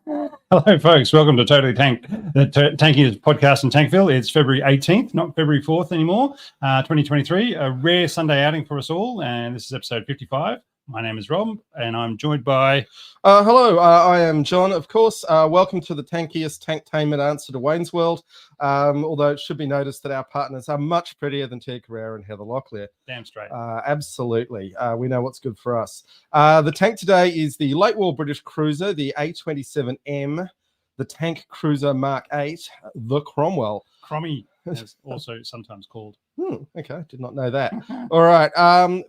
Hello, folks. Welcome to Totally Tank, the Tanking podcast in Tankville. It's February 18th, not February 4th anymore, 2023. A rare Sunday outing for us all, and this is episode 55. My name is Rob, and I'm joined by... Hello, I am John, of course. Welcome to the tankiest tanktainment answer to Wayne's World. Although it should be noticed that our partners are much prettier than Tia Carrera and Heather Locklear. Damn straight. Absolutely. We know what's good for us. The tank today is the late war British cruiser, the A27M, the tank cruiser Mark 8, the Cromwell. Crommy, as also sometimes called. Okay, did not know that. All right,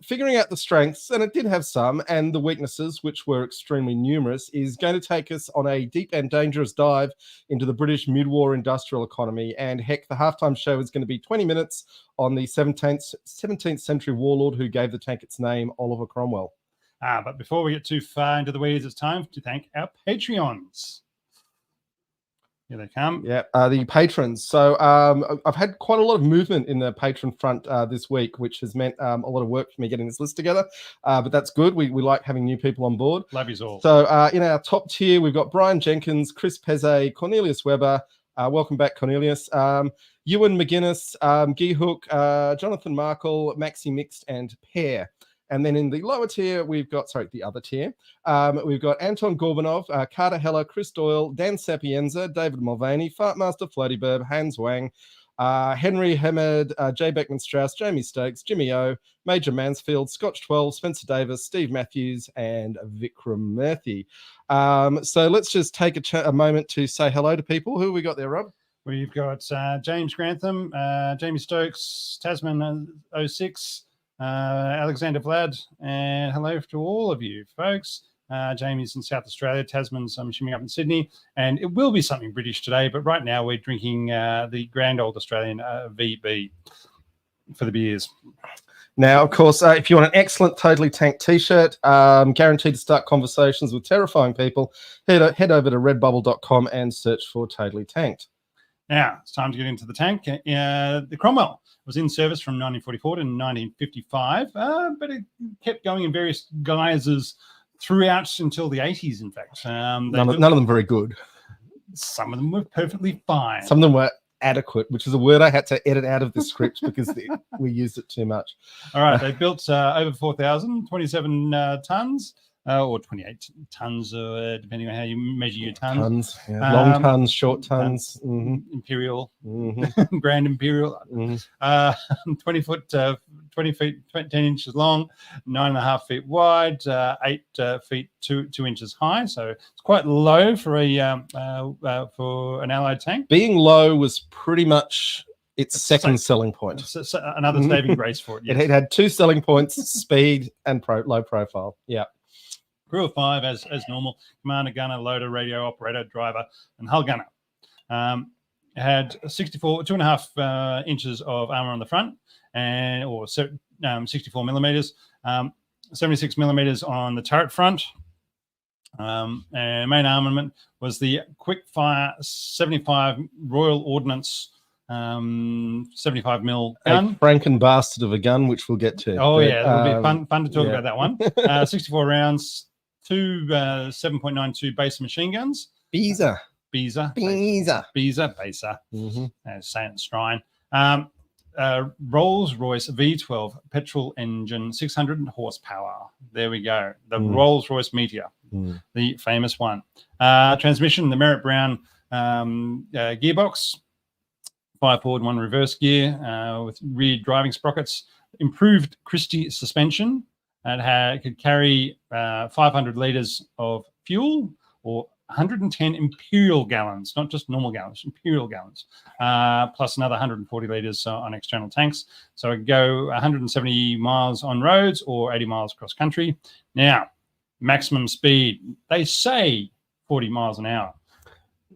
figuring out the strengths, and it did have some, and the weaknesses, which were extremely numerous, is going to take us on a deep and dangerous dive into the British mid-war industrial economy. And heck, the halftime show is going to be 20 minutes on the 17th century warlord who gave the tank its name, Oliver Cromwell. But before we get too far into the weeds, it's time to thank our Patreons. Here they come. Yeah, the patrons. So I've had quite a lot of movement in the patron front this week, which has meant a lot of work for me getting this list together. But that's good. We like having new people on board. Love yous all. So in our top tier, we've got Brian Jenkins, Chris Pezze, Cornelius Weber. Welcome back, Cornelius. Ewan McGuinness, Guy Hook, Jonathan Markle, Maxi Mixed, and Pear. And then in the lower tier, we've got, the other tier, we've got Anton Gorbanov, Carter Heller, Chris Doyle, Dan Sapienza, David Mulvaney, Fartmaster Floaty Burb, Hans Wang, Henry Hamed, Jay Beckman Strauss, Jamie Stokes, Jimmy O, Major Mansfield, Scotch 12, Spencer Davis, Steve Matthews, and Vikram Murthy. So let's just take a moment to say hello to people. Who have we got there, Rob? We've got James Grantham, Jamie Stokes, Tasman 06, Alexander Vlad, and hello to all of you folks. Jamie's in South Australia, Tasman's I'm assuming up in Sydney, and it will be something British today, but right now we're drinking the grand old Australian VB for the beers. Now, of course, if you want an excellent Totally Tanked t-shirt, guaranteed to start conversations with terrifying people, head over to redbubble.com and search for Totally Tanked. Now, it's time to get into the tank. The Cromwell was in service from 1944 to 1955, but it kept going in various guises throughout until the 80s, in fact. None of them very good. Some of them were perfectly fine. Some of them were adequate, which is a word I had to edit out of the script because we used it too much. All right, they built over 4,000, 27 tons. Or 28 tons, depending on how you measure your tons. Yeah. Long tons, short tons. Imperial, Grand Imperial. 20 feet, 10 inches long, 9.5 feet wide, 8 feet 2 inches high. So it's quite low for for an Allied tank. Being low was pretty much its second selling point. Another saving grace for it. Yes. It had two selling points: speed and low profile. Yeah. Crew of 5 as normal: commander, gunner, loader, radio operator, driver, and hull gunner. Had 2.5 inches of armor on the front, or 64 millimeters, 76 millimeters on the turret front. And main armament was the quick fire 75 Royal Ordnance 75 mil gun. A Franken bastard of a gun, which we'll get to. Oh, yeah, it'll be fun to talk about that one. 64 rounds. 2 7.92 Besa machine guns. Besa. Saying it strine. Rolls-Royce V12 petrol engine, 600 horsepower. There we go. The Rolls-Royce Meteor, the famous one. Transmission, the Merritt Brown gearbox, 5 forward, 1 reverse gear with rear driving sprockets, improved Christie suspension. And could carry 500 litres of fuel or 110 imperial gallons, not just normal gallons, imperial gallons, plus another 140 litres on external tanks. So it could go 170 miles on roads or 80 miles cross country. Now, maximum speed, they say 40 miles an hour.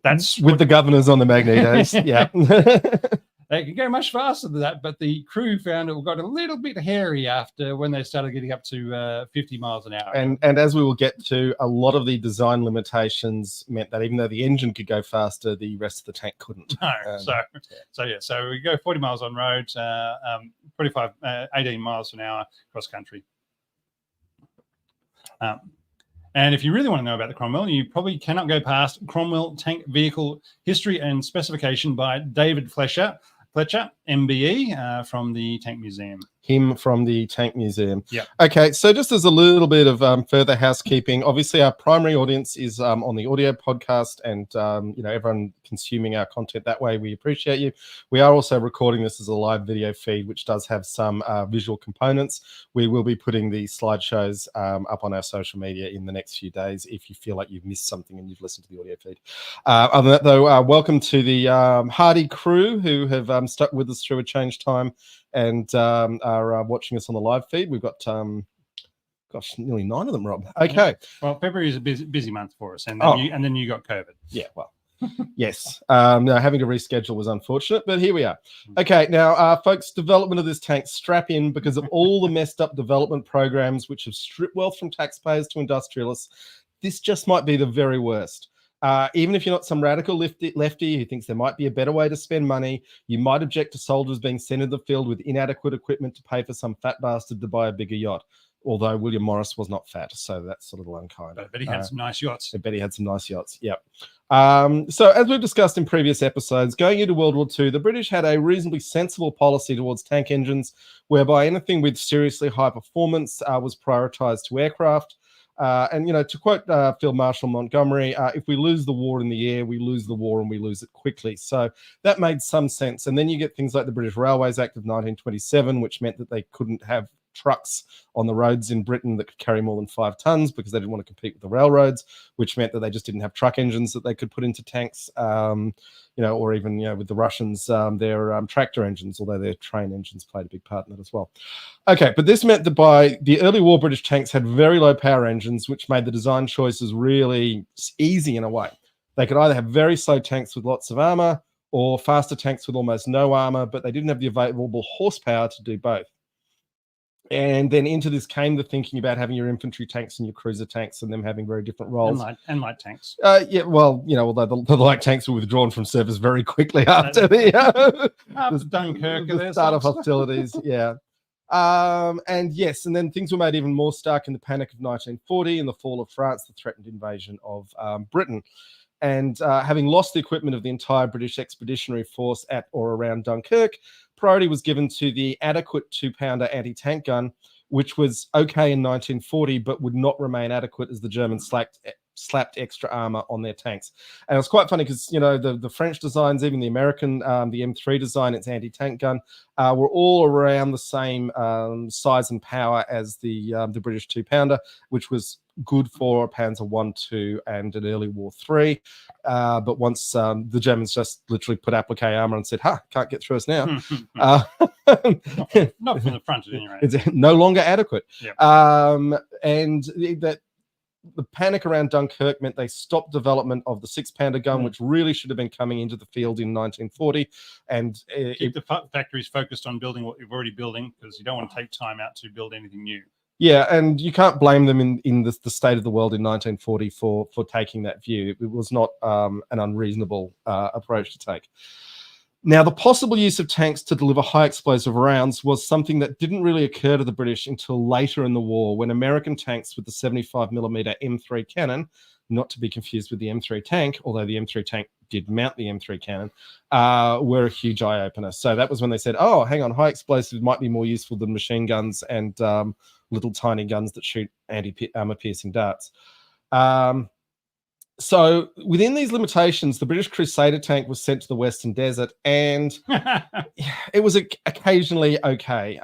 That's with the governors on the magnetos. Yeah. They could go much faster than that, but the crew found it got a little bit hairy after when they started getting up to 50 miles an hour. And as we will get to, a lot of the design limitations meant that even though the engine could go faster, the rest of the tank couldn't. No, so we go 40 miles on road, 18 miles an hour cross country. And if you really want to know about the Cromwell, you probably cannot go past Cromwell Tank Vehicle History and Specification by David Fletcher, MBE, from the Tank Museum. Him from the Tank Museum. Yeah. Okay, so just as a little bit of further housekeeping, obviously our primary audience is on the audio podcast, and everyone consuming our content that way, we appreciate you. We are also recording this as a live video feed, which does have some visual components. We will be putting the slideshows up on our social media in the next few days if you feel like you've missed something and you've listened to the audio feed. Other than that, though, welcome to the hardy crew who have stuck with us through a change time and are watching us on the live feed. We've got nearly 9 of them, Rob. Okay. Well, February is a busy month for us, and then you got COVID. Yeah, well, yes. No, having to reschedule was unfortunate, but here we are. Okay, now, folks, development of this tank, strap in, because of all the messed up development programs which have stripped wealth from taxpayers to industrialists. This just might be the very worst. Even if you're not some radical lefty who thinks there might be a better way to spend money, you might object to soldiers being sent in the field with inadequate equipment to pay for some fat bastard to buy a bigger yacht. Although William Morris was not fat, so that's a little unkind. But he had some nice yachts. I bet he had some nice yachts, yep. So as we've discussed in previous episodes, going into World War II, the British had a reasonably sensible policy towards tank engines, whereby anything with seriously high performance was prioritised to aircraft. And, to quote Field Marshal Montgomery, if we lose the war in the air, we lose the war and we lose it quickly. So that made some sense. And then you get things like the British Railways Act of 1927, which meant that they couldn't have trucks on the roads in Britain that could carry more than 5 tons because they didn't want to compete with the railroads, which meant that they just didn't have truck engines that they could put into tanks, or even, with the Russians, their tractor engines, although their train engines played a big part in that as well. Okay, but this meant that by the early war, British tanks had very low power engines, which made the design choices really easy in a way. They could either have very slow tanks with lots of armor or faster tanks with almost no armor, but they didn't have the available horsepower to do both. And then into this came the thinking about having your infantry tanks and your cruiser tanks and them having very different roles. And light tanks. Yeah, well, although the light tanks were withdrawn from service very quickly after the Dunkirk, the start of hostilities. Yeah. And then things were made even more stark in the Panic of 1940 and the fall of France, the threatened invasion of Britain. And having lost the equipment of the entire British Expeditionary Force at or around Dunkirk, priority was given to the adequate 2-pounder anti-tank gun, which was okay in 1940, but would not remain adequate as the Germans slapped extra armor on their tanks. And it was quite funny because, the French designs, even the American, the M3 design, its anti-tank gun, were all around the same size and power as the British 2-pounder, which was good for Panzer I, II, and an early War III. But once the Germans just literally put applique armor and said, can't get through us now. Not from the front at any rate. It's no longer adequate. Yep. And the panic around Dunkirk meant they stopped development of the 6-pounder gun, which really should have been coming into the field in 1940. And keep the factories focused on building what you're already building, because you don't want to take time out to build anything new. Yeah, and you can't blame them in the state of the world in 1940 for taking that view. It was not an unreasonable approach to take. Now, the possible use of tanks to deliver high explosive rounds was something that didn't really occur to the British until later in the war, when American tanks with the 75mm M3 cannon, not to be confused with the M3 tank, although the M3 tank did mount the M3 cannon, were a huge eye-opener. So that was when they said, oh, hang on, high explosives might be more useful than machine guns and little tiny guns that shoot armor-piercing darts. So within these limitations, the British Crusader tank was sent to the Western Desert, and it was occasionally okay.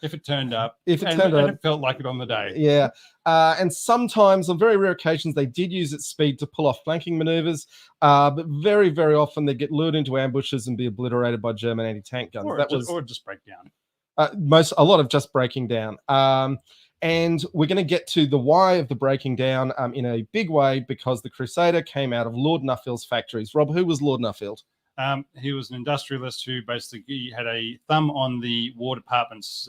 If it turned up. And it felt like it on the day. Yeah. And sometimes, on very rare occasions, they did use its speed to pull off flanking maneuvers, but very, very often they'd get lured into ambushes and be obliterated by German anti-tank guns. Or just break down. A lot of just breaking down. And we're going to get to the why of the breaking down in a big way, because the Crusader came out of Lord Nuffield's factories. Rob, who was Lord Nuffield? He was an industrialist who basically had a thumb on the War Department's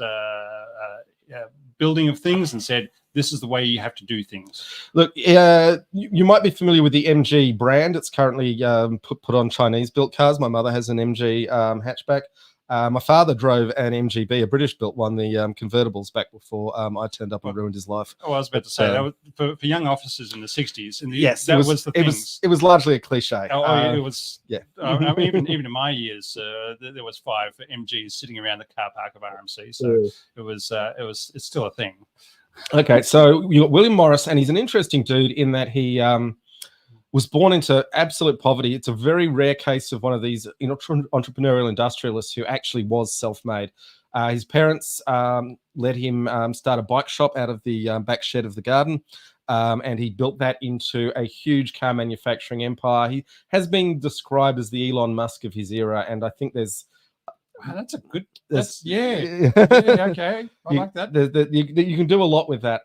building of things and said, this is the way you have to do things. Look, you might be familiar with the MG brand. It's currently put on Chinese-built cars. My mother has an MG hatchback. My father drove an MGB, a British-built one, the convertibles, back before I turned up and ruined his life. Oh, I was about to say that was for young officers in the 60s. Yes, that was the thing. It was largely a cliche. Yeah, it was. Yeah. I mean, even in my years, there was 5 MGs sitting around the car park of RMC, so it's still a thing. Okay, so you got William Morris, and he's an interesting dude in that he was born into absolute poverty. It's a very rare case of one of these entrepreneurial industrialists who actually was self-made. His parents let him start a bike shop out of the back shed of the garden, and he built that into a huge car manufacturing empire. He has been described as the Elon Musk of his era, and I think there's... Wow, that's a good... yeah, okay. I like that. You can do a lot with that.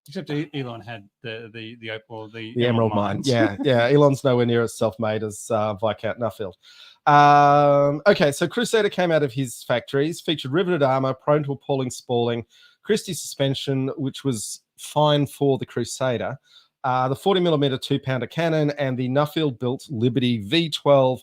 Except Elon had the opal, the emerald mine. Yeah. Elon's nowhere near as self-made as Viscount Nuffield. Okay, so Crusader came out of his factories, featured riveted armor, prone to appalling spalling, Christie suspension, which was fine for the Crusader, the 40mm 2-pounder cannon, and the Nuffield-built Liberty V12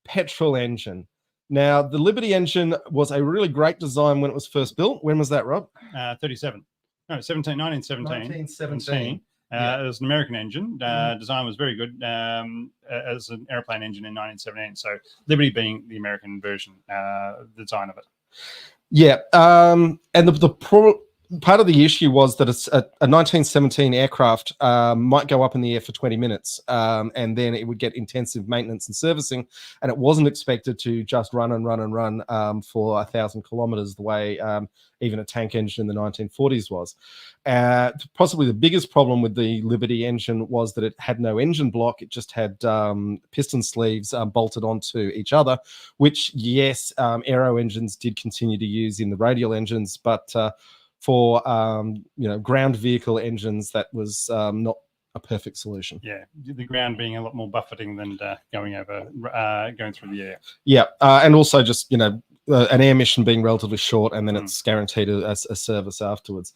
petrol engine. Now, the Liberty engine was a really great design when it was first built. When was that, Rob? 1917. It was an American engine. Design was very good as an airplane engine in 1917. So Liberty being the American version, design of it. Yeah, and part of the issue was that a 1917 aircraft might go up in the air for 20 minutes, and then it would get intensive maintenance and servicing, and it wasn't expected to just run for 1,000 kilometers the way even a tank engine in the 1940s was. Possibly the biggest problem with the Liberty engine was that it had no engine block. It just had piston sleeves bolted onto each other, which, yes, aero engines did continue to use in the radial engines, but for ground vehicle engines, that was not a perfect solution. Yeah, the ground being a lot more buffeting than going through the air. Yeah, and also just an air mission being relatively short, and then it's guaranteed a service afterwards.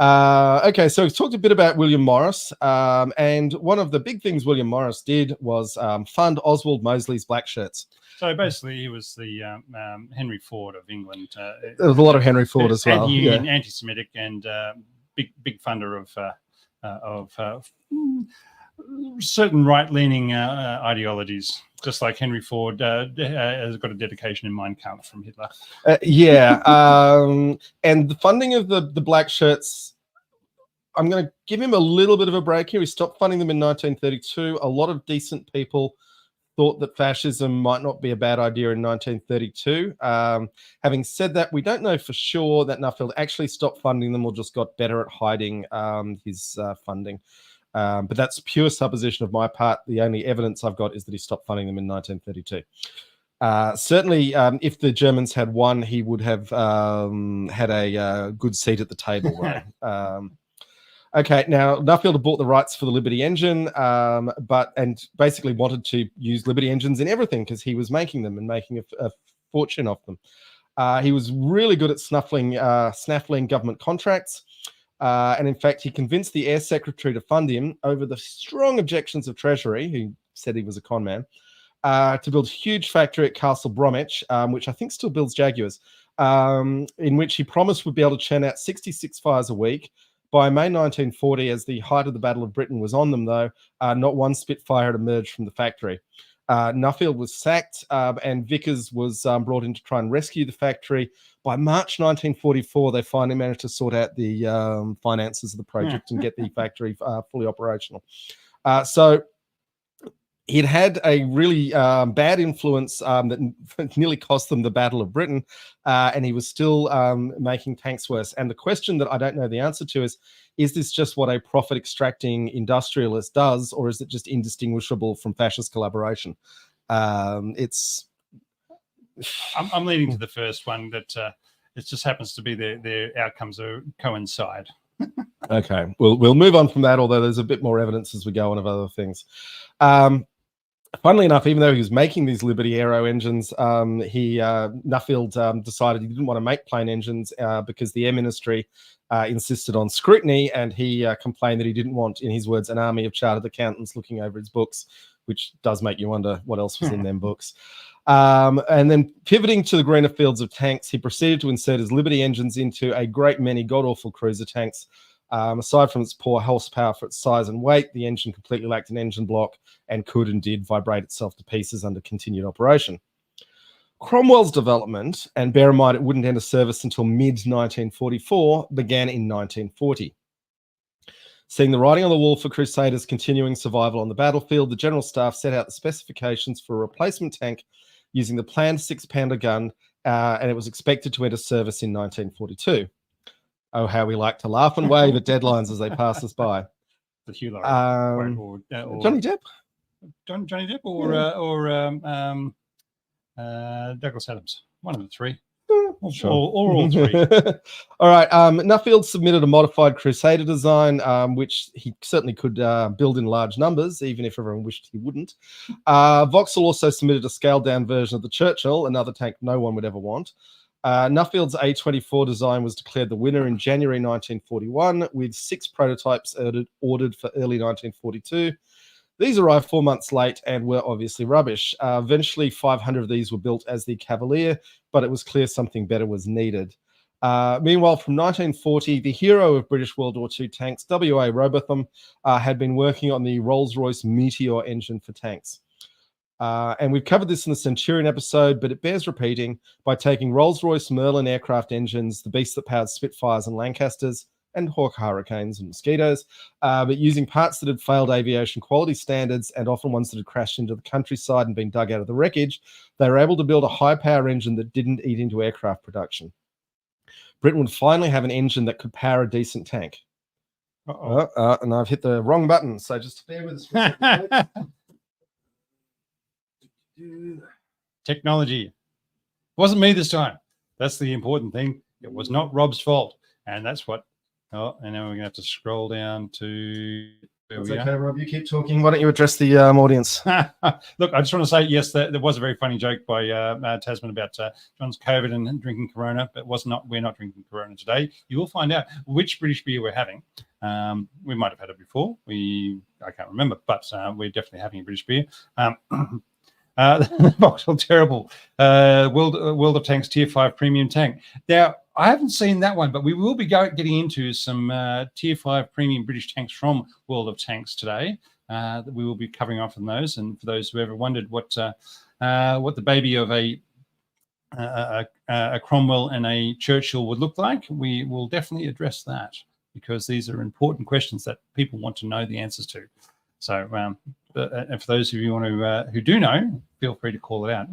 Okay, so we've talked a bit about William Morris, and one of the big things William Morris did was fund Oswald Mosley's black shirts. So basically, he was the Henry Ford of England. There was a lot of Henry Ford as well. Anti-union, anti-Semitic, and big funder of certain right-leaning ideologies. Just like Henry Ford has got a dedication in Mein Kampf from Hitler. And the funding of the black shirts, I'm going to give him a little bit of a break here. He stopped funding them in 1932. A lot of decent people thought that fascism might not be a bad idea in 1932. Having said that, we don't know for sure that Nuffield actually stopped funding them or just got better at hiding his funding. But that's pure supposition of my part. The only evidence I've got is that he stopped funding them in 1932. Certainly, if the Germans had won, he would have had a good seat at the table. Right? Okay, now Nuffield had bought the rights for the Liberty engine, and basically wanted to use Liberty engines in everything because he was making them and making a fortune off them. He was really good at snaffling government contracts. And in fact, he convinced the Air Secretary to fund him over the strong objections of Treasury, who said he was a con man, to build a huge factory at Castle Bromwich, which I think still builds Jaguars, in which he promised would be able to churn out 66 fires a week. By May 1940, as the height of the Battle of Britain was on them, though, not one Spitfire had emerged from the factory. Nuffield was sacked, and Vickers was brought in to try and rescue the factory. By March 1944, they finally managed to sort out the finances of the project and get the factory fully operational. So he'd had a really bad influence that nearly cost them the Battle of Britain, and he was still making tanks worse. And the question that I don't know the answer to is this just what a profit-extracting industrialist does, or is it just indistinguishable from fascist collaboration? I'm leaning to the first one, that it just happens to be their outcomes coincide. Okay, we'll move on from that, although there's a bit more evidence as we go on of other things. Funnily enough, even though he was making these Liberty Aero engines, Nuffield decided he didn't want to make plane engines because the Air Ministry insisted on scrutiny, and he complained that he didn't want, in his words, an army of chartered accountants looking over his books, which does make you wonder what else was in them books. And then pivoting to the greener fields of tanks, he proceeded to insert his Liberty engines into a great many god-awful cruiser tanks. Aside from its poor horsepower for its size and weight, the engine completely lacked an engine block and could and did vibrate itself to pieces under continued operation. Cromwell's development, and bear in mind it wouldn't enter service until mid-1944, began in 1940. Seeing the writing on the wall for Crusaders' continuing survival on the battlefield, the General Staff set out the specifications for a replacement tank using the planned 6-pounder gun, and it was expected to enter service in 1942. Oh, how we like to laugh and wave at deadlines as they pass us by. The Hugh Laurie or Johnny Depp? Johnny Depp or Douglas Adams. One of the three. Sure. All three. All right. Nuffield submitted a modified Crusader design, which he certainly could build in large numbers, even if everyone wished he wouldn't. Vauxhall also submitted a scaled-down version of the Churchill, another tank no one would ever want. Nuffield's A24 design was declared the winner in January 1941, with 6 prototypes ordered for early 1942. These arrived 4 months late and were obviously rubbish. Eventually, 500 of these were built as the Cavalier, but it was clear something better was needed. Meanwhile, from 1940, the hero of British World War II tanks, W.A. Robotham, had been working on the Rolls-Royce Meteor engine for tanks. And we've covered this in the Centurion episode, but it bears repeating by taking Rolls-Royce Merlin aircraft engines, the beasts that powered Spitfires and Lancasters, and Hawk Hurricanes and Mosquitoes, but using parts that had failed aviation quality standards and often ones that had crashed into the countryside and been dug out of the wreckage, they were able to build a high-power engine that didn't eat into aircraft production. Britain would finally have an engine that could power a decent tank. And I've hit the wrong button, so just bear with us for a second. Technology. It wasn't me this time. That's the important thing. It was not Rob's fault. And that's what... Oh, and now we're going to have to scroll down to... It's okay, Rob. You keep talking. Why don't you address the audience? Look, I just want to say, yes, there was a very funny joke by Tasman about John's COVID and drinking Corona, but we're not drinking Corona today. You will find out which British beer we're having. We might have had it before. I can't remember, but we're definitely having a British beer. Vauxhall Terrible World of Tanks Tier 5 premium tank. Now, I haven't seen that one, but we will be getting into some Tier 5 premium British tanks from World of Tanks today. That we will be covering off on those. And for those who ever wondered what the baby of a Cromwell and a Churchill would look like, we will definitely address that, because these are important questions that people want to know the answers to. So, and for those of you who do know, feel free to call it out.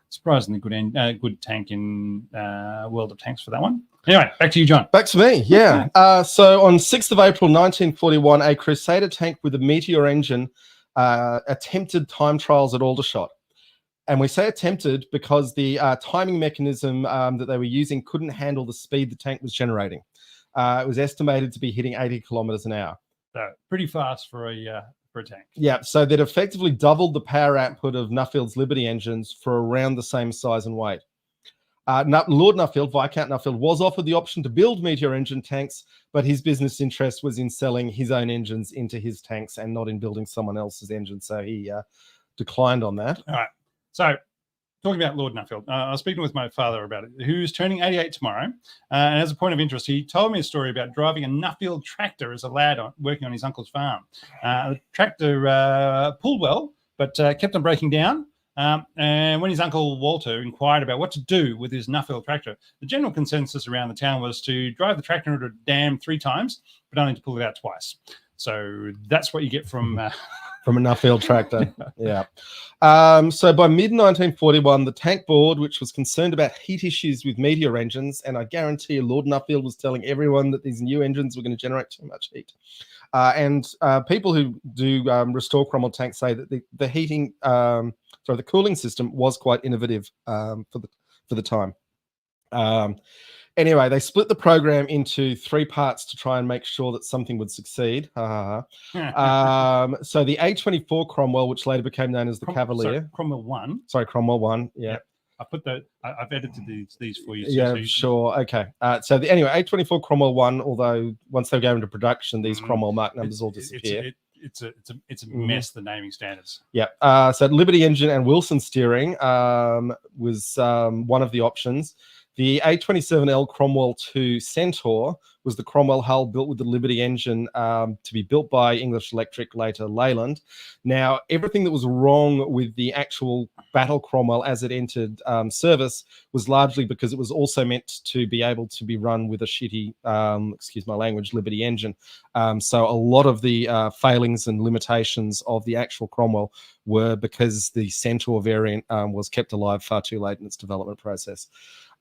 Surprisingly good tank in World of Tanks for that one. Anyway, back to you, John. Back to me, yeah. So on 6th of April 1941, a Crusader tank with a Meteor engine attempted time trials at Aldershot. And we say attempted because the timing mechanism that they were using couldn't handle the speed the tank was generating. It was estimated to be hitting 80 kilometers an hour. So pretty fast for a tank. Yeah, so they'd effectively doubled the power output of Nuffield's Liberty engines for around the same size and weight. Lord Nuffield, Viscount Nuffield, was offered the option to build Meteor engine tanks, but his business interest was in selling his own engines into his tanks and not in building someone else's engine, so he declined on that. All right, so talking about Lord Nuffield, I was speaking with my father about it, who's turning 88 tomorrow. And as a point of interest, he told me a story about driving a Nuffield tractor as a lad working on his uncle's farm. The tractor pulled well, but kept on breaking down. And when his uncle Walter inquired about what to do with his Nuffield tractor, the general consensus around the town was to drive the tractor into a dam 3 times, but only to pull it out twice. So that's what you get from... From a Nuffield tractor, yeah. So by mid-1941, the tank board, which was concerned about heat issues with Meteor engines, and I guarantee you Lord Nuffield was telling everyone that these new engines were going to generate too much heat. And people who do restore Cromwell tanks say that the heating, the cooling system was quite innovative for the time. Anyway, they split the program into 3 parts to try and make sure that something would succeed. So the A24 Cromwell, which later became known as the Cavalier. Sorry, Cromwell 1. Sorry, Cromwell 1, yeah. I've edited these for you. Yeah, sure. Okay. Anyway, A24 Cromwell 1, although once they go into production, these Cromwell mark numbers all disappear. it's a mess. The naming standards. Yeah. So Liberty engine and Wilson steering was one of the options. The A27L Cromwell 2 Centaur was the Cromwell hull built with the Liberty engine to be built by English Electric, later Leyland. Now, everything that was wrong with the actual Battle Cromwell as it entered service was largely because it was also meant to be able to be run with a shitty, excuse my language, Liberty engine. So a lot of the failings and limitations of the actual Cromwell were because the Centaur variant was kept alive far too late in its development process.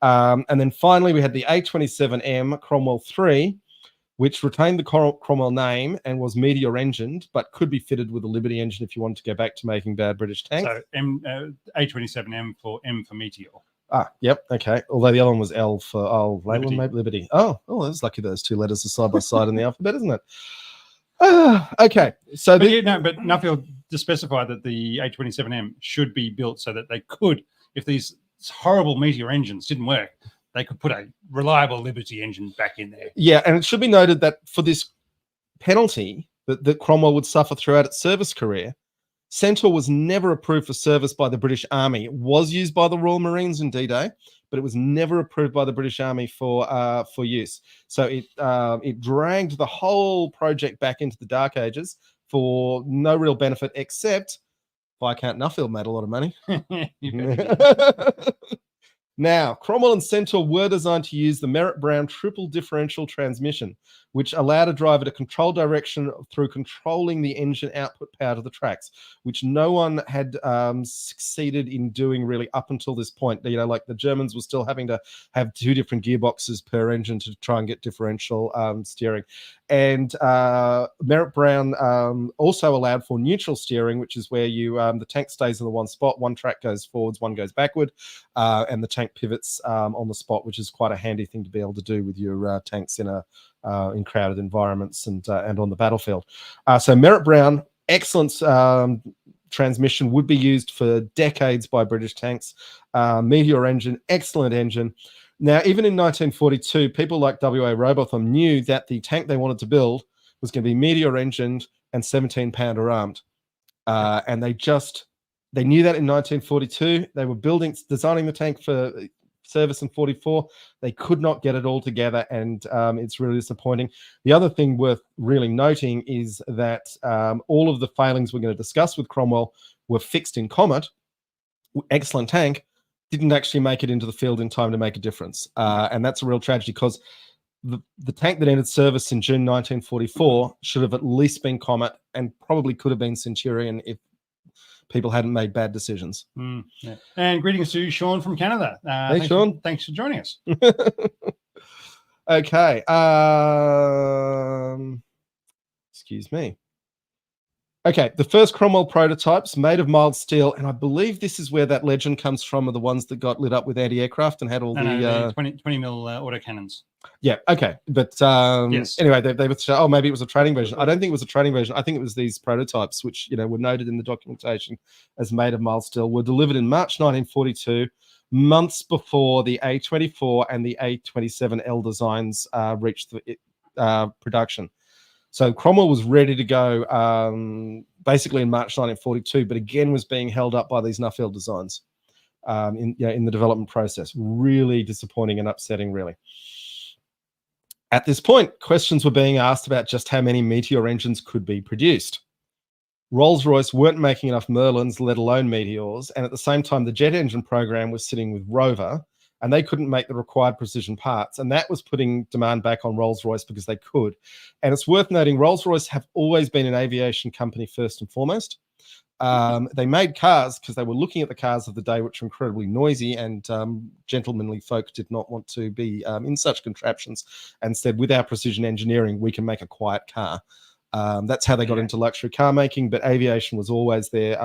And then finally, we had the A27M Cromwell 3, which retained the Cromwell name and was Meteor engined, but could be fitted with a Liberty engine if you wanted to go back to making bad British tanks. So A27M for M for Meteor. Yep, okay. Although the other one was L for Leyland, maybe Liberty. Oh, that's lucky those two letters are side by side in the alphabet, isn't it? Okay, so but Nuffield to specify that the A27M should be built so that they could, if these horrible Meteor engines didn't work, they could put a reliable Liberty engine back in there. Yeah, and it should be noted that for this penalty that Cromwell would suffer throughout its service career, Centaur was never approved for service by the British Army. It was used by the Royal Marines in D-Day, but it was never approved by the British Army for use. So it dragged the whole project back into the Dark Ages for no real benefit, except Viscount Nuffield made a lot of money. Now, Cromwell and Centaur were designed to use the Merritt-Brown triple differential transmission, which allowed a driver to control direction through controlling the engine output power to the tracks, which no one had succeeded in doing really up until this point. You know, like the Germans were still having to have two different gearboxes per engine to try and get differential steering. And Merritt-Brown also allowed for neutral steering, which is where you the tank stays in the one spot, one track goes forwards, one goes backward, and the tank pivots on the spot, which is quite a handy thing to be able to do with your tanks in crowded environments and on the battlefield. So Merritt-Brown, excellent transmission, would be used for decades by British tanks. Meteor engine, excellent engine. Now, even in 1942, people like W.A. Robotham knew that the tank they wanted to build was going to be Meteor engined and 17-pounder armed. And they knew that in 1942. They were designing the tank for service in 44. They could not get it all together, and it's really disappointing. The other thing worth really noting is that all of the failings we're going to discuss with Cromwell were fixed in Comet. Excellent tank, didn't actually make it into the field in time to make a difference. And that's a real tragedy, because the tank that entered service in June 1944 should have at least been Comet, and probably could have been Centurion if people hadn't made bad decisions. Yeah. And greetings to Sean from Canada. Hey, Sean. Thanks for joining us. Okay. Excuse me. Okay, the first Cromwell prototypes made of mild steel, and I believe this is where that legend comes from, of the ones that got lit up with anti-aircraft and had all the 20 mil autocannons. Yeah, okay, but yes. Anyway, they would say, oh, maybe it was a training version. I don't think it was a training version. I think it was these prototypes, which were noted in the documentation as made of mild steel, were delivered in March 1942, months before the A24 and the A27L designs reached the production. So Cromwell was ready to go basically in March 1942, but again was being held up by these Nuffield designs in the development process. Really disappointing and upsetting, really. At this point, questions were being asked about just how many Meteor engines could be produced. Rolls-Royce weren't making enough Merlins, let alone Meteors, and at the same time, the jet engine program was sitting with Rover, and they couldn't make the required precision parts. And that was putting demand back on Rolls-Royce because they could. And it's worth noting, Rolls-Royce have always been an aviation company first and foremost. They made cars because they were looking at the cars of the day, which were incredibly noisy, and gentlemanly folk did not want to be in such contraptions, and said, with our precision engineering, we can make a quiet car. That's how they got into luxury car making, but aviation was always their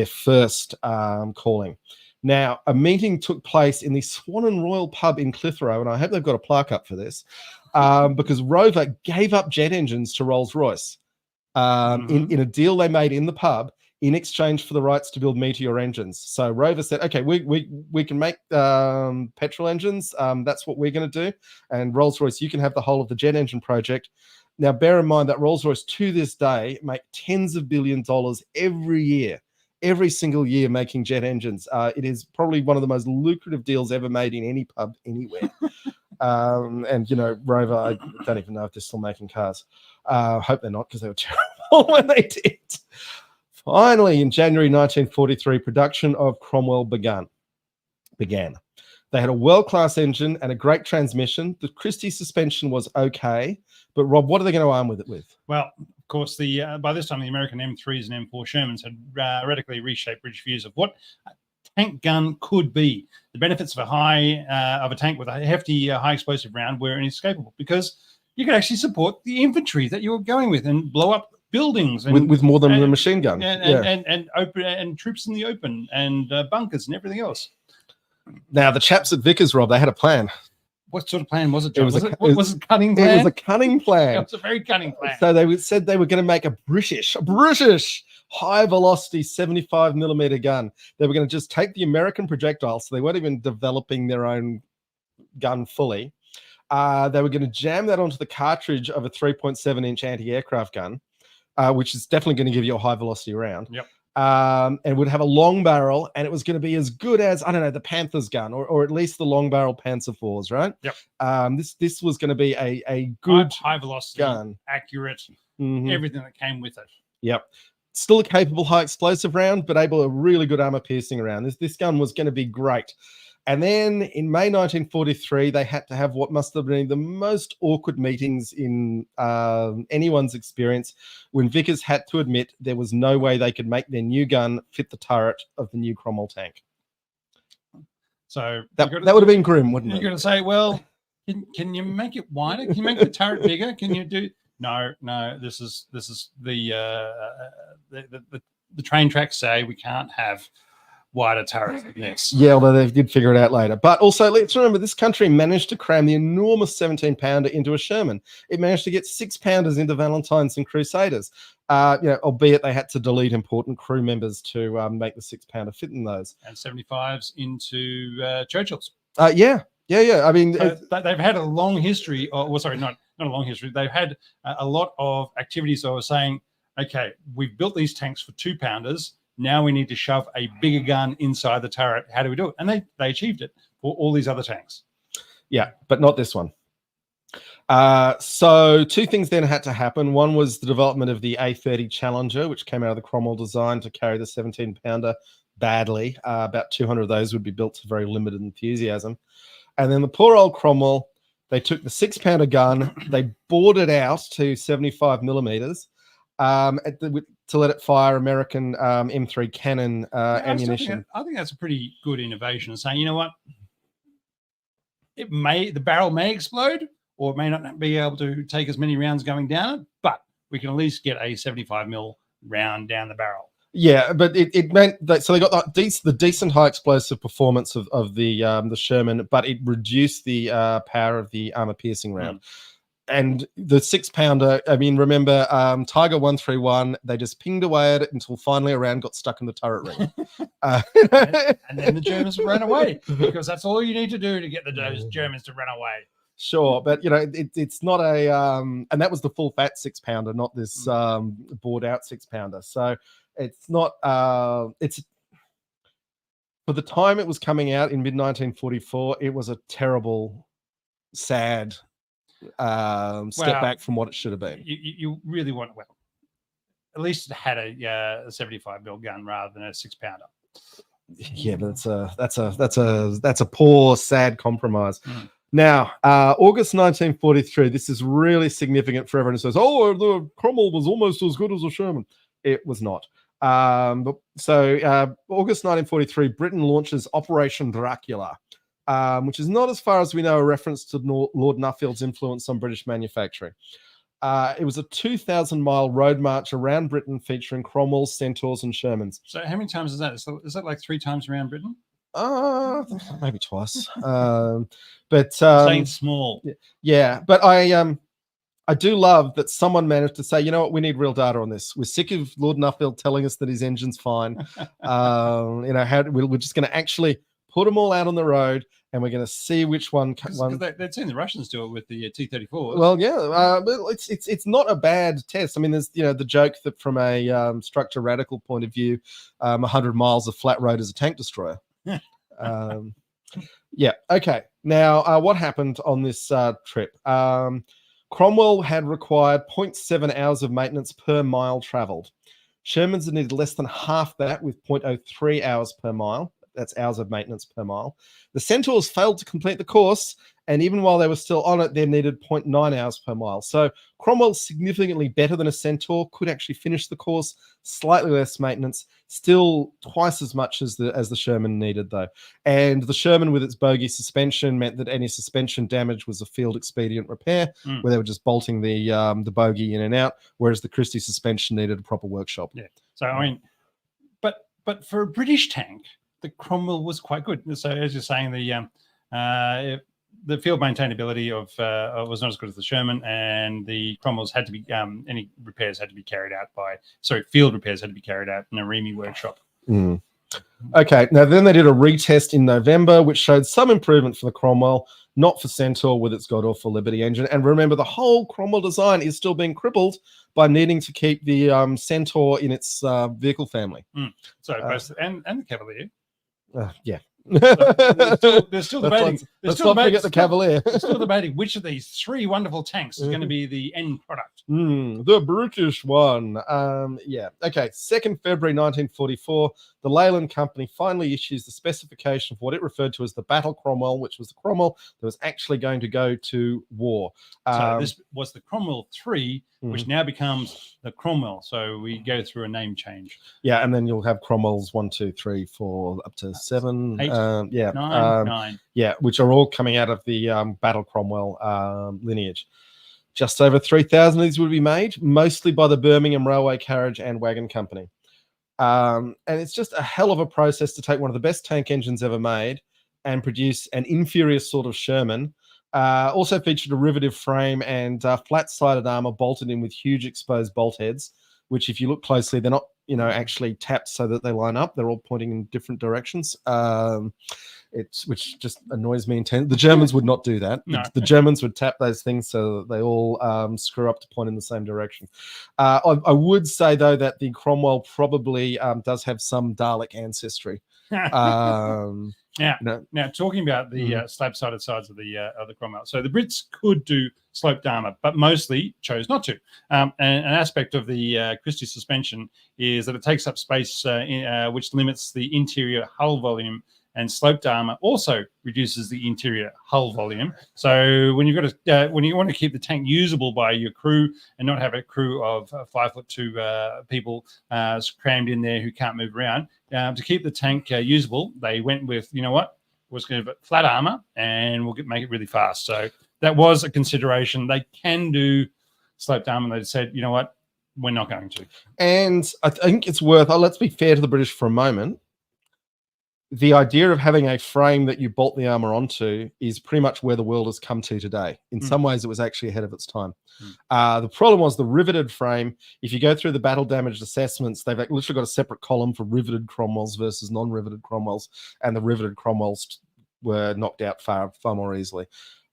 first calling. Now, a meeting took place in the Swan and Royal pub in Clitheroe, and I hope they've got a plaque up for this, because Rover gave up jet engines to Rolls-Royce in a deal they made in the pub in exchange for the rights to build Meteor engines. So Rover said, okay, we can make petrol engines. That's what we're going to do. And Rolls-Royce, you can have the whole of the jet engine project. Now, bear in mind that Rolls-Royce to this day make tens of billions of dollars every single year making jet engines. It is probably one of the most lucrative deals ever made in any pub anywhere. And, you know, Rover, I don't even know if they're still making cars. Hope they're not, because they were terrible when they did. Finally, in January 1943, production of Cromwell began. They had a world-class engine and a great transmission. The Christie suspension was okay. But, Rob, what are they going to arm with it with? Well, of course, by this time, the American M3s and M4 Shermans had radically reshaped British views of what a tank gun could be. The benefits of a tank with a hefty, high explosive round were inescapable, because you could actually support the infantry that you were going with and blow up buildings with more than a machine gun, and troops in the open and bunkers and everything else. Now, the chaps at Vickers, Rob, they had a plan. What sort of plan was it, John? Was it a cunning plan? It was a cunning plan. It was a very cunning plan. So they said they were going to make a British high velocity 75 millimeter gun. They were going to just take the American projectile, so they weren't even developing their own gun fully. They were going to jam that onto the cartridge of a 3.7 inch anti-aircraft gun, which is definitely going to give you a high velocity round. Yep. And would have a long barrel, and it was going to be as good as, I don't know, the Panthers gun, or at least the long barrel Panzer IVs, right? Yep. This was going to be a good high velocity gun, accurate, everything that came with it. Yep. Still a capable high explosive round, but able a really good armor piercing round. This gun was going to be great. And then in May 1943, they had to have what must have been the most awkward meetings in anyone's experience, when Vickers had to admit there was no way they could make their new gun fit the turret of the new Cromwell tank. So that would have been grim, wouldn't it? You're going to say, well, can you make it wider? Can you make the turret bigger? Can you do? No. This is the train tracks say we can't have wider turrets than this. Yeah, although they did figure it out later. But also, let's remember, this country managed to cram the enormous 17-pounder into a Sherman. It managed to get 6-pounders into Valentines and Crusaders, albeit they had to delete important crew members to make the 6-pounder fit in those. And 75s into Churchills. Yeah. I mean, so they've had a long history. Not a long history. They've had a lot of activities that were saying, okay, we've built these tanks for 2-pounders. Now we need to shove a bigger gun inside the turret. How do we do it? And they achieved it for all these other tanks. Yeah, but not this one. So 2 things then had to happen. One was the development of the A30 Challenger, which came out of the Cromwell design to carry the 17-pounder badly. About 200 of those would be built to very limited enthusiasm. And then the poor old Cromwell, they took the 6-pounder gun, they bored it out to 75 millimeters, to let it fire American M3 cannon ammunition. I think that's a pretty good innovation, saying, you know what, the barrel may explode, or it may not be able to take as many rounds going down it, but we can at least get a 75 mil round down the barrel. Yeah, but it meant that, so they got the decent high explosive performance of the Sherman, but it reduced the power of the armor piercing round. And the 6-pounder, I mean, remember, Tiger 131, they just pinged away at it until finally a round got stuck in the turret ring. And then the Germans ran away, because that's all you need to do to get the Germans to run away. Sure, but, it's not a... and that was the full fat 6-pounder, not this bored out 6-pounder. So it's not... it's for the time it was coming out in mid-1944, it was a terrible, sad... step back from what it should have been. You really want, at least it had a 75 mil gun rather than a 6-pounder. Yeah, but that's a poor, sad compromise. Now, August 1943. This is really significant for everyone who says, "Oh, the Cromwell was almost as good as a Sherman." It was not. So August 1943, Britain launches Operation Dracula. Which is not, as far as we know, a reference to Lord Nuffield's influence on British manufacturing. It was a 2,000-mile road march around Britain featuring Cromwells, Centaurs, and Shermans. So how many times is that? Is that like 3 times around Britain? Maybe twice. But saying small. Yeah, but I do love that someone managed to say, you know what, we need real data on this. We're sick of Lord Nuffield telling us that his engine's fine. We're just going to actually put them all out on the road, and we're going to see which one. Because they'd seen the Russians do it with the T-34s. Well, yeah, it's not a bad test. I mean, there's the joke that from a structure radical point of view, 100 miles of flat road is a tank destroyer. Yeah. Okay. Now, what happened on this trip? Cromwell had required 0.7 hours of maintenance per mile traveled. Sherman's had needed less than half that with 0.03 hours per mile. That's hours of maintenance per mile. The Centaurs failed to complete the course, and even while they were still on it, they needed 0.9 hours per mile. So Cromwell's significantly better than a Centaur, could actually finish the course, slightly less maintenance, still twice as much as the Sherman needed, though. And the Sherman, with its bogey suspension, meant that any suspension damage was a field expedient repair, where they were just bolting the bogey in and out, whereas the Christie suspension needed a proper workshop. Yeah. So, I mean, but for a British tank, the Cromwell was quite good. So, as you're saying, the field maintainability of was not as good as the Sherman, and the Cromwells had to be any repairs had to be carried out field repairs had to be carried out in a REME workshop. Okay, now then they did a retest in November, which showed some improvement for the Cromwell, not for Centaur with its god-awful Liberty engine. And remember, the whole Cromwell design is still being crippled by needing to keep the Centaur in its vehicle family. So both and the Cavalier. Yeah. They're still debating. Let's not forget the Cavalier. They're still debating which of these three wonderful tanks is going to be the end product. The British one. Yeah. Okay. 2nd February 1944, the Leyland Company finally issues the specification for what it referred to as the Battle Cromwell, which was the Cromwell that was actually going to go to war. So this was the Cromwell 3, which now becomes the Cromwell. So we go through a name change. Yeah, and then you'll have Cromwells 1, 2, 3, 4, up to 7, 8, 9. Yeah, which are all coming out of the Battle Cromwell lineage. Just over 3,000 of these would be made, mostly by the Birmingham Railway Carriage and Wagon Company. And it's just a hell of a process to take one of the best tank engines ever made and produce an inferior sort of Sherman. Also featured a riveted frame and flat-sided armor bolted in with huge exposed bolt heads, which if you look closely, they're not, actually tapped so that they line up. They're all pointing in different directions. Which just annoys me intensely. The Germans would not do that. No. The Germans would tap those things so that they all screw up to point in the same direction. I would say, though, that the Cromwell probably does have some Dalek ancestry. Now, talking about the slab-sided sides of the Cromwell. So the Brits could do sloped armor, but mostly chose not to. And an aspect of the Christie suspension is that it takes up space, which limits the interior hull volume. And sloped armor also reduces the interior hull volume. So when when you want to keep the tank usable by your crew and not have a crew of 5'2" people crammed in there who can't move around, to keep the tank usable, they went with, we're going to have flat armor and we'll make it really fast. So that was a consideration. They can do sloped armor. They said, we're not going to. And I think it's worth, let's be fair to the British for a moment. The idea of having a frame that you bolt the armor onto is pretty much where the world has come to today. In some ways, it was actually ahead of its time. The problem was the riveted frame. If you go through the battle damaged assessments, they've literally got a separate column for riveted Cromwells versus non-riveted Cromwells, and the riveted Cromwells were knocked out far more easily.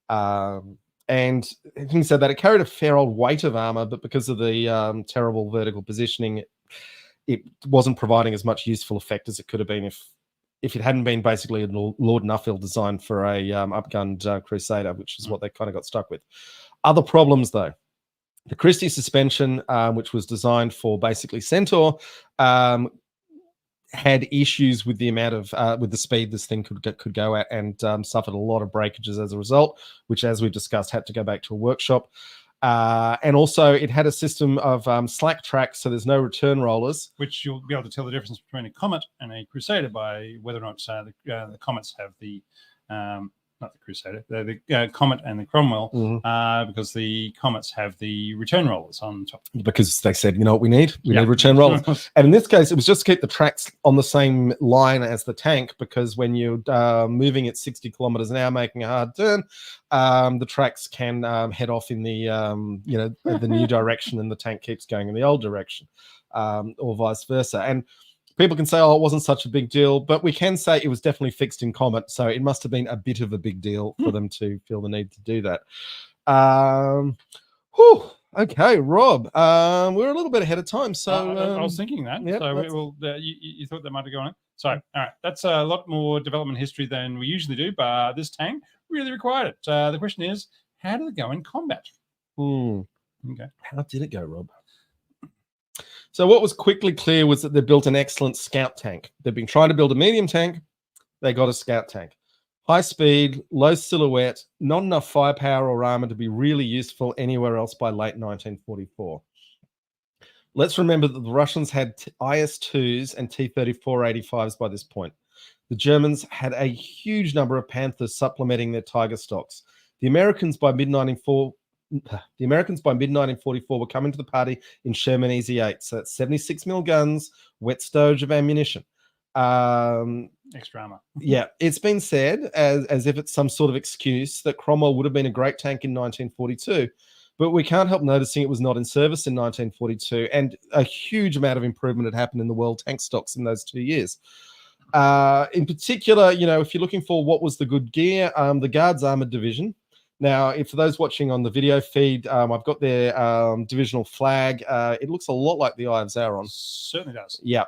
And having said that, it carried a fair old weight of armor, but because of the terrible vertical positioning, it wasn't providing as much useful effect as it could have been if it hadn't been basically a Lord Nuffield design for a upgunned Crusader, which is what they kind of got stuck with. Other problems, though. The Christie suspension, which was designed for basically Centaur, had issues with the amount of with the speed this thing could go at, and suffered a lot of breakages as a result, which, as we've discussed, had to go back to a workshop. And also it had a system of slack tracks, so there's no return rollers. Which you'll be able to tell the difference between a Comet and a Crusader by whether or not the Comets have the not the Crusader, the Comet and the Cromwell, because the Comets have the return rollers on top. Because they said, what we need? We need return rollers. And in this case, it was just to keep the tracks on the same line as the tank, because when you're moving at 60 kilometers an hour, making a hard turn, the tracks can head off in the, the new direction, and the tank keeps going in the old direction, or vice versa. And People can say, oh, it wasn't such a big deal, but we can say it was definitely fixed in Comet. So it must have been a bit of a big deal for them to feel the need to do that. Okay, Rob, we're a little bit ahead of time. So I was thinking that. Yep, so we will. You thought that might have gone on. So all right, that's a lot more development history than we usually do, but this tank really required it. The question is, how did it go in combat? Okay, how did it go, Rob? So what was quickly clear was that they built an excellent scout tank. They've been trying to build a medium tank. They got a scout tank. High speed, low silhouette, not enough firepower or armor to be really useful anywhere else by late 1944. Let's remember that the Russians had IS-2s and T-34-85s by this point. The Germans had a huge number of Panthers supplementing their Tiger stocks. The Americans by mid-1944 were coming to the party in Sherman Easy 8. So that's 76mm guns, wet stowage of ammunition. Extra armor. Yeah, it's been said as if it's some sort of excuse that Cromwell would have been a great tank in 1942, but we can't help noticing it was not in service in 1942, and a huge amount of improvement had happened in the world tank stocks in those 2 years. In particular, if you're looking for what was the good gear, the Guards Armored Division. Now, for those watching on the video feed, I've got their divisional flag. It looks a lot like the Eye of Sauron. Certainly does. Yeah.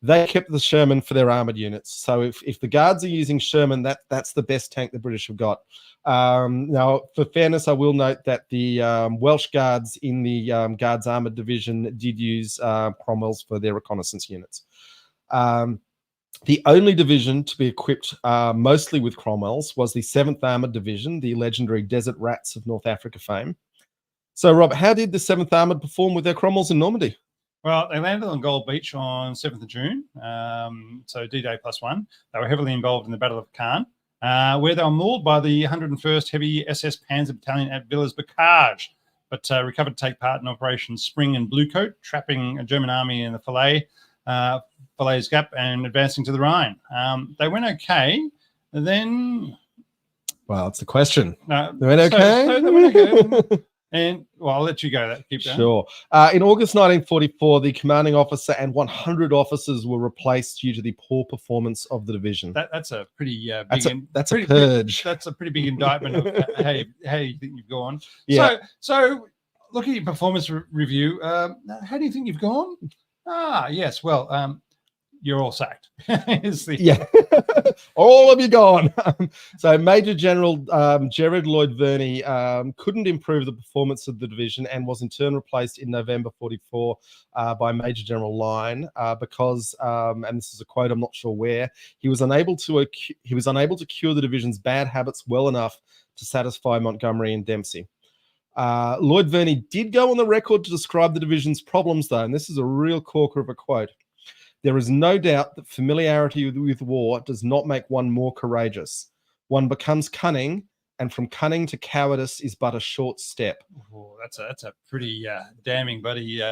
They kept the Sherman for their armored units. So if the Guards are using Sherman, that's the best tank the British have got. Now, for fairness, I will note that the Welsh Guards in the Guards Armored Division did use Cromwells for their reconnaissance units. The only division to be equipped mostly with Cromwells was the 7th Armoured Division, the legendary Desert Rats of North Africa fame. So, Rob, how did the 7th Armoured perform with their Cromwells in Normandy? Well, they landed on Gold Beach on 7th of June, so D-Day +1. They were heavily involved in the Battle of Caen, where they were mauled by the 101st Heavy SS Panzer Battalion at Villers-Bocage, but recovered to take part in Operation Spring and Bluecoat, trapping a German army in the Falaise Gap and advancing to the Rhine. They went okay. And then... Well, it's the question. No, they went okay? So they went okay. And, well, I'll let you go. Keep going. Sure. In August 1944, the commanding officer and 100 officers were replaced due to the poor performance of the division. That's a pretty big... That's a purge. That's a pretty big indictment of how you think you've gone. Yeah. So looking at your performance review, how do you think you've gone? Yes. Well, you're all sacked. Yeah, all of you gone. So Major General Gerard Lloyd Verney couldn't improve the performance of the division and was in turn replaced in November 44 by Major General Lyne because, and this is a quote, I'm not sure where, he was unable to cure the division's bad habits well enough to satisfy Montgomery and Dempsey. Lloyd Verney did go on the record to describe the division's problems, though, and this is a real corker of a quote. There is no doubt that familiarity with war does not make one more courageous. One becomes cunning, and from cunning to cowardice is but a short step. Oh, that's a pretty damning bloody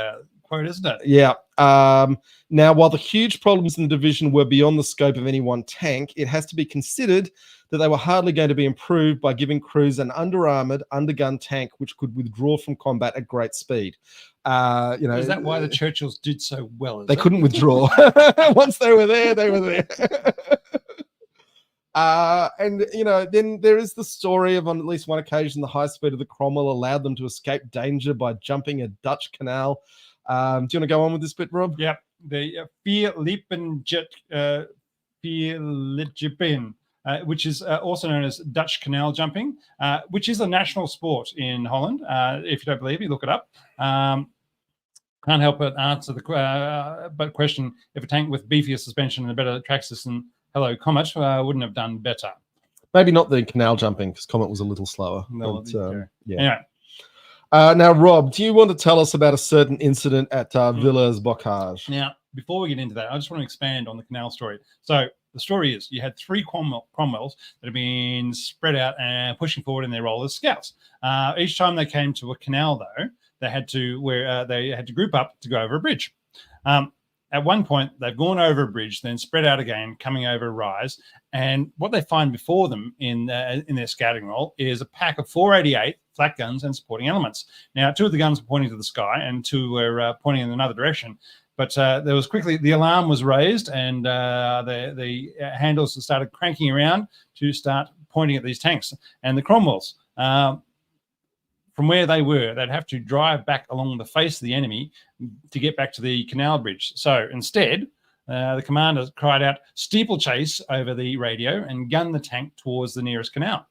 quote, isn't it? Yeah. Now, while the huge problems in the division were beyond the scope of any one tank, it has to be considered that they were hardly going to be improved by giving crews an under-armoured, under-gun tank which could withdraw from combat at great speed. Is that why the Churchills did so well? They couldn't withdraw. Once they were there, they were there. And, then there is the story of on at least one occasion, the high speed of the Cromwell allowed them to escape danger by jumping a Dutch canal. Do you want to go on with this bit, Rob? Yep. The Vierlippen, which is also known as Dutch canal jumping, which is a national sport in Holland. If you don't believe me, look it up. Can't help but answer the question: if a tank with beefier suspension and a better track system, hello Comet, wouldn't have done better. Maybe not the canal jumping, because Comet was a little slower. No, yeah. Anyway. Now, Rob, do you want to tell us about a certain incident at Villers-Bocage? Now, before we get into that, I just want to expand on the canal story. So the story is you had 3 Cromwells that have been spread out and pushing forward in their role as scouts. Each time they came to a canal, though, they had to group up to go over a bridge. At one point, they've gone over a bridge, then spread out again, coming over a rise. And what they find before them in their scouting role is a pack of 488 flak guns and supporting elements. Now, 2 of the guns were pointing to the sky and 2 were pointing in another direction. But there was quickly the alarm was raised, and the handles started cranking around to start pointing at these tanks. And the Cromwells, from where they were, they'd have to drive back along the face of the enemy to get back to the canal bridge. So instead, the commander cried out steeplechase over the radio and gunned the tank towards the nearest canal,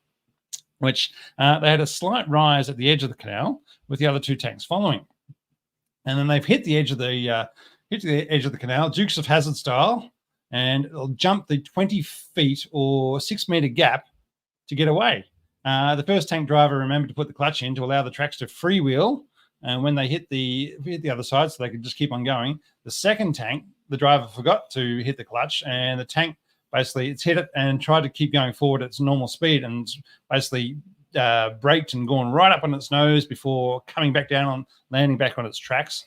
which they had a slight rise at the edge of the canal with the other two tanks following. And then they've hit the edge of the canal, Dukes of Hazzard style, and it'll jump the 20 feet or 6 meter gap to get away. The first tank driver remembered to put the clutch in to allow the tracks to freewheel, and when they hit the other side, so they could just keep on going. The second tank, the driver forgot to hit the clutch, and the tank basically it's hit it and tried to keep going forward at its normal speed, and basically braked and gone right up on its nose before coming back down on landing back on its tracks.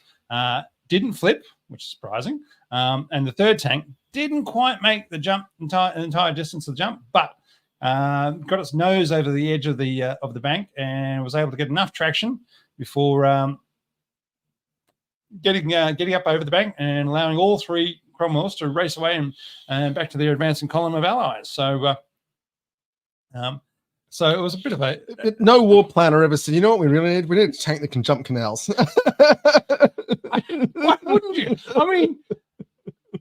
Didn't flip, which is surprising. And the third tank didn't quite make the jump entire distance of the jump, but got its nose over the edge of the bank and was able to get enough traction before getting up over the bank and allowing all three Cromwells to race away and back to their advancing column of allies. So it was a bit of no war planner ever said, you know what we really need? We need a tank that can jump canals. Why wouldn't you? I mean,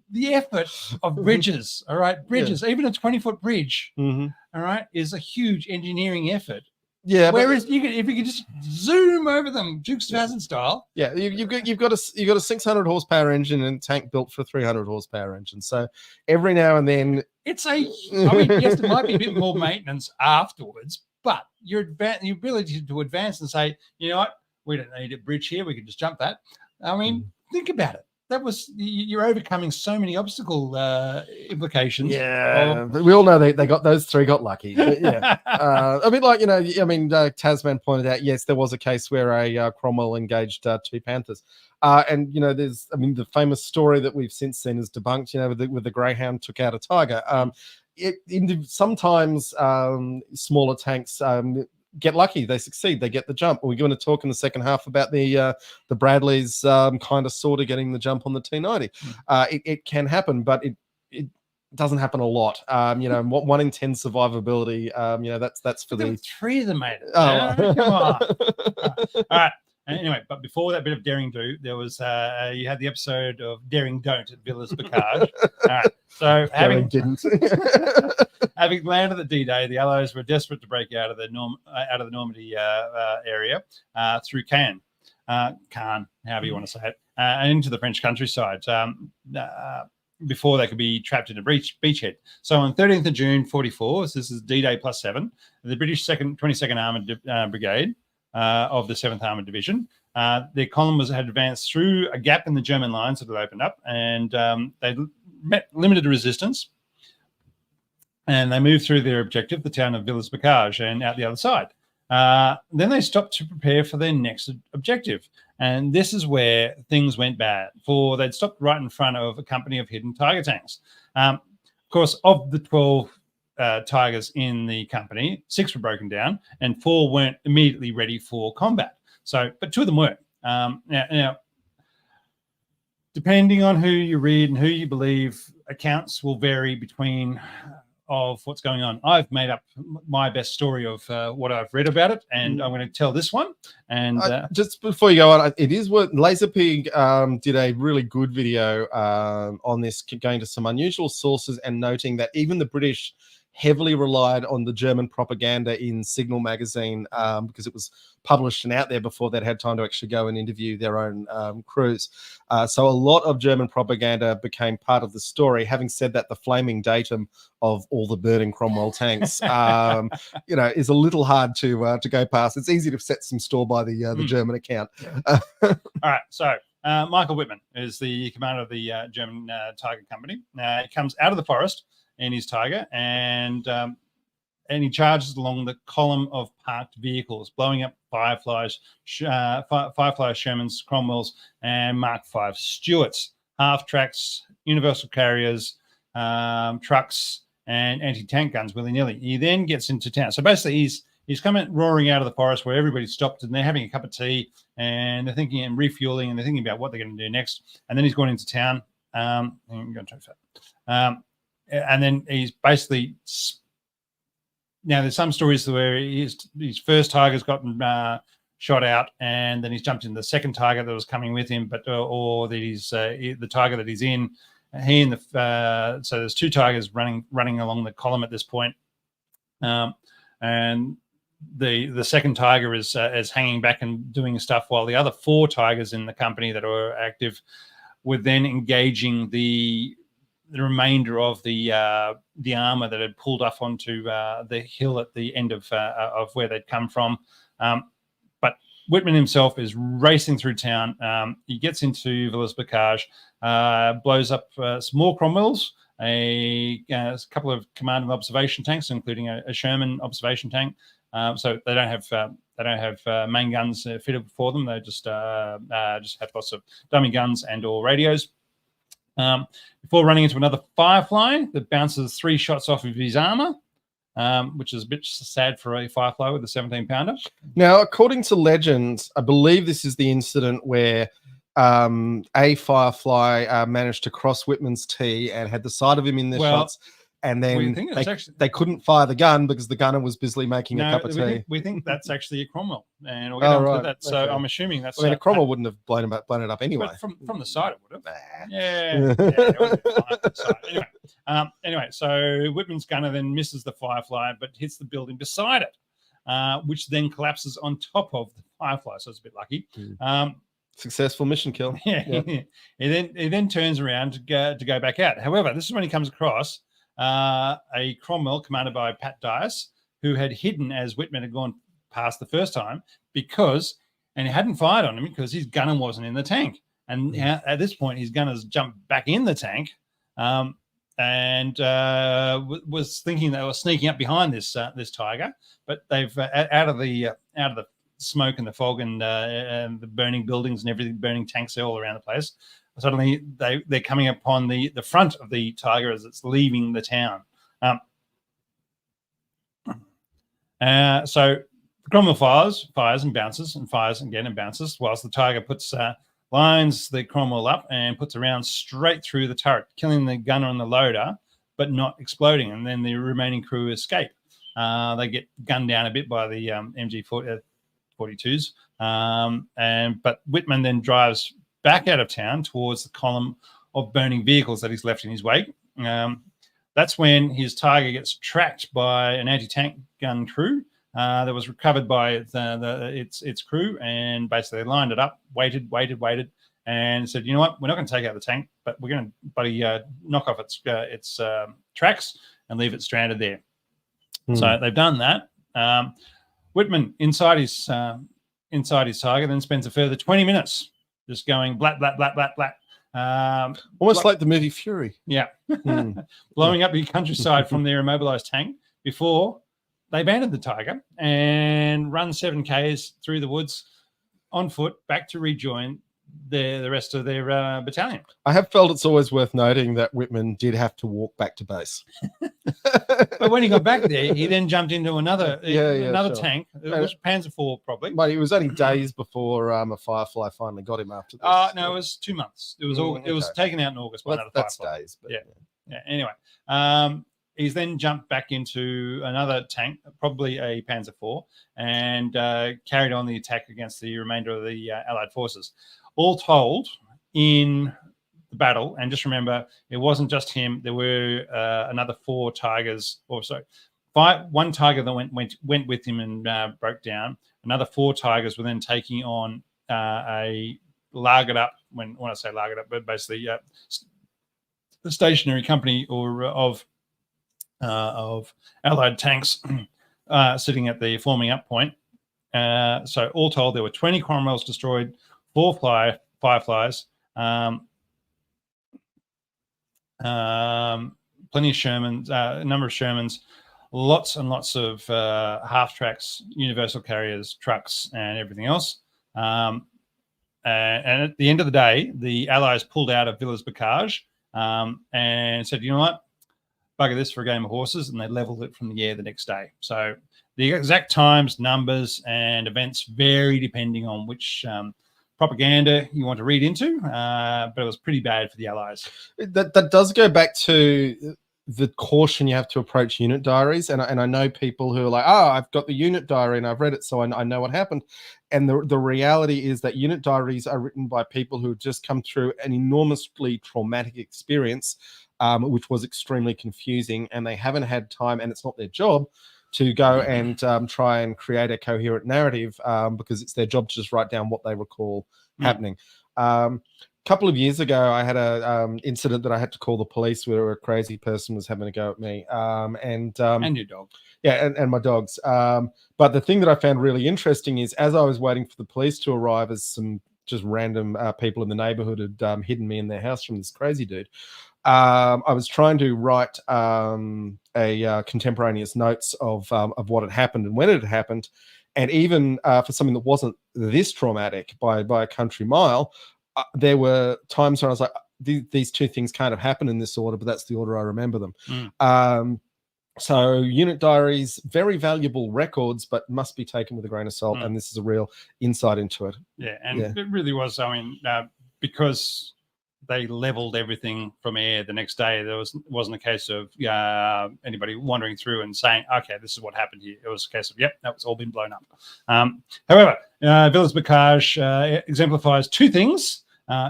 the effort of bridges, all right, even a 20-foot bridge, all right, is a huge engineering effort. Yeah, whereas if you could just zoom over them, Dukes of Hazzard style. Yeah, you've got a 600 horsepower engine and a tank built for a 300 horsepower engine. So every now and then, yes, there might be a bit more maintenance afterwards, but your ability to advance and say, you know what, we don't need a bridge here, we can just jump that. I mean, think about it. You're overcoming so many obstacle implications. Yeah, we all know they got those three got lucky. But yeah, Tasman pointed out, yes, there was a case where a Cromwell engaged two Panthers, and there's the famous story that we've since seen is debunked. With the Greyhound took out a tiger. Sometimes smaller tanks get lucky, they succeed, they get the jump. We're going to talk in the second half about the Bradleys kind of sort of getting the jump on the T90. It can happen, but it doesn't happen a lot. 1 in 10 survivability. That's for the three of them made it. Oh, come on. All right. Anyway, but before that bit of daring do, there was you had the episode of Daring Don't at Villas Bocage. All right. So having landed at D-Day, the Allies were desperate to break out of the Normandy area through Caen, however you want to say it, and into the French countryside before they could be trapped in a beachhead. So on 13th of June, 44, so this is D-Day +7, the British 22nd Armoured Brigade of the 7th Armoured Division, their column had advanced through a gap in the German lines that had opened up, and they met limited resistance, and they moved through their objective, the town of Villas Bocage, and out the other side. Then they stopped to prepare for their next objective, and this is where things went bad, for they'd stopped right in front of a company of hidden Tiger tanks. Of course, of the 12 Tigers in the company, 6 were broken down and 4 weren't immediately ready for combat. But 2 of them were. Now, depending on who you read and who you believe, accounts will vary between of what's going on. I've made up my best story of what I've read about it, and I'm going to tell this one. And just before you go on, it is what Laserpig did a really good video on this, going to some unusual sources and noting that even the British heavily relied on the German propaganda in Signal magazine because it was published and out there before they'd had time to actually go and interview their own crews. So a lot of German propaganda became part of the story. Having said that, the flaming datum of all the burning Cromwell tanks, is a little hard to go past. It's easy to set some store by the German account. All right, so Michael Whitman is the commander of the German Tiger Company. He comes out of the forest in his Tiger, and he charges along the column of parked vehicles, blowing up Fireflies, Shermans, Cromwells, and Mark V Stuarts, half-tracks, universal carriers, trucks, and anti-tank guns willy-nilly. He then gets into town. So basically, he's coming roaring out of the forest where everybody stopped and they're having a cup of tea and they're thinking and refueling and they're thinking about what they're going to do next. And then he's gone into town. I'm going to and then he's basically now there's some stories where his first tiger's gotten shot out, and then he's jumped into the second tiger that was coming with him, but or that he's the tiger that he's in. He and the so there's two tigers running along the column at this point, and the second tiger is hanging back and doing stuff while the other four tigers in the company that were active were then engaging the remainder of the armor that had pulled up onto the hill at the end of where they'd come from. But Whitman himself is racing through town. He gets into Villers-Bocage, blows up some more Cromwells, a couple of command and observation tanks, including a Sherman observation tank. So they don't have main guns fitted for them. They just have lots of dummy guns and or radios. Before running into another Firefly that bounces 3 shots off of his armor, which is a bit sad for a Firefly with a 17-pounder. Now, according to legends, I believe this is the incident where a Firefly managed to cross Whitman's T and had the side of him in their shots, and then they couldn't fire the gun because the gunner was busily making a cup of tea. We think that's actually a Cromwell, and we'll get on to that. So I'm assuming that's. I mean, a Cromwell wouldn't have blown it up anyway. But from the side, it would have. Yeah. Anyway, so Whitman's gunner then misses the Firefly, but hits the building beside it, which then collapses on top of the Firefly. So it's a bit lucky. Successful mission kill. Yeah. He then turns around to go back out. However, this is when he comes across a Cromwell commanded by Pat Dias, who had hidden as Whitman had gone past the first time and he hadn't fired on him because his gunner wasn't in the tank. And at this point, his gunner's jumped back in the tank and was thinking they were sneaking up behind this tiger, but they've out of the smoke and the fog and the burning buildings and everything, burning tanks all around the place. Suddenly, they're coming upon the front of the tiger as it's leaving the town. So Cromwell fires and bounces and fires again and bounces, whilst the tiger lines the Cromwell up and puts a round straight through the turret, killing the gunner and the loader, but not exploding. And then the remaining crew escape. They get gunned down a bit by the MG 42s, but Whitman then drives back out of town towards the column of burning vehicles that he's left in his wake. That's when his tiger gets tracked by an anti-tank gun crew that was recovered by its crew, and basically they lined it up, waited, and said, you know what, we're not going to take out the tank, but we're going to knock off its tracks and leave it stranded there. So they've done that. Whitman inside his tiger then spends a further 20 minutes just going blat, blat, blat, blat, blat. Almost like the movie Fury. Yeah. Blowing up the countryside from their immobilized tank before they abandoned the tiger and run 7Ks through the woods on foot back to rejoin the rest of their battalion. I have felt it's always worth noting that Whitman did have to walk back to base. But when he got back there, he then jumped into another tank. It was Panzer IV, probably. But it was only days before a Firefly finally got him after this. No, it was 2 months. It was taken out in August by another that's Firefly. Days. But Yeah. Anyway, he's then jumped back into another tank, probably a Panzer IV, and carried on the attack against the remainder of the Allied forces. All told, in the battle, and just remember, it wasn't just him. There were another 4 tigers, one tiger that went with him and broke down. Another 4 tigers were then taking on a lagered up. When I say lagered up, but basically the stationary company of Allied tanks sitting at the forming up point. So all told, there were 20 Cromwells destroyed, 4 Fireflies, plenty of Shermans, a number of Shermans, lots and lots of half tracks, universal carriers, trucks, and everything else. And at the end of the day, the Allies pulled out of Villers-Bocage and said, you know what, bugger this for a game of horses, and they leveled it from the air the next day. So The exact times, numbers, and events vary depending on which propaganda you want to read into, but it was pretty bad for the Allies. That does go back to the caution you have to approach unit diaries, and I know people who are like, oh, I've got the unit diary and I've read it, so I know what happened. And the reality is that unit diaries are written by people who have just come through an enormously traumatic experience, which was extremely confusing, and they haven't had time, and it's not their job to go and try and create a coherent narrative, because it's their job to just write down what they recall happening. Couple of years ago, I had a incident that I had to call the police where a crazy person was having a go at me, and your dog. Yeah, and my dogs. But the thing that I found really interesting is, as I was waiting for the police to arrive, as some just random people in the neighborhood had hidden me in their house from this crazy dude, I was trying to write a contemporaneous notes of what had happened and when it had happened, and even for something that wasn't this traumatic by a country mile, there were times where I was like, these two things kind of happen in this order, but that's the order I remember them. So unit diaries, very valuable records, but must be taken with a grain of salt. And this is a real insight into it. Yeah, and it really was. I mean, because they leveled everything from air the next day, there wasn't a case of anybody wandering through and saying, okay, this is what happened here. It was a case of, yep, that was all been blown up. However, Villers Bocage exemplifies two things.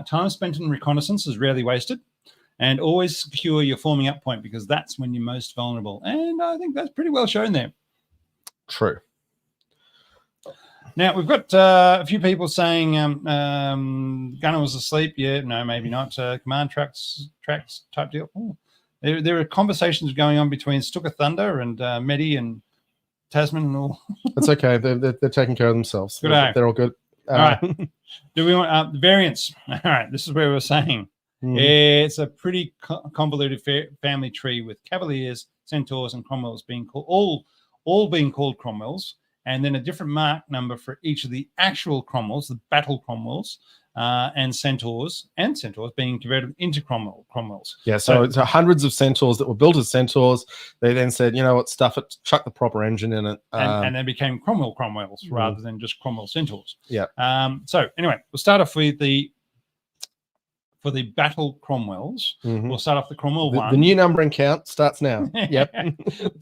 Time spent in reconnaissance is rarely wasted, and always secure your forming up point, because that's when you're most vulnerable. And I think that's pretty well shown there. True. Now, we've got a few people saying Gunner was asleep. Yeah, no, maybe not. Command tracks type deal. Ooh. There are conversations going on between Stooker Thunder and Medi and Tasman and all. That's okay. They're taking care of themselves. Good day. They're all good. All right. Do we want the variants? All right. This is where we're saying it's a pretty convoluted family tree with Cavaliers, Centaurs, and Cromwells being called all being called Cromwells, and then a different mark number for each of the actual Cromwells, the battle Cromwells, and Centaurs being converted into Cromwells. Yeah, so it's hundreds of Centaurs that were built as Centaurs. They then said, you know what, stuff it, chuck the proper engine in it. And then became Cromwells rather than just Cromwell Centaurs. Yeah. So anyway, we'll start off with for the battle Cromwells. We'll start off the Cromwell 1. The new numbering count starts now. Yep.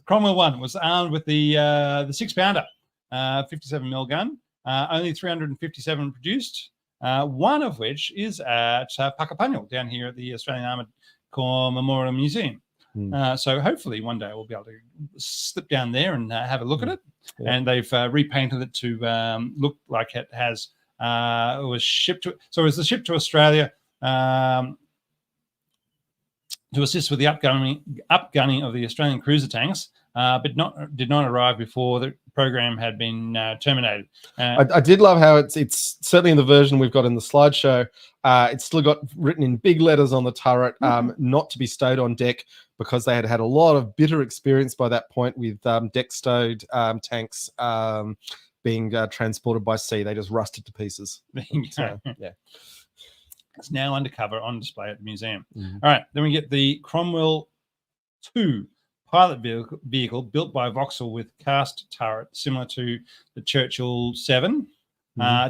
Cromwell 1 was armed with the 6-pounder, 57mm gun, only 357 produced. One of which is at Puckapunyal down here at the Australian Armoured Corps Memorial Museum. So hopefully one day we'll be able to slip down there and have a look at it. Yeah. And they've repainted it to look like it has. It was shipped to. So it was the ship to Australia to assist with the upgunning of the Australian cruiser tanks, but did not arrive before the program had been terminated. I did love how it's certainly in the version we've got in the slideshow. It's still got written in big letters on the turret, not to be stowed on deck, because they had had a lot of bitter experience by that point with deck stowed tanks being transported by sea. They just rusted to pieces. So, yeah. It's now undercover on display at the museum. All right, then we get the Cromwell 2 pilot vehicle built by Vauxhall with cast turret, similar to the Churchill 7.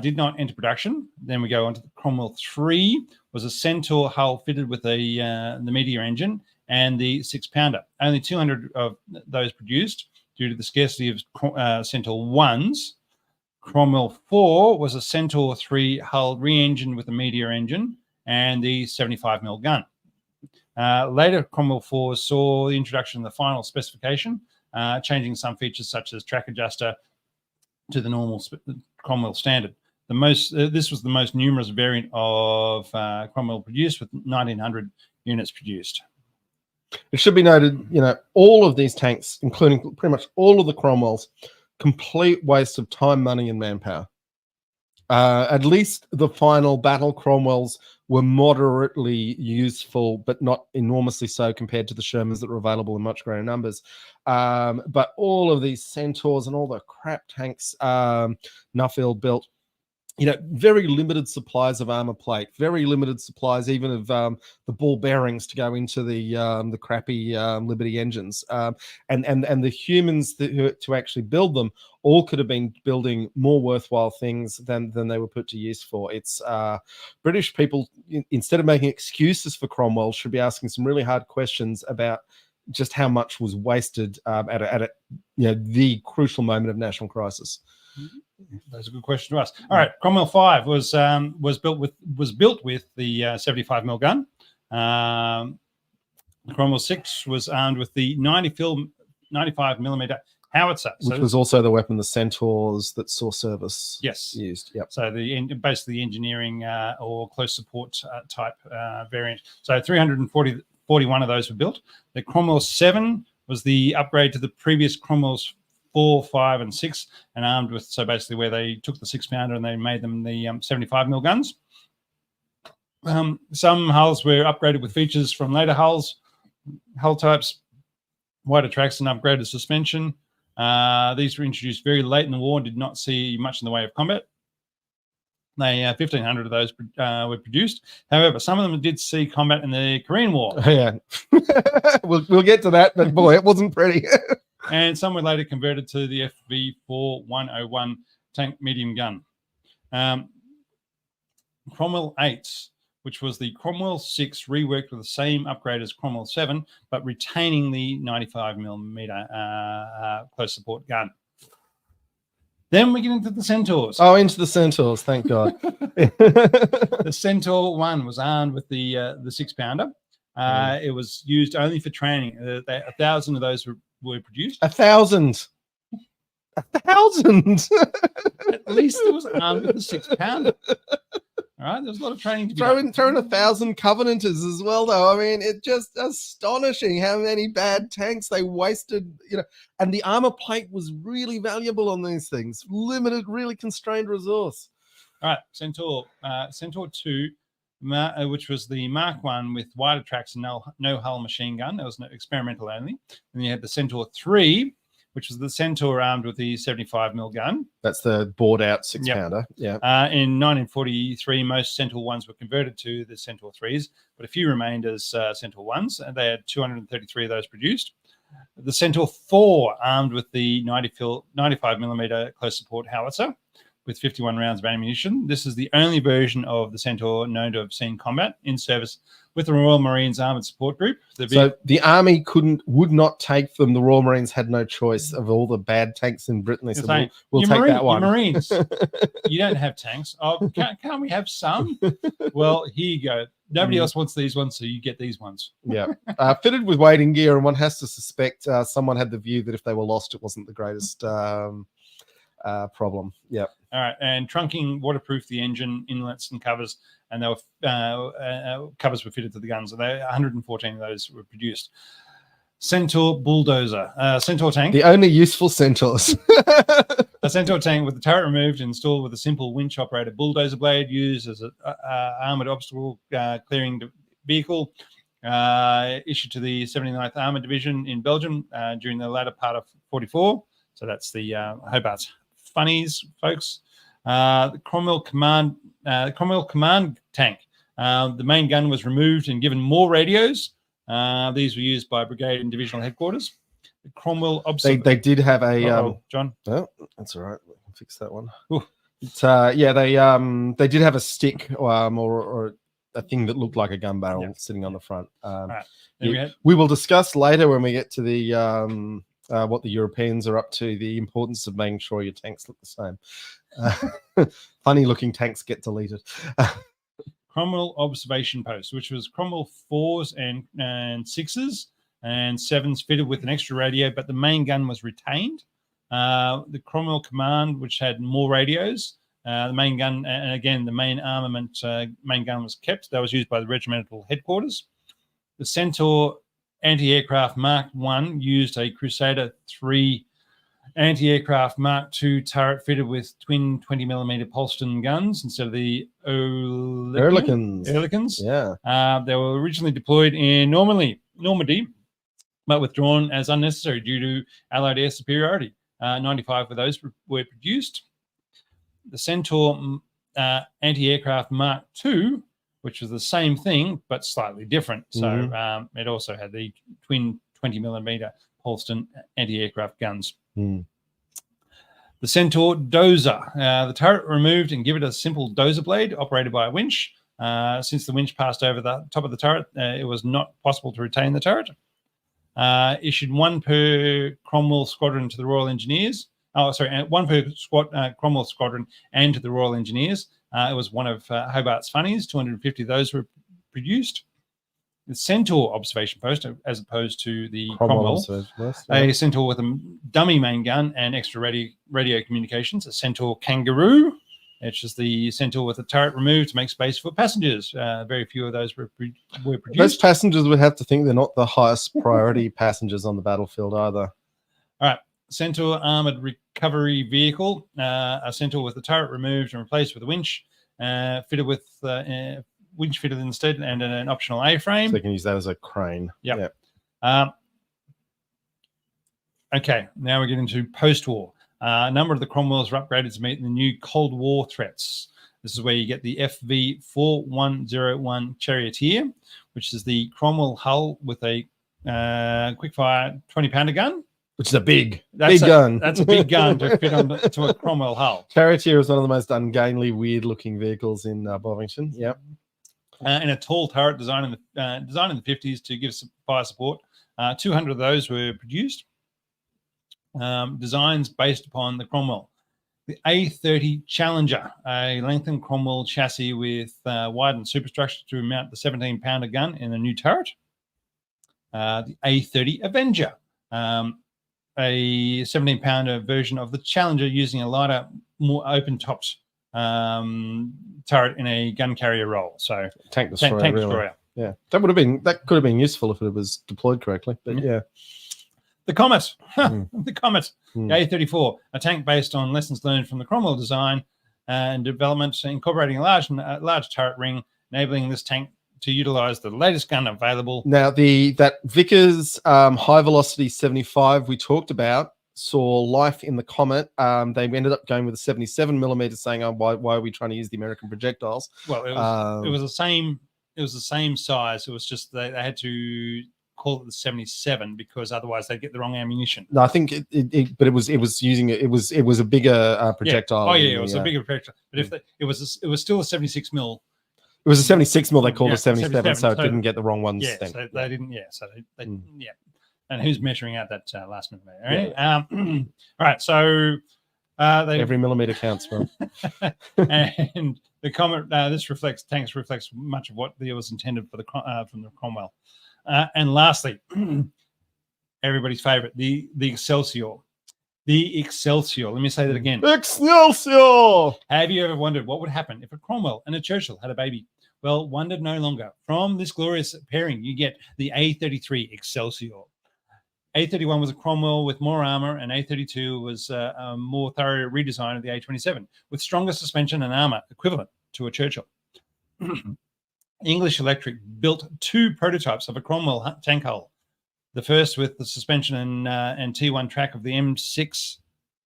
Did not enter production. Then we go on to the Cromwell 3, was a Centaur hull fitted with the Meteor engine and the 6-pounder. Only 200 of those produced due to the scarcity of Centaur 1s. Cromwell 4 was a Centaur 3 hull re-engined with a Meteor engine and the 75mm gun. Later, Cromwell 4 saw the introduction of the final specification, changing some features such as track adjuster to the normal Cromwell standard. This was the most numerous variant of Cromwell produced, with 1,900 units produced. It should be noted, all of these tanks, including pretty much all of the Cromwells, complete waste of time, money, and manpower. At least the final battle Cromwells were moderately useful, but not enormously so compared to the Shermans that were available in much greater numbers. But all of these Centaurs and all the crap tanks Nuffield built very limited supplies of armor plate, very limited supplies even of the ball bearings to go into the crappy Liberty engines, and the humans to actually build them all could have been building more worthwhile things than they were put to use for. It's British people, instead of making excuses for Cromwell, should be asking some really hard questions about just how much was wasted at the crucial moment of national crisis. That's a good question to ask. All right, Cromwell 5 was built with the 75mm gun. Cromwell 6 was armed with the 95mm howitzer, which was also the weapon the Centaurs that saw service used. Yep. So basically the engineering or close support type variant. So 341 of those were built. The Cromwell 7 was the upgrade to the previous Cromwell's 4, 5, and 6, and armed with, so basically where they took the 6-pounder and they made them the 75mm guns. Some hulls were upgraded with features from later hull types, wider tracks and upgraded suspension. These were introduced very late in the war and did not see much in the way of combat. 1,500 of those were produced. However, some of them did see combat in the Korean War. Yeah, we'll get to that, but boy, it wasn't pretty. And some were later converted to the FV4-101 tank medium gun. Cromwell 8, which was the Cromwell 6 reworked with the same upgrade as Cromwell 7, but retaining the 95mm close support gun. Then we get into the Centaurs. Oh, into the Centaurs, thank God. The Centaur 1 was armed with the 6-pounder. It was used only for training. 1,000 of those were produced. 1,000. 1,000. At least it was armed with the 6-pounder. All right, there's a lot of training to be done. Throwing 1,000 Covenanters as well, though. I mean, it's just astonishing how many bad tanks they wasted. And the armor plate was really valuable on these things. Limited, really constrained resource. All right, Centaur 2. Which was the Mark 1 with wider tracks and no hull machine gun. That was experimental only. And you had the Centaur 3, which was the Centaur armed with the 75mm gun. That's the bored out 6-pounder. Yep. Yeah. In 1943, most Centaur 1s were converted to the Centaur 3s, but a few remained as Centaur 1s, and they had 233 of those produced. The Centaur 4 armed with the 95mm close support howitzer, with 51 rounds of ammunition. This is the only version of the Centaur known to have seen combat in service with the Royal Marines Armoured Support Group. So the Army would not take them. The Royal Marines had no choice of all the bad tanks in Britain. They said, we'll take that one. Marines, you don't have tanks. Oh, can't we have some? Well, here you go. Nobody else wants these ones, so you get these ones. Yeah. Fitted with wading gear, and one has to suspect someone had the view that if they were lost, it wasn't the greatest problem. Yeah. All right, and trunking waterproof the engine, inlets and covers, and they were covers were fitted to the guns. And 114 of those were produced. Centaur bulldozer, Centaur tank. The only useful Centaurs. A Centaur tank with the turret removed, installed with a simple winch-operated bulldozer blade, used as an armoured obstacle clearing vehicle. Issued to the 79th Armoured Division in Belgium during the latter part of 44. So that's the Hobart Funnies, folks. The Cromwell Command tank. The main gun was removed and given more radios. These were used by brigade and divisional headquarters. The Cromwell they did have a John. Oh, that's all right. We can fix that one. It's, they did have a stick or a thing that looked like a gun barrel sitting on the front. Right. We will discuss later when we get to the what the Europeans are up to, the importance of making sure your tanks look the same. Funny looking tanks get deleted. Cromwell observation post, which was Cromwell 4s and 6s and 7s fitted with an extra radio, but the main gun was retained. The Cromwell Command, which had more radios, the main gun, and again, the main armament main gun was kept. That was used by the regimental headquarters. The Centaur anti-aircraft Mark 1 used a Crusader 3 anti-aircraft Mark 2 turret fitted with twin 20mm Polston guns instead of the Oerlikons. Yeah. They were originally deployed in Normandy, but withdrawn as unnecessary due to Allied air superiority. 95 of those were produced. The Centaur anti-aircraft Mark II, which was the same thing but slightly different. So it also had the twin 20mm Holston anti-aircraft guns. The Centaur dozer. The turret removed and give it a simple dozer blade operated by a winch. Since the winch passed over the top of the turret, it was not possible to retain the turret. Issued 1 per Cromwell squadron to the Royal Engineers. Oh, sorry, 1 per Cromwell squadron and to the Royal Engineers. It was one of Hobart's funnies. 250 of those were produced. The Centaur observation post, as opposed to the Cromwell. A Centaur with a dummy main gun and extra radio communications. A Centaur Kangaroo, which is the Centaur with the turret removed to make space for passengers. Very few of those were produced. Those passengers would have to think they're not the highest priority passengers on the battlefield either. All right. Centaur armored recovery vehicle. A Centaur with the turret removed and replaced with a winch, fitted with winch fitted instead, and an optional A-frame. So they can use that as a crane. Yep. Okay, now we're getting to post-war. A number of the Cromwells were upgraded to meet the new Cold War threats. This is where you get the FV4101 Charioteer, which is the Cromwell hull with a quick-fire 20-pounder gun. Which is a big gun. That's a big gun to fit to a Cromwell hull. Charioteer is one of the most ungainly, weird-looking vehicles in Bovington. Yep. And a tall turret designed in the 50s to give fire support. 200 of those were produced. Designs based upon the Cromwell. The A30 Challenger, a lengthened Cromwell chassis with widened superstructure to mount the 17-pounder gun in a new turret. The A30 Avenger, a 17-pounder version of the Challenger using a lighter, more open-topped turret in a gun carrier role. So tank destroyer. Tank destroyer. Yeah, that could have been useful if it was deployed correctly. But yeah. The Comet. The Comet. The A34, a tank based on lessons learned from the Cromwell design and development, incorporating a large turret ring, enabling this tank to utilize the latest gun available. Now, that Vickers high velocity 75 we talked about saw life in the Comet. They ended up going with a 77mm, saying, "Oh, why are we trying to use the American projectiles?" Well, it was the same. It was the same size. It was just they had to call it the 77 because otherwise they'd get the wrong ammunition. No, I think it was a bigger projectile. Yeah. Oh yeah, it was a bigger projectile. But if it was still a 76mm. It was a 76mm. They called it 77, so it didn't get the wrong ones. Yeah, so they didn't. Yeah, so they yeah. And who's measuring out that last millimeter? Right? Yeah. All right, so every millimeter counts, bro. And the Comet, tanks reflects much of what was intended for the from the Cromwell. And lastly, everybody's favorite, the Excelsior. The Excelsior. Let me say that again. Excelsior! Have you ever wondered what would happen if a Cromwell and a Churchill had a baby? Well, wondered no longer. From this glorious pairing, you get the A33 Excelsior. A31 was a Cromwell with more armor, and A32 was a more thorough redesign of the A27 with stronger suspension and armor equivalent to a Churchill. English Electric built 2 prototypes of a Cromwell tank hull. The first with the suspension and T1 track of the M6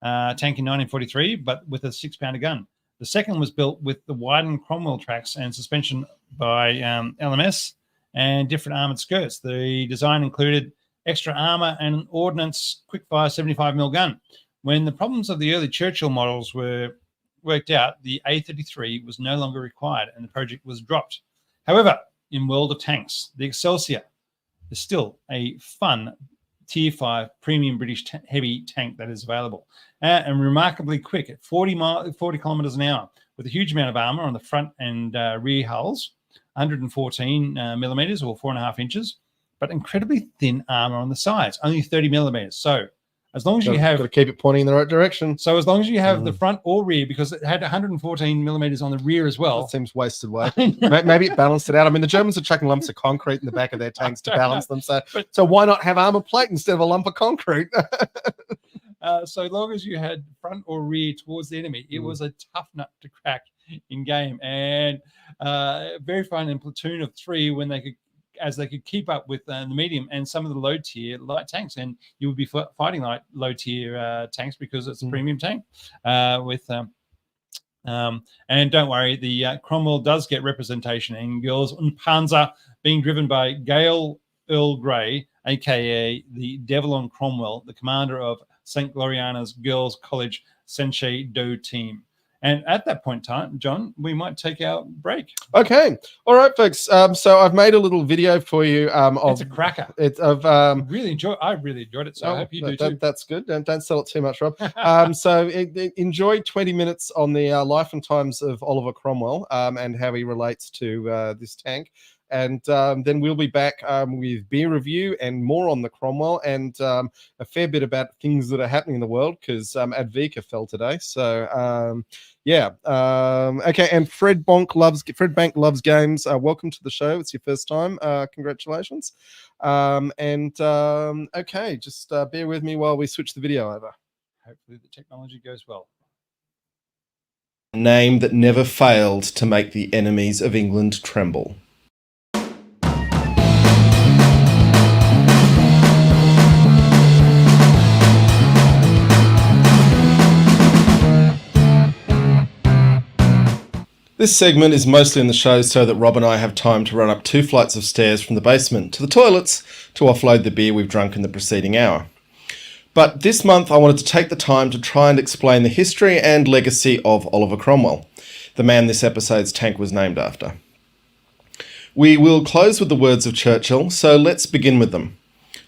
tank in 1943, but with a 6-pounder gun. The second was built with the widened Cromwell tracks and suspension by LMS and different armored skirts. The design included extra armor and an ordnance quickfire 75mm gun. When the problems of the early Churchill models were worked out, the A33 was no longer required and the project was dropped. However, in world of tanks, the Excelsior is still a fun Tier 5 premium British heavy tank that is available and remarkably quick at 40 kilometers an hour with a huge amount of armor on the front and rear hulls, 114 millimeters or 4.5 inches, but incredibly thin armor on the sides, only 30 millimeters. So as long as you have... Got to keep it pointing in the right direction. So as long as you have the front or rear, because it had 114 millimeters on the rear as well. That seems wasted weight. Maybe it balanced it out. I mean, the Germans are chucking lumps of concrete in the back of their tanks to balance them. So why not have armor plate instead of a lump of concrete? So long as you had front or rear towards the enemy, it was a tough nut to crack in game. And very fun in platoon of 3 when they could keep up with the medium and some of the low tier light tanks, and you would be fighting like low tier tanks because it's a premium tank with And don't worry, the Cromwell does get representation in Girls und Panzer, being driven by Gail Earl Grey, aka the Devil on Cromwell, the commander of St. Gloriana's Girls College Senche Do team. And at that point in time, John, we might take our break. Okay. All right, folks. So I've made a little video for you. It's a cracker. I really enjoyed it. So I hope you do too. That's good. Don't sell it too much, Rob. So enjoy 20 minutes on the life and times of Oliver Cromwell and how he relates to this tank. And then we'll be back with beer review and more on the Cromwell and a fair bit about things that are happening in the world because Advika fell today. So okay. And Fred Bank loves games. Welcome to the show. It's your first time. Congratulations. Okay, just bear with me while we switch the video over. Hopefully the technology goes well. A name that never failed to make the enemies of England tremble. This segment is mostly in the show so that Rob and I have time to run up 2 flights of stairs from the basement to the toilets to offload the beer we've drunk in the preceding hour. But this month I wanted to take the time to try and explain the history and legacy of Oliver Cromwell, the man this episode's tank was named after. We will close with the words of Churchill, so let's begin with them.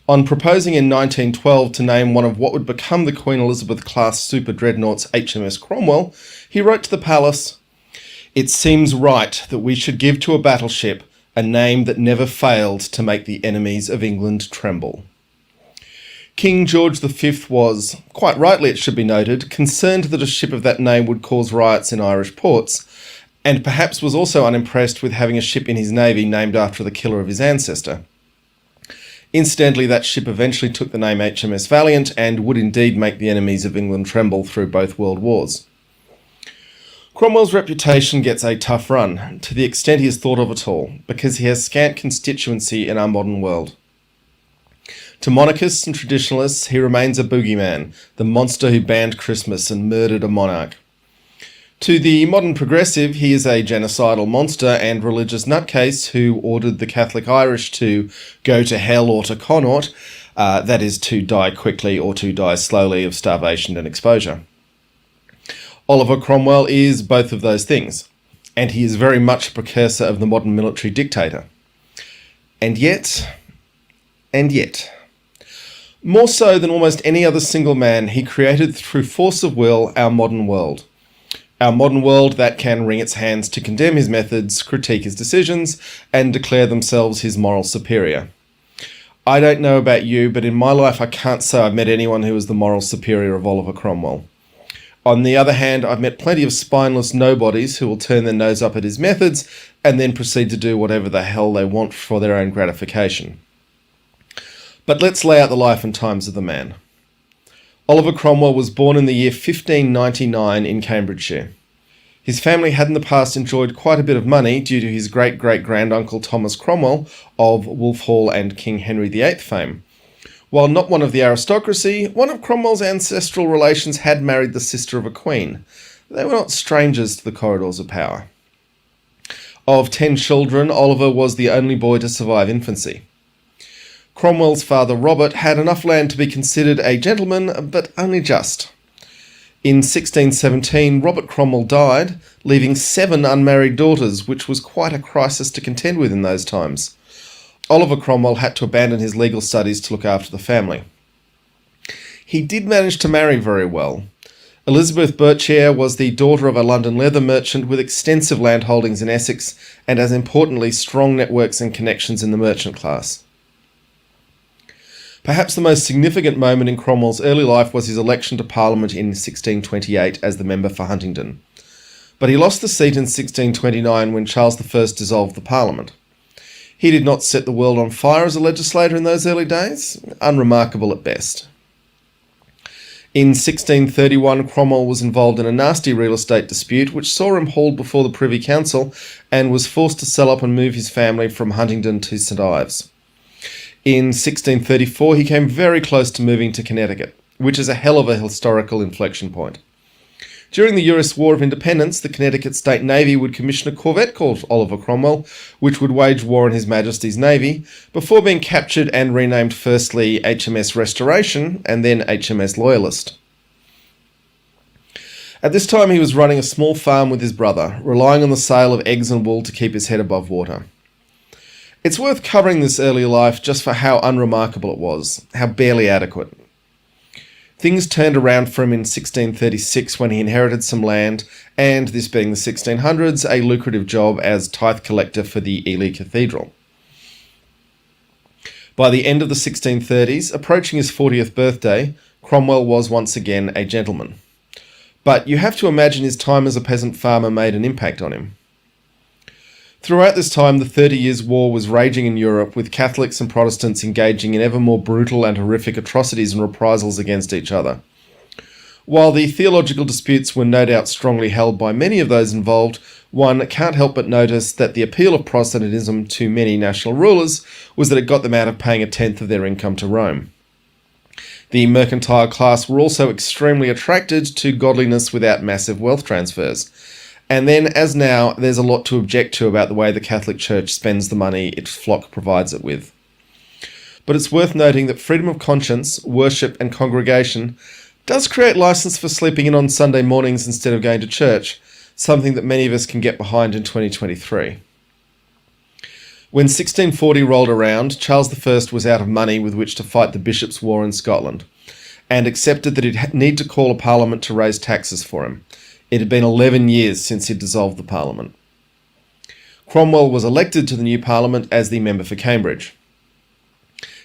On proposing in 1912 to name one of what would become the Queen Elizabeth-class super dreadnoughts HMS Cromwell, he wrote to the palace, "It seems right that we should give to a battleship a name that never failed to make the enemies of England tremble." King George V was, quite rightly it should be noted, concerned that a ship of that name would cause riots in Irish ports, and perhaps was also unimpressed with having a ship in his navy named after the killer of his ancestor. Incidentally, that ship eventually took the name HMS Valiant and would indeed make the enemies of England tremble through both world wars. Cromwell's reputation gets a tough run, to the extent he is thought of at all, because he has scant constituency in our modern world. To monarchists and traditionalists, he remains a boogeyman, the monster who banned Christmas and murdered a monarch. To the modern progressive, he is a genocidal monster and religious nutcase who ordered the Catholic Irish to go to hell or to Connaught, that is, to die quickly or to die slowly of starvation and exposure. Oliver Cromwell is both of those things, and he is very much a precursor of the modern military dictator. And yet, more so than almost any other single man, he created through force of will our modern world. Our modern world that can wring its hands to condemn his methods, critique his decisions, and declare themselves his moral superior. I don't know about you, but in my life I can't say I've met anyone who is the moral superior of Oliver Cromwell. On the other hand, I've met plenty of spineless nobodies who will turn their nose up at his methods and then proceed to do whatever the hell they want for their own gratification. But let's lay out the life and times of the man. Oliver Cromwell was born in the year 1599 in Cambridgeshire. His family had in the past enjoyed quite a bit of money due to his great-great-granduncle Thomas Cromwell of Wolf Hall and King Henry VIII fame. While not one of the aristocracy, one of Cromwell's ancestral relations had married the sister of a queen. They were not strangers to the corridors of power. Of 10 children, Oliver was the only boy to survive infancy. Cromwell's father Robert had enough land to be considered a gentleman, but only just. In 1617, Robert Cromwell died, leaving 7 unmarried daughters, which was quite a crisis to contend with in those times. Oliver Cromwell had to abandon his legal studies to look after the family. He did manage to marry very well. Elizabeth Berkshire was the daughter of a London leather merchant with extensive land holdings in Essex and, as importantly, strong networks and connections in the merchant class. Perhaps the most significant moment in Cromwell's early life was his election to Parliament in 1628 as the member for Huntingdon. But he lost the seat in 1629 when Charles I dissolved the Parliament. He did not set the world on fire as a legislator in those early days, unremarkable at best. In 1631, Cromwell was involved in a nasty real estate dispute which saw him hauled before the Privy Council and was forced to sell up and move his family from Huntingdon to St Ives. In 1634, he came very close to moving to Connecticut, which is a hell of a historical inflection point. During the US War of Independence, the Connecticut State Navy would commission a corvette called Oliver Cromwell, which would wage war on His Majesty's Navy, before being captured and renamed firstly HMS Restoration and then HMS Loyalist. At this time, he was running a small farm with his brother, relying on the sale of eggs and wool to keep his head above water. It's worth covering this early life just for how unremarkable it was, how barely adequate. Things turned around for him in 1636 when he inherited some land, and, this being the 1600s, a lucrative job as tithe collector for the Ely Cathedral. By the end of the 1630s, approaching his 40th birthday, Cromwell was once again a gentleman. But you have to imagine his time as a peasant farmer made an impact on him. Throughout this time, the 30 Years' War was raging in Europe, with Catholics and Protestants engaging in ever more brutal and horrific atrocities and reprisals against each other. While the theological disputes were no doubt strongly held by many of those involved, one can't help but notice that the appeal of Protestantism to many national rulers was that it got them out of paying a tenth of their income to Rome. The mercantile class were also extremely attracted to godliness without massive wealth transfers. And then, as now, there's a lot to object to about the way the Catholic Church spends the money its flock provides it with. But it's worth noting that freedom of conscience, worship and congregation does create license for sleeping in on Sunday mornings instead of going to church, something that many of us can get behind in 2023. When 1640 rolled around, Charles I was out of money with which to fight the Bishops' War in Scotland, and accepted that he'd need to call a parliament to raise taxes for him. It had been 11 years since he'd dissolved the parliament. Cromwell was elected to the new parliament as the member for Cambridge.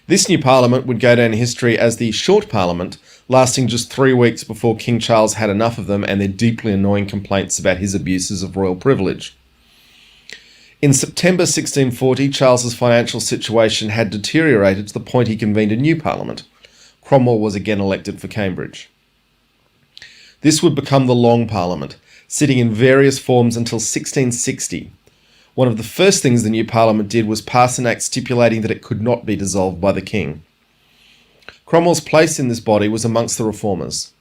This new parliament would go down in history as the short parliament, lasting just 3 weeks before King Charles had enough of them and their deeply annoying complaints about his abuses of royal privilege. In September 1640, Charles's financial situation had deteriorated to the point he convened a new parliament. Cromwell was again elected for Cambridge. This would become the Long Parliament, sitting in various forms until 1660. One of the first things the new Parliament did was pass an act stipulating that it could not be dissolved by the King. Cromwell's place in this body was amongst the reformers.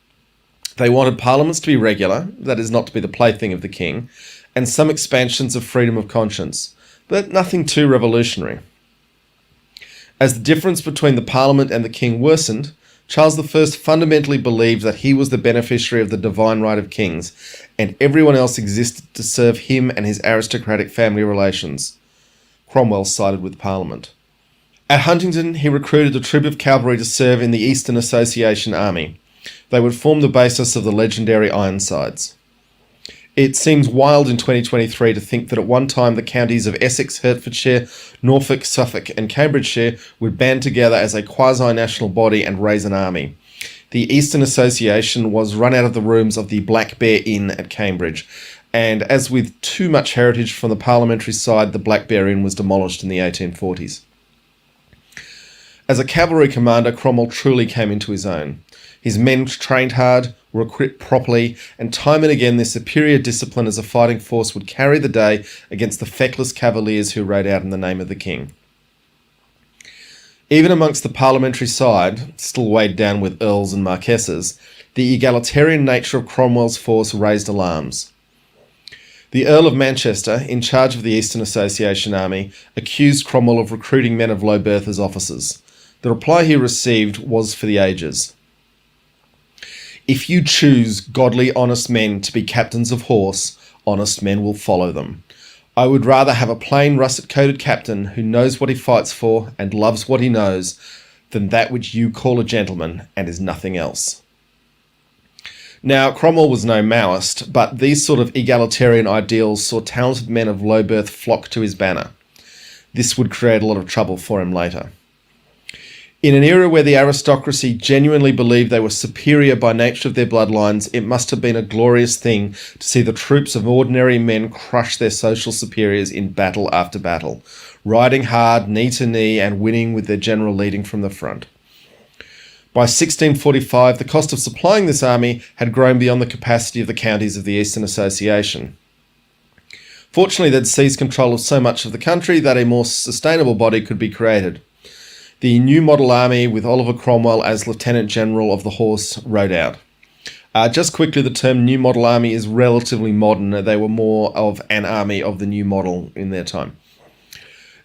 They wanted parliaments to be regular, that is, not to be the plaything of the King, and some expansions of freedom of conscience, but nothing too revolutionary. As the difference between the Parliament and the King worsened, Charles I fundamentally believed that he was the beneficiary of the divine right of kings, and everyone else existed to serve him and his aristocratic family relations. Cromwell sided with Parliament. At Huntingdon, he recruited a troop of cavalry to serve in the Eastern Association Army. They would form the basis of the legendary Ironsides. It seems wild in 2023 to think that at one time the counties of Essex, Hertfordshire, Norfolk, Suffolk and Cambridgeshire would band together as a quasi-national body and raise an army. The Eastern Association was run out of the rooms of the Black Bear Inn at Cambridge, and as with too much heritage from the parliamentary side, the Black Bear Inn was demolished in the 1840s. As a cavalry commander, Cromwell truly came into his own. His men trained hard, were equipped properly, and time and again their superior discipline as a fighting force would carry the day against the feckless cavaliers who rode out in the name of the King. Even amongst the parliamentary side, still weighed down with earls and marquesses, the egalitarian nature of Cromwell's force raised alarms. The Earl of Manchester, in charge of the Eastern Association Army, accused Cromwell of recruiting men of low birth as officers. The reply he received was for the ages. If you choose godly, honest men to be captains of horse, honest men will follow them. I would rather have a plain, russet-coated captain who knows what he fights for and loves what he knows than that which you call a gentleman and is nothing else. Now, Cromwell was no Maoist, but these sort of egalitarian ideals saw talented men of low birth flock to his banner. This would create a lot of trouble for him later. In an era where the aristocracy genuinely believed they were superior by nature of their bloodlines, it must have been a glorious thing to see the troops of ordinary men crush their social superiors in battle after battle, riding hard, knee to knee, and winning with their general leading from the front. By 1645, the cost of supplying this army had grown beyond the capacity of the counties of the Eastern Association. Fortunately, they'd seized control of so much of the country that a more sustainable body could be created. The new model army, with Oliver Cromwell as Lieutenant General of the Horse, rode out. Just quickly, the term New Model Army is relatively modern. They were more of an army of the new model in their time.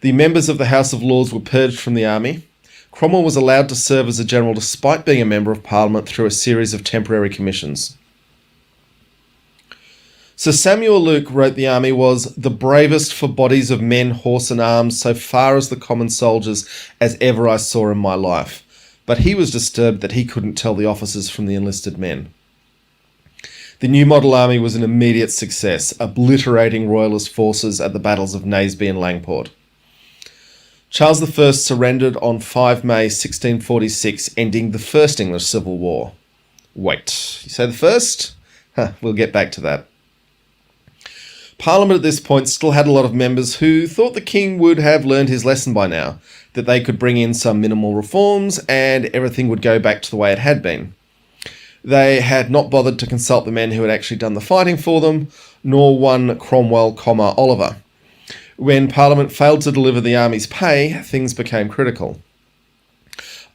The members of the House of Lords were purged from the army. Cromwell was allowed to serve as a general despite being a member of Parliament through a series of temporary commissions. Sir Samuel Luke wrote the army was the bravest for bodies of men, horse and arms, so far as the common soldiers as ever I saw in my life. But he was disturbed that he couldn't tell the officers from the enlisted men. The New Model Army was an immediate success, obliterating royalist forces at the battles of Naseby and Langport. Charles I surrendered on 5 May 1646, ending the First English Civil War. Wait, you say the first? We'll get back to that. Parliament at this point still had a lot of members who thought the king would have learned his lesson by now, that they could bring in some minimal reforms and everything would go back to the way it had been. They had not bothered to consult the men who had actually done the fighting for them, nor one Cromwell, Oliver. When Parliament failed to deliver the army's pay, things became critical.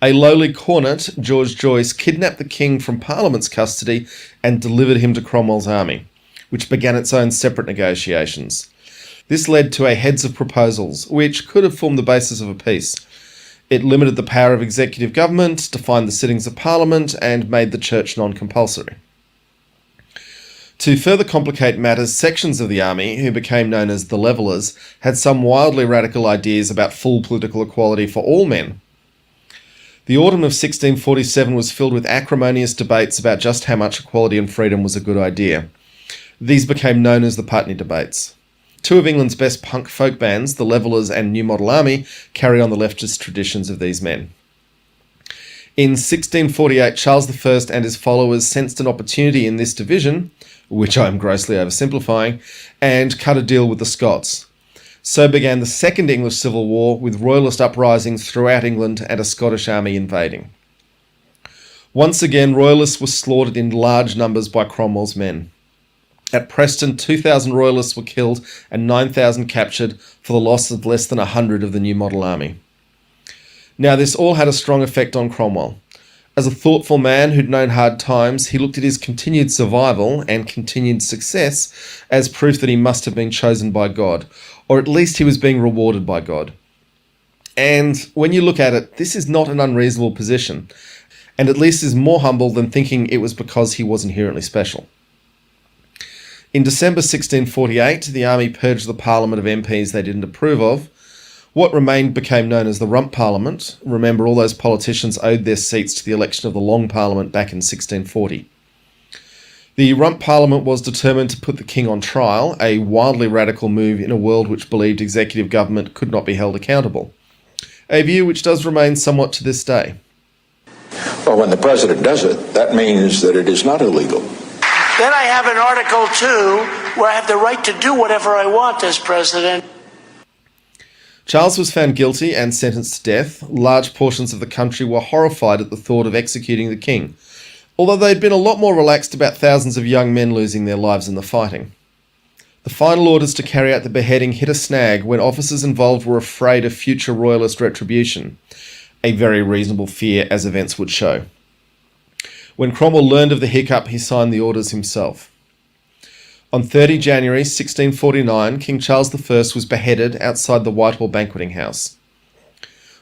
A lowly cornet, George Joyce, kidnapped the king from Parliament's custody and delivered him to Cromwell's army, which began its own separate negotiations. This led to a heads of proposals, which could have formed the basis of a peace. It limited the power of executive government, defined the sittings of Parliament, and made the church non-compulsory. To further complicate matters, sections of the army, who became known as the Levellers, had some wildly radical ideas about full political equality for all men. The autumn of 1647 was filled with acrimonious debates about just how much equality and freedom was a good idea. These became known as the Putney debates. Two of England's best punk folk bands, the Levellers and New Model Army, carry on the leftist traditions of these men. In 1648, Charles I and his followers sensed an opportunity in this division, which I am grossly oversimplifying, and cut a deal with the Scots. So began the Second English Civil War, with royalist uprisings throughout England and a Scottish army invading. Once again, royalists were slaughtered in large numbers by Cromwell's men. At Preston, 2,000 royalists were killed and 9,000 captured for the loss of less than 100 of the New Model Army. Now, this all had a strong effect on Cromwell. As a thoughtful man who'd known hard times, he looked at his continued survival and continued success as proof that he must have been chosen by God, or at least he was being rewarded by God. And when you look at it, this is not an unreasonable position, and at least is more humble than thinking it was because he was inherently special. In December 1648, the army purged the Parliament of MPs they didn't approve of. What remained became known as the Rump Parliament. Remember, all those politicians owed their seats to the election of the Long Parliament back in 1640. The Rump Parliament was determined to put the king on trial, a wildly radical move in a world which believed executive government could not be held accountable. A view which does remain somewhat to this day. Well, when the president does it, that means that it is not illegal. Then I have an Article 2 where I have the right to do whatever I want as president. Charles was found guilty and sentenced to death. Large portions of the country were horrified at the thought of executing the king, although they'd been a lot more relaxed about thousands of young men losing their lives in the fighting. The final orders to carry out the beheading hit a snag when officers involved were afraid of future royalist retribution, a very reasonable fear as events would show. When Cromwell learned of the hiccup, he signed the orders himself. On 30 January 1649, King Charles I was beheaded outside the Whitehall Banqueting House.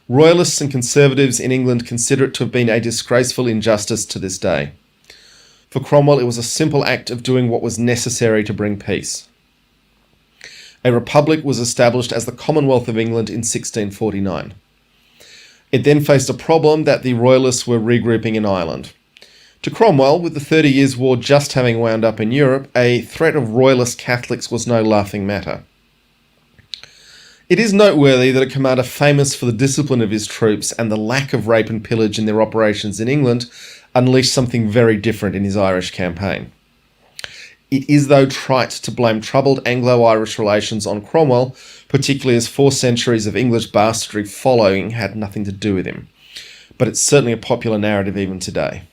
Royalists and Conservatives in England consider it to have been a disgraceful injustice to this day. For Cromwell, it was a simple act of doing what was necessary to bring peace. A republic was established as the Commonwealth of England in 1649. It then faced a problem that the Royalists were regrouping in Ireland. To Cromwell, with the 30 Years' War just having wound up in Europe, a threat of royalist Catholics was no laughing matter. It is noteworthy that a commander famous for the discipline of his troops and the lack of rape and pillage in their operations in England unleashed something very different in his Irish campaign. It is, though, trite to blame troubled Anglo-Irish relations on Cromwell, particularly as 4 centuries of English bastardry following had nothing to do with him. But it's certainly a popular narrative even today.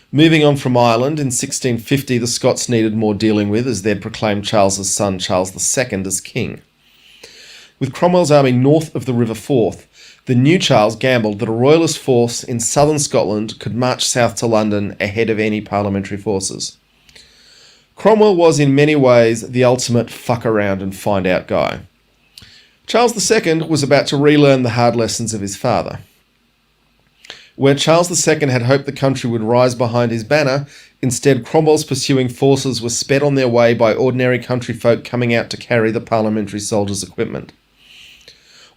Moving on from Ireland, in 1650 the Scots needed more dealing with as they'd proclaimed Charles's son Charles II as king. With Cromwell's army north of the River Forth, The new Charles gambled that a royalist force in southern Scotland could march south to London ahead of any parliamentary forces. Cromwell was in many ways the ultimate fuck around and find out guy. Charles II was about to relearn the hard lessons of his father. Where Charles II had hoped the country would rise behind his banner, instead Cromwell's pursuing forces were sped on their way by ordinary country folk coming out to carry the parliamentary soldiers' equipment.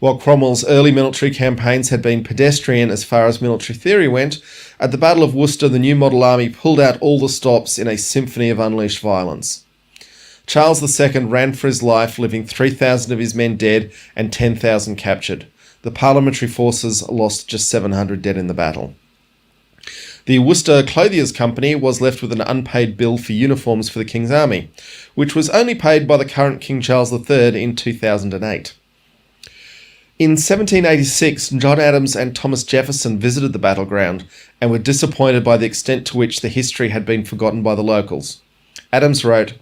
While Cromwell's early military campaigns had been pedestrian as far as military theory went, at the Battle of Worcester the new model army pulled out all the stops in a symphony of unleashed violence. Charles II ran for his life, leaving 3,000 of his men dead and 10,000 captured. The parliamentary forces lost just 700 dead in the battle. The Worcester Clothiers Company was left with an unpaid bill for uniforms for the King's Army, which was only paid by the current King Charles III in 2008. In 1786, John Adams and Thomas Jefferson visited the battleground and were disappointed by the extent to which the history had been forgotten by the locals. Adams wrote,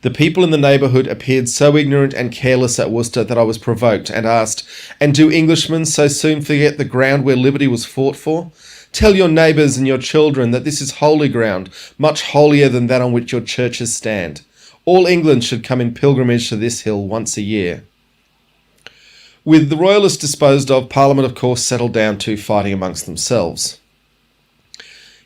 "The people in the neighbourhood appeared so ignorant and careless at Worcester that I was provoked and asked, 'And do Englishmen so soon forget the ground where liberty was fought for? Tell your neighbours and your children that this is holy ground, much holier than that on which your churches stand. All England should come in pilgrimage to this hill once a year.'" With the royalists disposed of, Parliament of course settled down to fighting amongst themselves.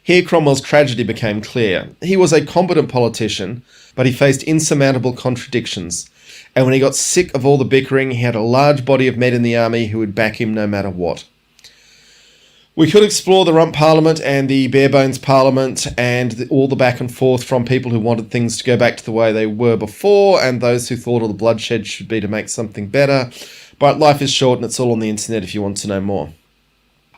Here Cromwell's tragedy became clear. He was a competent politician, but he faced insurmountable contradictions, and when he got sick of all the bickering, he had a large body of men in the army who would back him no matter what. We could explore the Rump Parliament and the Barebones Parliament and all the back and forth from people who wanted things to go back to the way they were before and those who thought all the bloodshed should be to make something better, but life is short and it's all on the internet if you want to know more.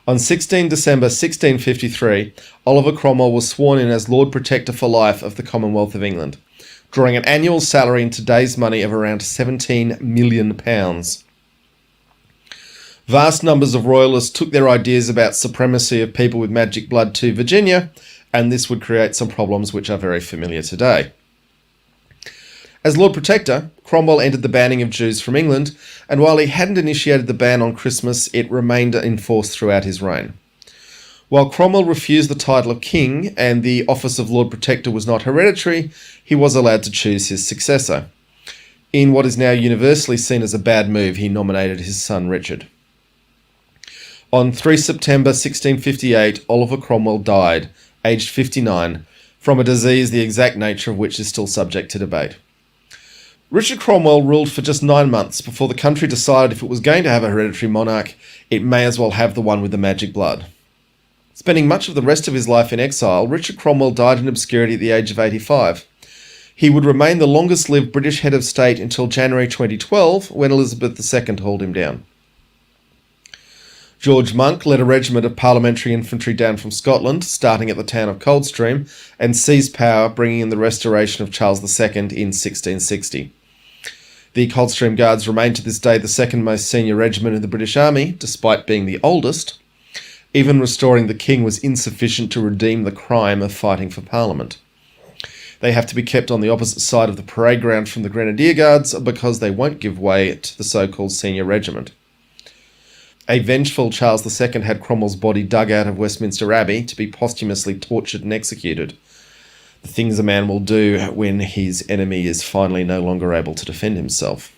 On 16 December 1653, Oliver Cromwell was sworn in as Lord Protector for life of the Commonwealth of England, drawing an annual salary in today's money of around £17 million. Vast numbers of royalists took their ideas about supremacy of people with magic blood to Virginia, and this would create some problems which are very familiar today. As Lord Protector, Cromwell ended the banning of Jews from England, and while he hadn't initiated the ban on Christmas, it remained in force throughout his reign. While Cromwell refused the title of king and the office of Lord Protector was not hereditary, he was allowed to choose his successor. In what is now universally seen as a bad move, he nominated his son Richard. On 3 September 1658, Oliver Cromwell died, aged 59, from a disease the exact nature of which is still subject to debate. Richard Cromwell ruled for just 9 months before the country decided if it was going to have a hereditary monarch, it may as well have the one with the magic blood. Spending much of the rest of his life in exile, Richard Cromwell died in obscurity at the age of 85. He would remain the longest-lived British head of state until January 2012, when Elizabeth II hauled him down. George Monk led a regiment of parliamentary infantry down from Scotland, starting at the town of Coldstream, and seized power, bringing in the restoration of Charles II in 1660. The Coldstream Guards remain to this day the second most senior regiment in the British Army, despite being the oldest. Even restoring the king was insufficient to redeem the crime of fighting for Parliament. They have to be kept on the opposite side of the parade ground from the Grenadier Guards because they won't give way to the so-called senior regiment. A vengeful Charles II had Cromwell's body dug out of Westminster Abbey to be posthumously tortured and executed. The things a man will do when his enemy is finally no longer able to defend himself.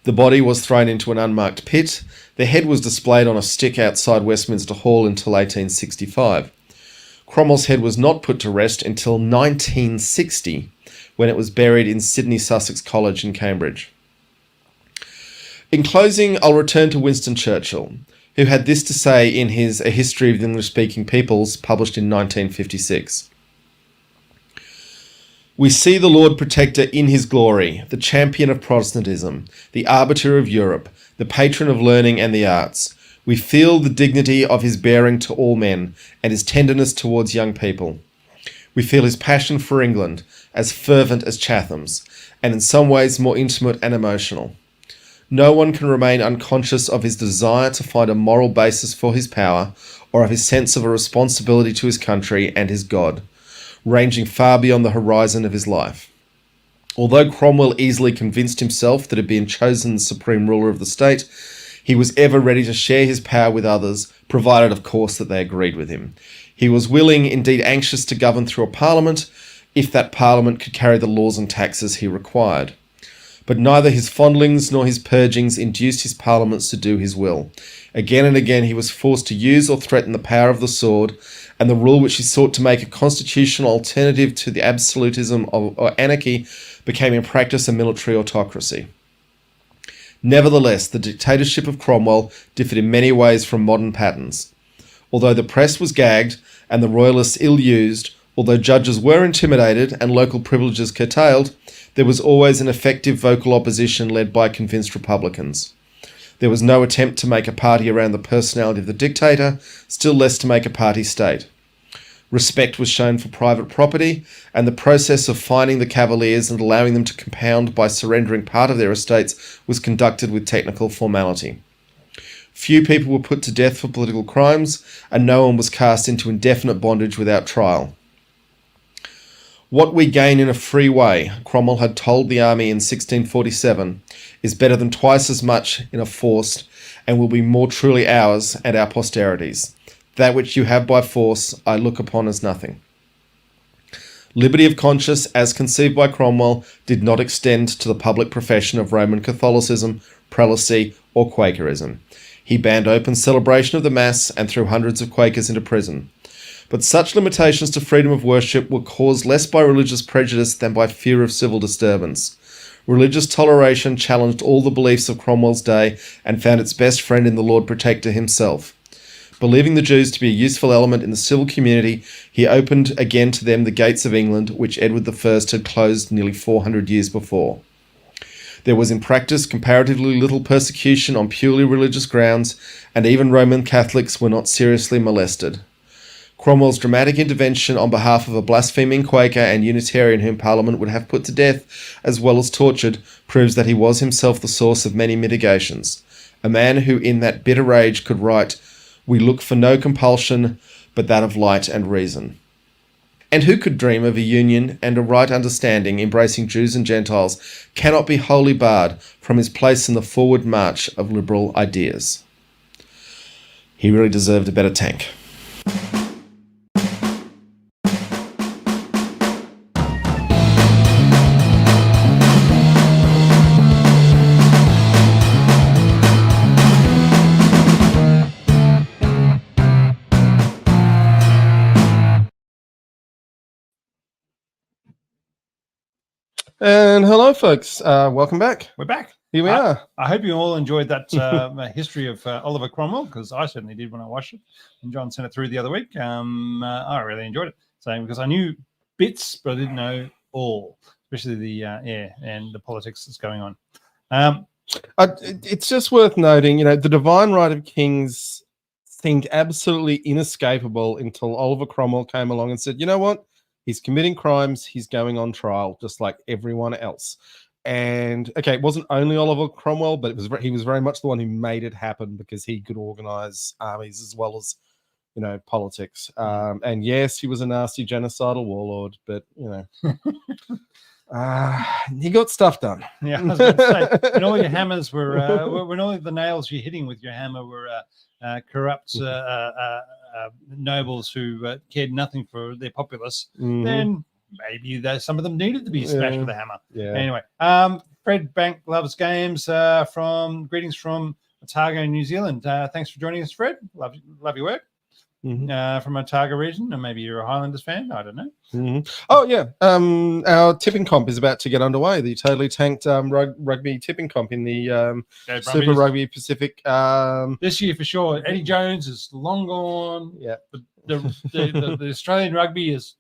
The body was thrown into an unmarked pit. The head was displayed on a stick outside Westminster Hall until 1865. Cromwell's head was not put to rest until 1960, when it was buried in Sydney Sussex College in Cambridge. In closing, I'll return to Winston Churchill, who had this to say in his A History of the English-Speaking Peoples, published in 1956. "We see the Lord Protector in his glory, the champion of Protestantism, the arbiter of Europe, the patron of learning and the arts. We feel the dignity of his bearing to all men, and his tenderness towards young people. We feel his passion for England, as fervent as Chatham's, and in some ways more intimate and emotional. No one can remain unconscious of his desire to find a moral basis for his power, or of his sense of a responsibility to his country and his God, ranging far beyond the horizon of his life. Although Cromwell easily convinced himself that he had been chosen the supreme ruler of the state, He was ever ready to share his power with others, provided, of course, that they agreed with him. He was willing, indeed anxious, to govern through a parliament, if that parliament could carry the laws and taxes he required. But neither his fondlings nor his purgings induced his parliaments to do his will. Again and again he was forced to use or threaten the power of the sword, and the rule which he sought to make a constitutional alternative to the absolutism or anarchy became in practice a military autocracy. Nevertheless, the dictatorship of Cromwell differed in many ways from modern patterns. Although the press was gagged and the royalists ill-used, although judges were intimidated and local privileges curtailed, there was always an effective vocal opposition led by convinced Republicans. There was no attempt to make a party around the personality of the dictator, still less to make a party state. Respect was shown for private property, and the process of fining the Cavaliers and allowing them to compound by surrendering part of their estates was conducted with technical formality. Few people were put to death for political crimes, and no one was cast into indefinite bondage without trial. What we gain in a free way, Cromwell had told the army in 1647, is better than twice as much in a forced, and will be more truly ours and our posterities. That which you have by force, I look upon as nothing. Liberty of conscience, as conceived by Cromwell, did not extend to the public profession of Roman Catholicism, prelacy, or Quakerism. He banned open celebration of the Mass and threw hundreds of Quakers into prison. But such limitations to freedom of worship were caused less by religious prejudice than by fear of civil disturbance. Religious toleration challenged all the beliefs of Cromwell's day and found its best friend in the Lord Protector himself. Believing the Jews to be a useful element in the civil community, he opened again to them the gates of England, which Edward I had closed nearly 400 years before. There was in practice comparatively little persecution on purely religious grounds, and even Roman Catholics were not seriously molested. Cromwell's dramatic intervention on behalf of a blaspheming Quaker and Unitarian whom Parliament would have put to death, as well as tortured, proves that he was himself the source of many mitigations. A man who in that bitter rage could write, "We look for no compulsion but that of light and reason." And who could dream of a union and a right understanding embracing Jews and Gentiles cannot be wholly barred from his place in the forward march of liberal ideas. He really deserved a better tank. And hello, folks. Welcome back. We're back. Here we are. I hope you all enjoyed that history of Oliver Cromwell, because I certainly did when I watched it. And John sent it through the other week. I really enjoyed it. So because I knew bits, but I didn't know all, especially the and the politics that's going on. It's just worth noting, the divine right of kings seemed absolutely inescapable until Oliver Cromwell came along and said, you know what? He's committing crimes. He's going on trial, just like everyone else. And okay, it wasn't only Oliver Cromwell, but he was very much the one who made it happen because he could organize armies as well as, politics. And yes, he was a nasty genocidal warlord, but he got stuff done. Yeah, I was about to say, when all your hammers were, when all the nails you're hitting with your hammer were corrupt nobles who cared nothing for their populace, then maybe some of them needed to be smashed with a hammer. Yeah. Anyway, Fred Bank loves games. Greetings from Otago, New Zealand. Thanks for joining us, Fred. Love your work. From Otago region, and maybe you're a Highlanders fan. I don't know. Oh yeah, our tipping comp is about to get underway. The totally tanked rugby tipping comp in the Super Rugby Pacific. This year for sure. Eddie Jones is long gone. Yeah, the Australian rugby is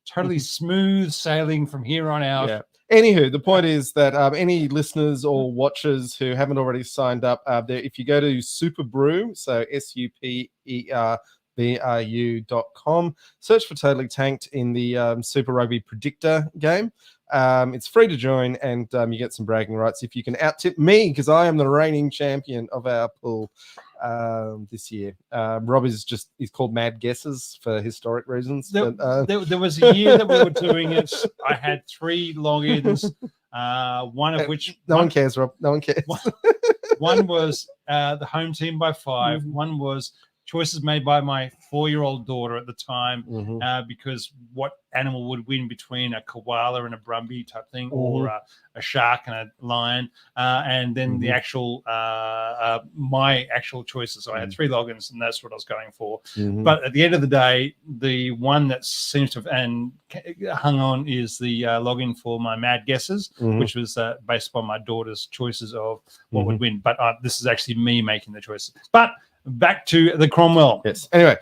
totally smooth sailing from here on out. Yeah. Anywho, the point is that any listeners or watchers who haven't already signed up, if you go to Super Brew, so SUPERBRU.com, search for Totally Tanked in the Super Rugby Predictor game. It's free to join, and you get some bragging rights if you can out-tip me, because I am the reigning champion of our pool this year. Rob he's called Mad Guesses for historic reasons. There was a year that we were doing it. I had 3 logins, one of which... No one cares, Rob. No one cares. One was the home team by 5. One was choices made by my 4-year-old daughter at the time, because what animal would win between a koala and a brumby type thing, or a shark and a lion, and then the actual my actual choices. So I had 3 logins, and that's what I was going for. But at the end of the day, the one that seems to have hung on is the login for my mad guesses, which was based upon my daughter's choices of what would win. But this is actually me making the choices. But back to the Cromwell. Yes. Anyway,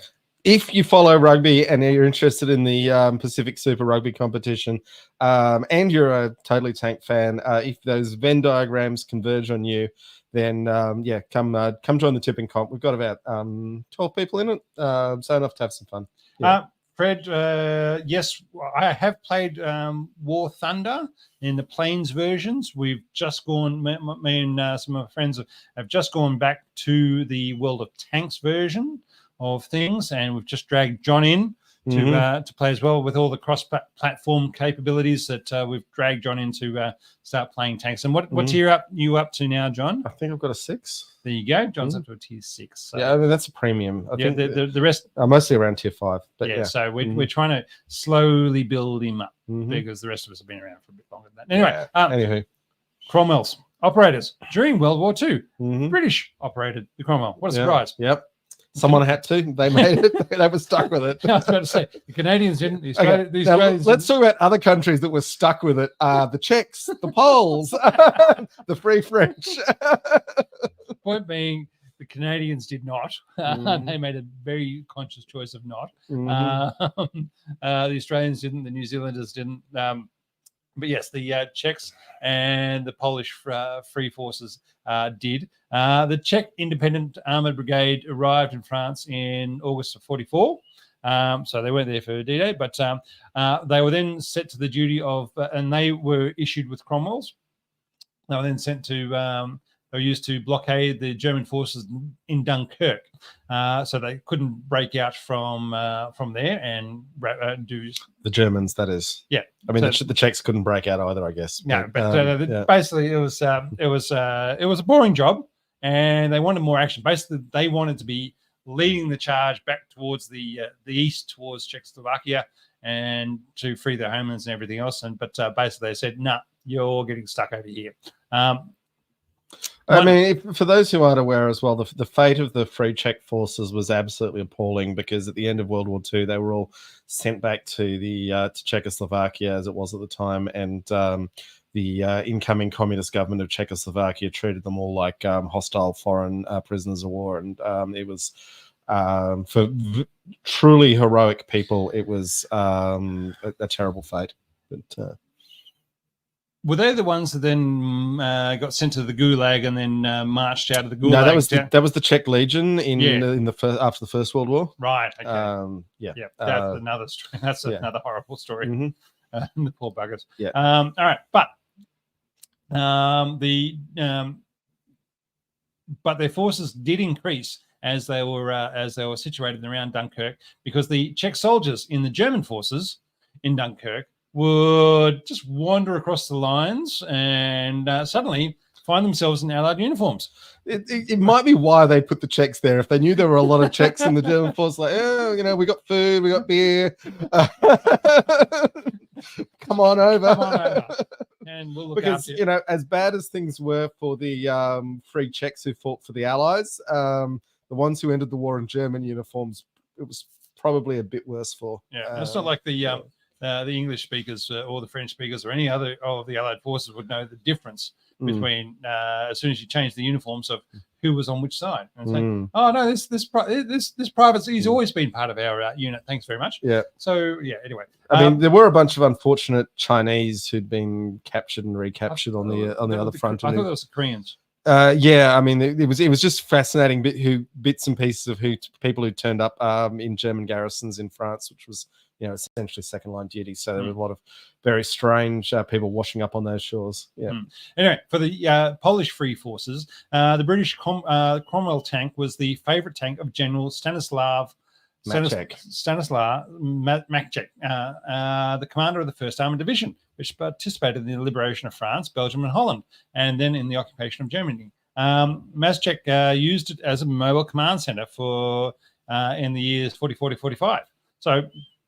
if you follow rugby and you're interested in the Pacific Super Rugby competition, and you're a Totally Tank fan, if those Venn diagrams converge on you, then come join the tipping comp. We've got about 12 people in it, so enough to have some fun. Yeah. Fred, yes, I have played War Thunder in the Plains versions. We've just gone, me and some of my friends have just gone back to the World of Tanks version of things, and we've just dragged John in to play as well with all the cross-platform capabilities that we've dragged John in to start playing tanks. And what tier you up to now, John? I think I've got a 6. There you go. John's up to a tier 6. So. Yeah, I mean, that's a premium. I think the rest mostly around tier 5. But so we're trying to slowly build him up because the rest of us have been around for a bit longer than that. Anyway, Cromwell's operators during World War II. British operated the Cromwell. What a surprise! Yep. Someone had to. They made it. They were stuck with it. I was about to say the Canadians didn't. The Australians let's talk about other countries that were stuck with it. The Czechs, the Poles, the Free French. Point being, the Canadians did not. They made a very conscious choice of not. The Australians didn't. The New Zealanders didn't. But yes, the Czechs and the Polish Free Forces did. The Czech Independent Armoured Brigade arrived in France in August of 1944. So they weren't there for D-Day, but they were then set to the duty of, and they were issued with Cromwell's. They were then sent to, they were used to blockade the German forces in Dunkirk. So they couldn't break out from there and do the Germans. That is, yeah. I mean, the Czechs couldn't break out either, I guess. Yeah, but basically, it was a boring job, and they wanted more action. Basically, they wanted to be leading the charge back towards the east, towards Czechoslovakia, and to free their homelands and everything else. But basically, they said, "No, you're getting stuck over here." I mean, for those who aren't aware as well, the fate of the Free Czech forces was absolutely appalling, because at the end of World War II, they were all sent back to the to Czechoslovakia, as it was at the time, and the incoming communist government of Czechoslovakia treated them all like hostile foreign prisoners of war, and it was for truly heroic people, it was a terrible fate. But were they the ones that then got sent to the Gulag and then marched out of the Gulag? No, that was the Czech Legion in the first, after the First World War. Right. Okay. That's another story. That's another horrible story. The poor buggers. Yeah. All right, but but their forces did increase as they were situated around Dunkirk, because the Czech soldiers in the German forces in Dunkirk would just wander across the lines and suddenly find themselves in Allied uniforms. It might be why they put the Czechs there. If they knew there were a lot of Czechs in the German force, like, oh, we got food, we got beer. Come on over. And we'll look because, after you. As bad as things were for the Free Czechs who fought for the Allies, the ones who ended the war in German uniforms, it was probably a bit worse for. Yeah, it's not like the English speakers or the French speakers or any other of the Allied forces would know the difference between as soon as you change the uniforms of who was on which side. And say, oh no, this private, he's always been part of our unit. Thanks very much. Yeah. So anyway, I mean, there were a bunch of unfortunate Chinese who'd been captured and recaptured on the other front. I thought it was the Koreans. Yeah, I mean, it was just fascinating bits and pieces of people who turned up in German garrisons in France, which was essentially second line duty. So there was a lot of very strange people washing up on those shores. Yeah. Anyway, for the Polish Free Forces, the British Cromwell tank was the favorite tank of General Stanislaw Maciek, the commander of the 1st Armored Division, which participated in the liberation of France, Belgium, and Holland, and then in the occupation of Germany. Mazchek used it as a mobile command center for in the years 40, 40, 45. So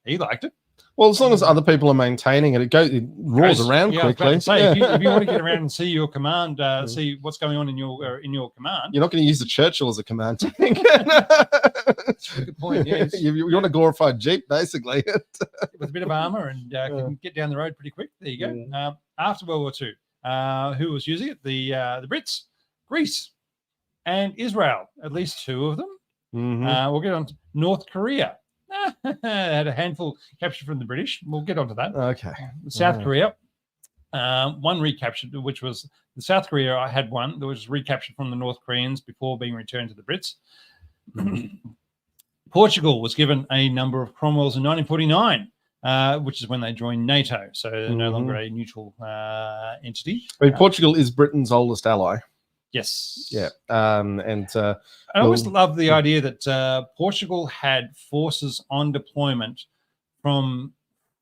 he liked it. Well, as long as other people are maintaining it, it roars around I was about quickly. to say, if you want to get around and see your command, see what's going on in your command. You're not going to use the Churchill as a command tank. That's a good point. Yes. You want a glorified Jeep, basically. With a bit of armor and can get down the road pretty quick. There you go. After World War II, who was using it? The Brits, Greece, and Israel. At least two of them. We'll get on to North Korea. Had a handful captured from the British. We'll get onto that. Okay. South Korea, one recaptured, which was the South Korea. I had one that was recaptured from the North Koreans before being returned to the Brits. Portugal was given a number of Cromwells in 1949, which is when they joined NATO. So they're no longer a neutral entity. I mean, Portugal is Britain's oldest ally. Yes. Yeah. I always love the idea that Portugal had forces on deployment from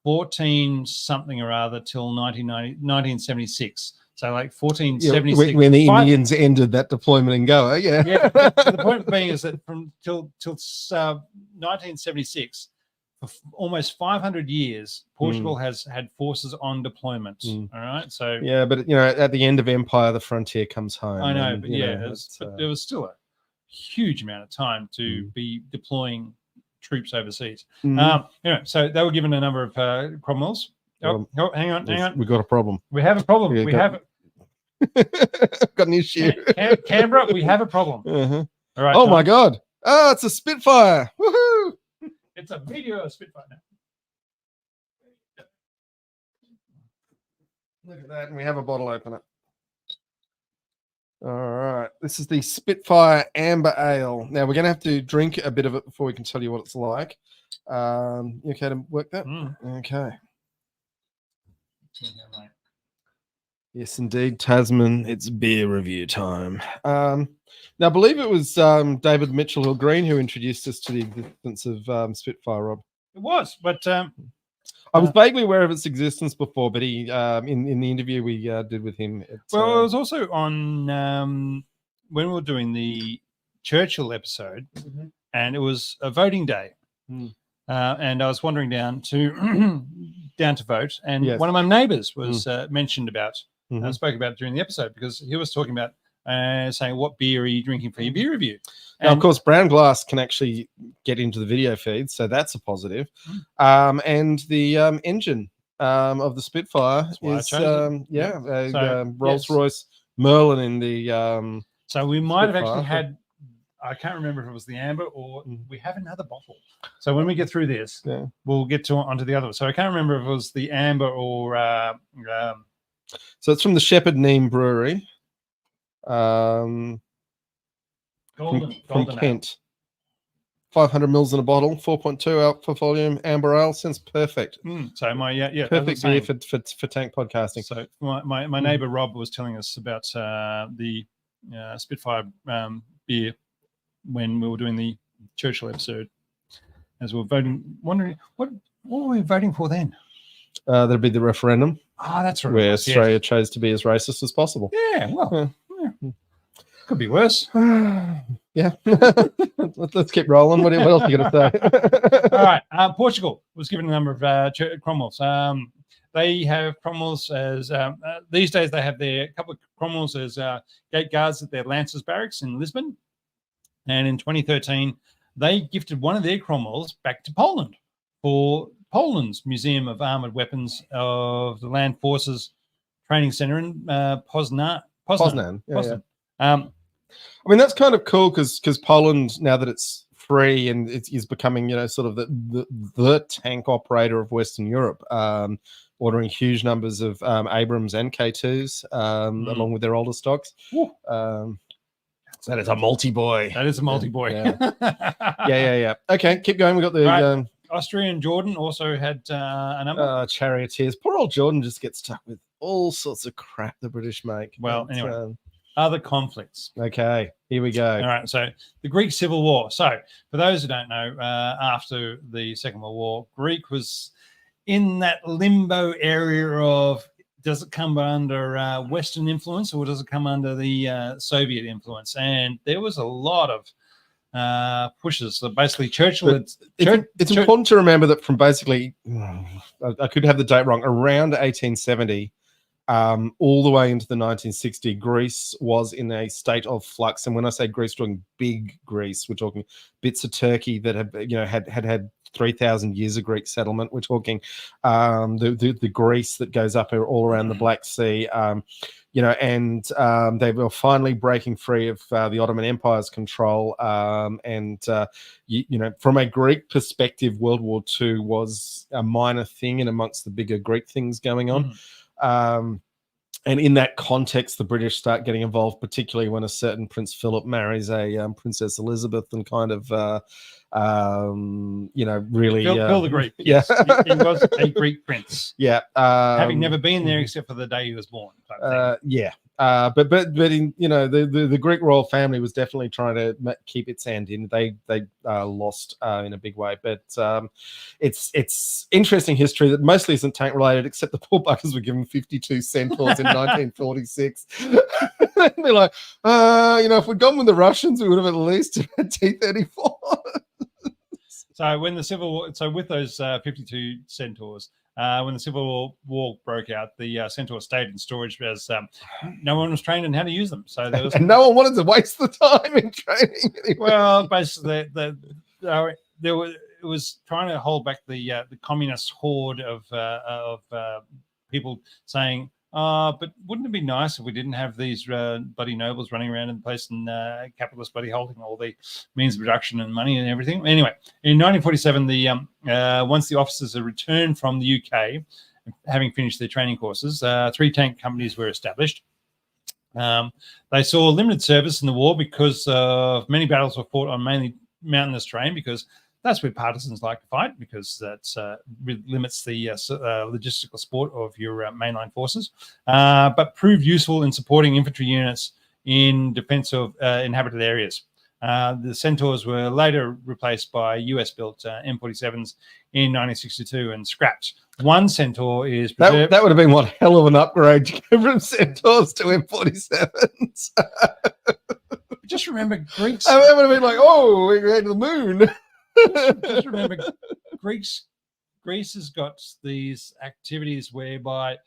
14 something or other till 1976. So like 1476. When the Indians ended that deployment in Goa, yeah. The point being is that from till 1976, for almost 500 years, Portugal has had forces on deployment. All right, so yeah, but at the end of empire, the frontier comes home. I know, and, but there was still a huge amount of time to be deploying troops overseas. So they were given a number of Cromwells. Hang on. We got a problem. We have a problem. Yeah, we have got an issue. Canberra, we have a problem. All right. Oh my God! Oh, it's a Spitfire! Woohoo! It's a video of Spitfire now. Look at that, and we have a bottle opener. All right, this is the Spitfire Amber Ale. Now we're going to have to drink a bit of it before we can tell you what it's like. You okay to work that? Okay. Yes, indeed, Tasman. It's beer review time. Now, I believe it was David Mitchell Green who introduced us to the existence of Spitfire, Rob. It was, but I was vaguely aware of its existence before, but he in the interview we did with him. It was also on when we were doing the Churchill episode, and it was a voting day, and I was wandering down to vote, and one of my neighbours was mentioned about. I spoke about it during the episode because he was talking about saying, what beer are you drinking for your beer review? Now, of course, Brown Glass can actually get into the video feed, so that's a positive. And the engine of the Spitfire is Rolls-Royce Merlin in the so we might have actually had, I can't remember if it was the amber or we have another bottle. So when we get through this, we'll get onto the other one. So I can't remember if it was the amber or so it's from the Shepherd Neame Brewery. Golden from Kent. 500 mils in a bottle, 4.2 alpha volume, amber ale. Sounds perfect. So perfect beer for tank podcasting. So my neighbour Rob was telling us about the Spitfire beer when we were doing the Churchill episode, as we were voting, wondering what were we voting for then? That'd be the referendum. Oh, that's right. Where Australia chose to be as racist as possible. Yeah, well, could be worse. Yeah. Let's keep rolling. What else are you going to say? All right. Portugal was given a number of Cromwells. They have Cromwells as these days. They have a couple of Cromwells as gate guards at their Lancers barracks in Lisbon. And in 2013, they gifted one of their Cromwells back to Poland for Poland's Museum of Armoured Weapons of the Land Forces Training Centre in Poznan. Yeah. I mean, that's kind of cool because Poland, now that it's free and is becoming, sort of the tank operator of Western Europe, ordering huge numbers of Abrams and K2s along with their older stocks. That is a multi-boy. That is a multi-boy. Yeah. Okay, keep going. We got the... Right. Austria and Jordan also had a number. Charioteers. Poor old Jordan just gets stuck with all sorts of crap the British make. Well, anyway, other conflicts. Okay, here we go. All right, so the Greek Civil War. So for those who don't know, after the Second World War, Greek was in that limbo area of does it come under Western influence or does it come under the Soviet influence? And there was a lot of pushes. So basically, Churchill. It's important to remember that from basically, I could have the date wrong, around 1870, all the way into the 1960s, Greece was in a state of flux. And when I say Greece, we're talking big Greece. We're talking bits of Turkey that had 3,000 years of Greek settlement. We're talking the Greece that goes up all around the Black Sea. And they were finally breaking free of the Ottoman Empire's control. From a Greek perspective, World War II was a minor thing in amongst the bigger Greek things going on. And in that context, the British start getting involved, particularly when a certain Prince Philip marries a Princess Elizabeth and kind of, really... Phil the Greek. Yeah. Yes. He was a Greek prince. Yeah. Having never been there except for the day he was born. Yeah. But in, the Greek royal family was definitely trying to keep its hand in. They lost in a big way, but it's interesting history that mostly isn't tank related, except the poor buggers were given 52 centaurs in 1946. They're like, if we'd gone with the Russians, we would have at least had T-34. So when the Civil War, with those 52 centaurs. When the Civil War broke out, the Centaur stayed in storage as no one was trained in how to use them. So there was, and no one wanted to waste the time in training. Anyway. Well, basically, it was trying to hold back the communist horde of people saying, but wouldn't it be nice if we didn't have these bloody nobles running around in the place and capitalists bloody holding all the means of production and money and everything? Anyway, in 1947, once the officers had returned from the UK, having finished their training courses, 3 tank companies were established. They saw limited service in the war because many battles were fought on mainly mountainous terrain, because that's where partisans like to fight, because that limits the logistical support of your mainline forces, but proved useful in supporting infantry units in defense of inhabited areas. The Centaurs were later replaced by US-built M47s in 1962 and scrapped. One Centaur is preserved. That would have been one hell of an upgrade to go from Centaurs to M47s. Just remember, Greeks. That would have been like, oh, we're going to the moon. Just remember, Greece has got these activities whereby,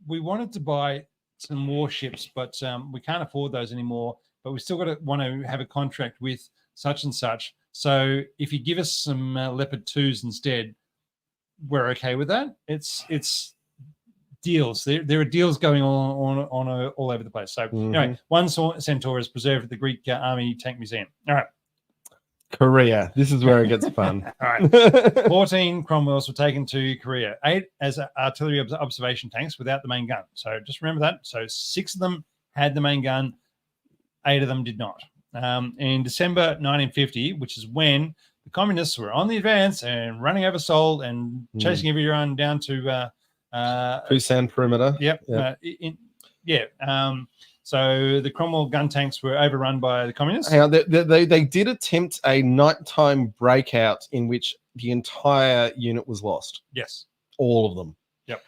we wanted to buy some warships, but we can't afford those anymore. But we still want to have a contract with such and such. So if you give us some Leopard 2s instead, we're okay with that. It's deals. There are deals going on all over the place. So anyway, one Centaur is preserved at the Greek Army Tank Museum. All right. Korea. This is where it gets fun. All right. 14 Cromwells were taken to Korea, 8 as artillery observation tanks without the main gun. So just remember that. So 6 of them had the main gun, 8 of them did not. In December 1950, which is when the communists were on the advance and running over Seoul and chasing everyone down to Busan perimeter. Yep. So the Cromwell gun tanks were overrun by the communists. Hang on, they did attempt a nighttime breakout in which the entire unit was lost. Yes. All of them. Yep.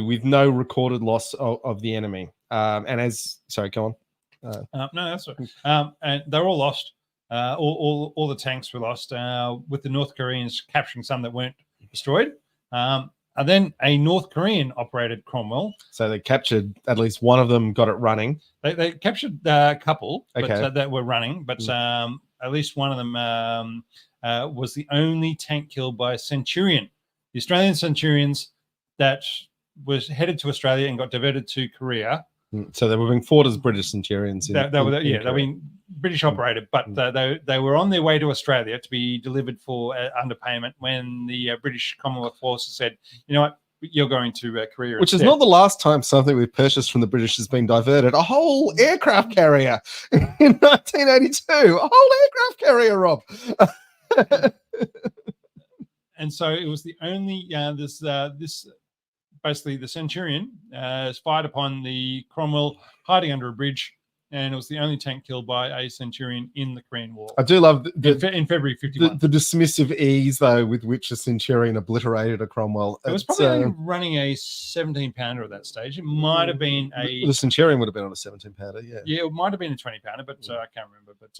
With no recorded loss of the enemy. Sorry, go on. No, that's right. And they're all lost. All the tanks were lost, with the North Koreans capturing some that weren't destroyed. And then a North Korean operated Cromwell. So they captured at least one of them, got it running. They captured a couple that were running, but at least one of them was the only tank killed by a Centurion. The Australian Centurions that was headed to Australia and got diverted to Korea. So they were being fought as British Centurions. They were British operated, but they were on their way to Australia to be delivered for underpayment when the British Commonwealth forces said, you know what, you're going to Korea. Which is not the last time something we've purchased from the British has been diverted. A whole aircraft carrier in 1982. A whole aircraft carrier, Rob. And so it was the only, basically the Centurion is fired upon the Cromwell hiding under a bridge and it was the only tank killed by a centurion in the Korean War. I do love in February 51. The dismissive ease, though, with which a centurion obliterated a Cromwell. It was probably only running a 17-pounder at that stage. It might have been the centurion would have been on a 17-pounder, yeah. Yeah, it might have been a 20-pounder, but I can't remember. But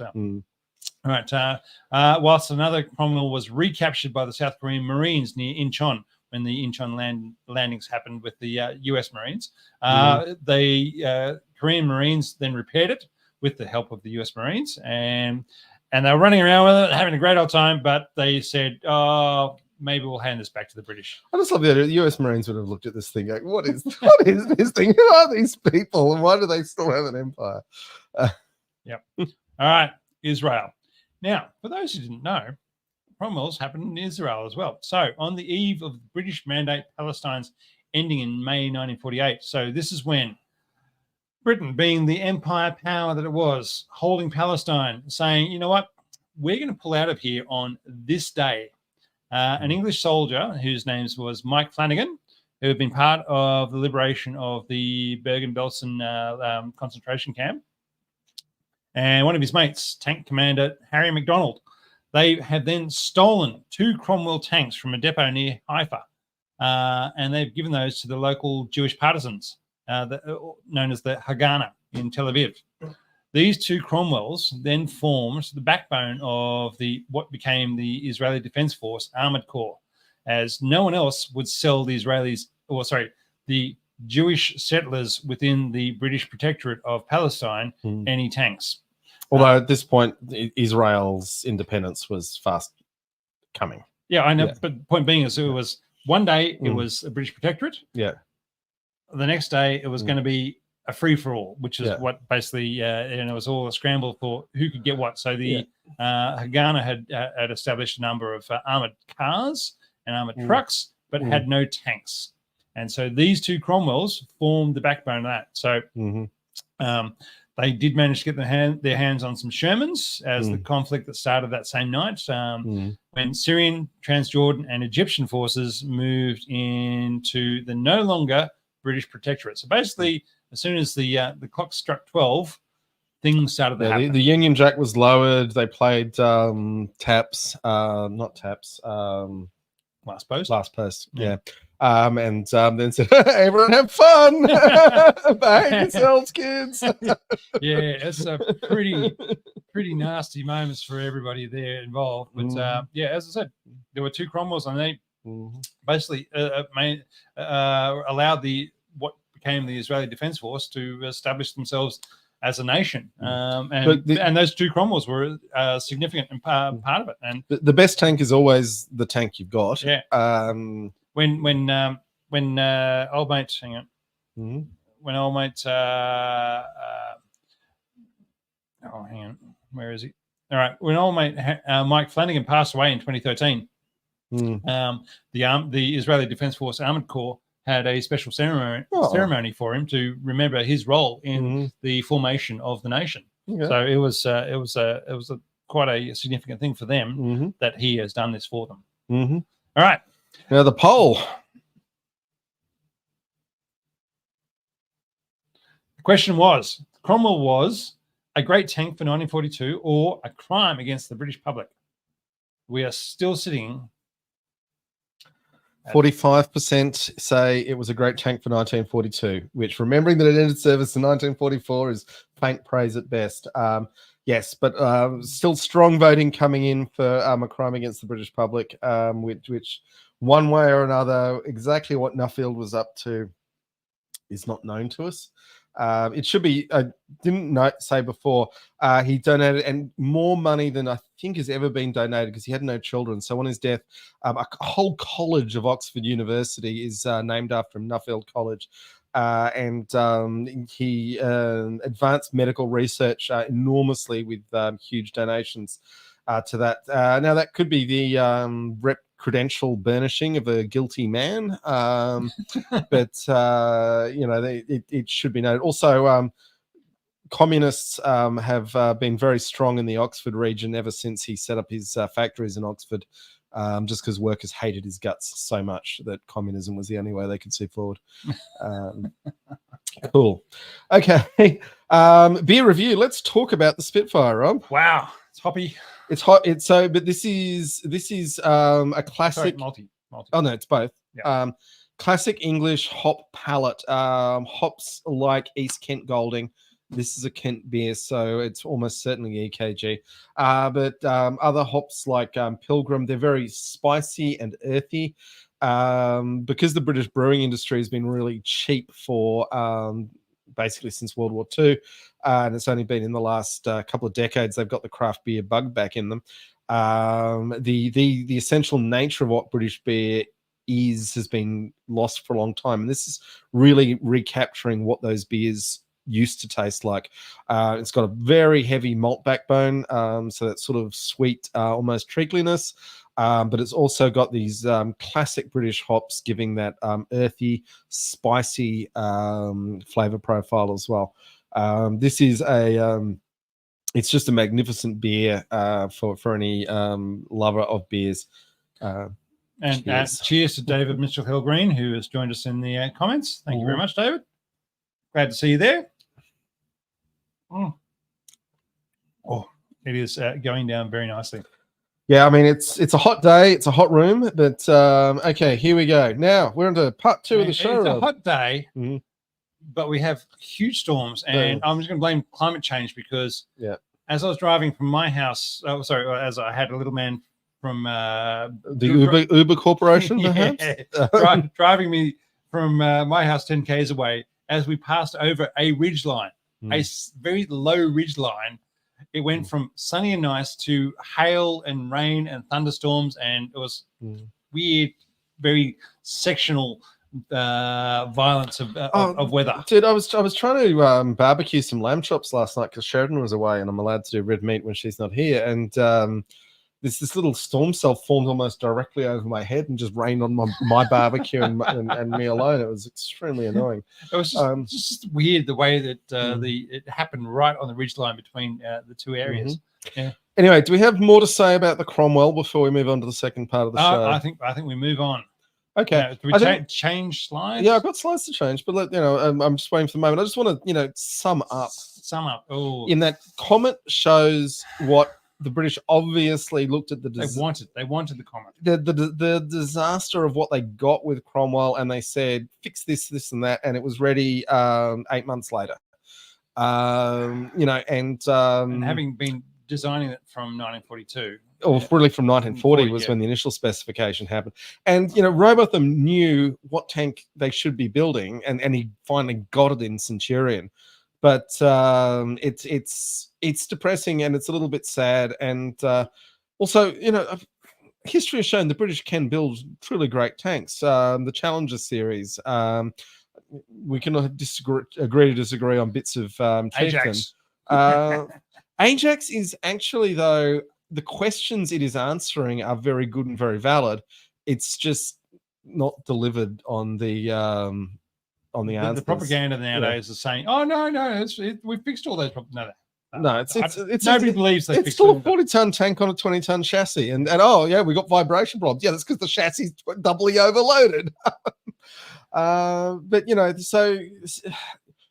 all right. Whilst another Cromwell was recaptured by the South Korean Marines near Incheon when the Incheon landings happened with the US Marines, the Korean Marines then repaired it with the help of the US Marines, and they were running around with it, having a great old time, but they said, oh, maybe we'll hand this back to the British. I just love the idea. The US Marines would have looked at this thing like, what is this thing? Who are these people? And why do they still have an empire? Yep. All right, Israel. Now, for those who didn't know, Cromwell's happened in Israel as well. So on the eve of the British Mandate Palestine's ending in May 1948. So this is when Britain, being the empire power that it was, holding Palestine, saying, you know what, we're going to pull out of here on this day. An English soldier whose name was Mike Flanagan, who had been part of the liberation of the Bergen-Belsen concentration camp, and one of his mates, Tank Commander Harry MacDonald. They had then stolen 2 Cromwell tanks from a depot near Haifa, and they've given those to the local Jewish partisans, known as the Haganah in Tel Aviv. These 2 Cromwells then formed the backbone of what became the Israeli Defense Force Armored Corps, as no one else would sell the the Jewish settlers within the British Protectorate of Palestine any tanks. Although at this point, Israel's independence was fast coming. Yeah, I know. Yeah. But the point being is it was one day it was a British Protectorate. Yeah. The next day it was going to be a free-for-all, which is what basically, and it was all a scramble for who could get what. So the Haganah had established a number of armored cars and armored trucks, but had no tanks. And so these 2 Cromwells formed the backbone of that. So they did manage to get their hands on some Shermans as the conflict that started that same night when Syrian, Transjordan, and Egyptian forces moved into the no longer British Protectorate. So basically, as soon as the clock struck 12, things started to happen. The Union Jack was lowered. They played taps, not taps. Last post. Last post, yeah. And then said, everyone have fun. Behave yourselves, kids. Yeah, it's a pretty nasty moments for everybody there involved. But as I said, there were 2 Cromwells, and they basically allowed what became the Israeli Defense Force to establish themselves as a nation. And those 2 Cromwells were a significant part of it. And the best tank is always the tank you've got. Yeah. When old mate, hang on. When old mate, hang on, where is he? All right, when old mate Mike Flanagan passed away in 2013, the Israeli Defense Force Armored Corps had a special ceremony for him to remember his role in the formation of the nation. Okay. So it was quite a significant thing for them that he has done this for them. All right. Now the poll. The question was, Cromwell was a great tank for 1942 or a crime against the British public? We are still sitting 45% say it was a great tank for 1942, which, remembering that it ended service in 1944, is faint praise at best. Yes, but still strong voting coming in for a crime against the British public, which one way or another, exactly what Nuffield was up to is not known to us. It should be, I didn't say before, he donated and more money than I think has ever been donated because he had no children. So on his death, a whole college of Oxford University is named after him, Nuffield College. And he advanced medical research enormously with huge donations to that. Now, that could be the credential burnishing of a guilty man, but it should be noted. Also, communists have been very strong in the Oxford region ever since he set up his factories in Oxford, just because workers hated his guts so much that communism was the only way they could see forward. Cool. Okay. Beer review. Let's talk about the Spitfire, Rob. Wow, it's hoppy. It's hot. It's so, but this is a classic. Sorry, multi. Oh no, it's both. Yeah. Classic English hop palette. Hops like East Kent Golding. This is a Kent beer, so it's almost certainly EKG. But other hops like Pilgrim, they're very spicy and earthy. Because the British brewing industry has been really cheap for basically since World War II, and it's only been in the last couple of decades they've got the craft beer bug back in them. The essential nature of what British beer has been lost for a long time, and this is really recapturing what those beers used to taste like. It's got a very heavy malt backbone, so that sort of sweet, almost treacliness. But it's also got these classic British hops giving that earthy, spicy flavor profile as well. This is it's just a magnificent beer for any lover of beers. Cheers to David Mitchell-Hill-Green, who has joined us in the comments. Thank you very much, David. Glad to see you there. Oh, it is going down very nicely. Yeah, I mean, it's a hot day. It's a hot room. But, okay, here we go. Now, we're on to part 2 of the show. It's a hot day, but we have huge storms. And I'm just going to blame climate change because as I was driving from my house, as I had a little man from the Uber Corporation, perhaps? Driving me from my house 10 Ks away as we passed over a ridge line, a very low ridge line. It went from sunny and nice to hail and rain and thunderstorms, and it was weird, very sectional violence of weather. Dude, I was trying to barbecue some lamb chops last night because Sheridan was away, and I'm allowed to do red meat when she's not here. And this little storm cell formed almost directly over my head and just rained on my barbecue and me alone. It was extremely annoying. It was just weird the way that it happened right on the ridgeline between the two areas. Yeah. Anyway, do we have more to say about the Cromwell before we move on to the second part of the show? I think we move on. Okay. Do we change slides? Yeah, I've got slides to change, but I'm just waiting for the moment. I just want to sum up. Oh, in that comment shows what the British obviously looked at they wanted the comment. The disaster of what they got with Cromwell, and they said fix this and that, and it was ready 8 months later. And having been designing it from 1942, or really from 1940 was when the initial specification happened. And Robotham knew what tank they should be building, and he finally got it in Centurion. But it's depressing, and it's a little bit sad. And also, history has shown the British can build truly great tanks. The Challenger series, we can agree to disagree on bits of Ajax. Ajax is actually, though, the questions it is answering are very good and very valid. It's just not delivered on the answers. The propaganda nowadays is saying, "Oh no, we fixed all those problems." No, it's nobody believes they it's fixed still it. a 40-ton tank on a 20-ton chassis, and oh yeah, we got vibration problems. Yeah, that's because the chassis is doubly overloaded. But so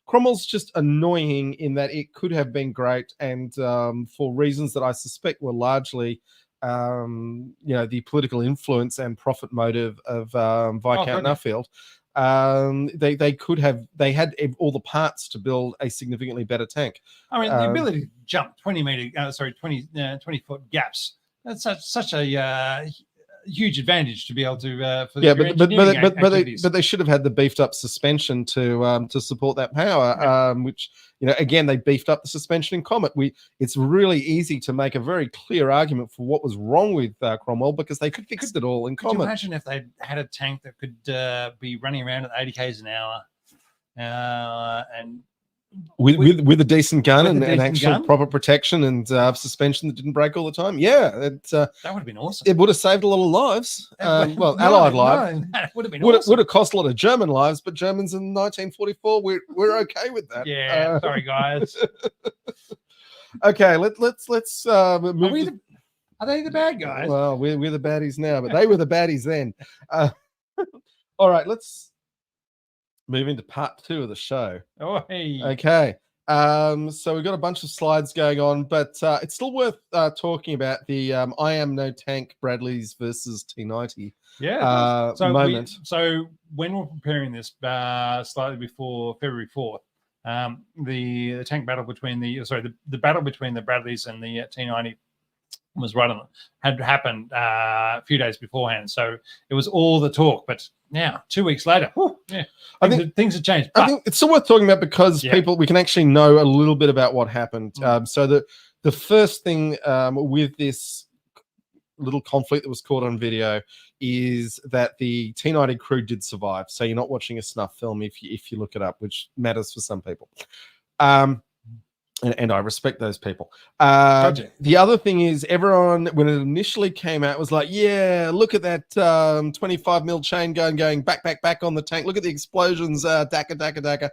Cromwell's just annoying in that it could have been great, and for reasons that I suspect were largely the political influence and profit motive of Viscount Nuffield. They had all the parts to build a significantly better tank. I mean, the ability to jump 20 foot gaps, that's such a huge advantage to be able to but they should have had the beefed up suspension to support that power, which again they beefed up the suspension in Comet. It's really easy to make a very clear argument for what was wrong with Cromwell because they could fix it all in Comet. Could you imagine if they had a tank that could be running around at 80 k's an hour and with a decent gun and actual proper protection and suspension that didn't break all the time? Yeah, that would have been awesome. It would have saved a lot of lives. Allied lives. That would have been awesome. Would have cost a lot of German lives, but Germans in 1944, we're okay with that. Yeah, sorry guys. Okay, let's move. Are they the bad guys? Well, we're the baddies now, but they were the baddies then. All right, let's move into part 2 of the show. Oh, hey. Okay. So we've got a bunch of slides going on, but it's still worth talking about the I am no tank Bradleys versus T90 moment. So when we're preparing this slightly before February 4th, the tank battle between the battle between the Bradleys and the T90 was right on, had happened a few days beforehand. So it was all the talk, but now 2 weeks later, I think things have changed. I think it's still worth talking about because we can actually know a little bit about what happened. So the first thing with this little conflict that was caught on video is that the T90 crew did survive. So you're not watching a snuff film if you look it up, which matters for some people. And I respect those people. The other thing is everyone, when it initially came out, was like, yeah, look at that 25 mil chain gun going back on the tank. Look at the explosions, daka.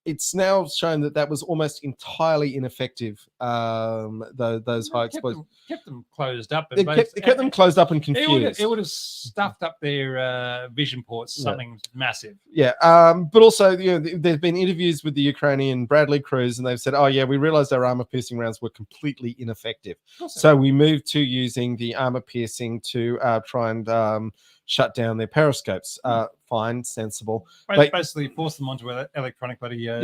It's now shown that was almost entirely ineffective. Those high explosives kept them closed up. It kept them closed up and confused. It would have stuffed up their vision ports something massive. Yeah, but also there's been interviews with the Ukrainian Bradley crews, and they've said, "Oh yeah, we realized our armor-piercing rounds were completely ineffective, so we moved to using the armor-piercing to try and shut down their periscopes." Fine, sensible. Basically force them onto electronic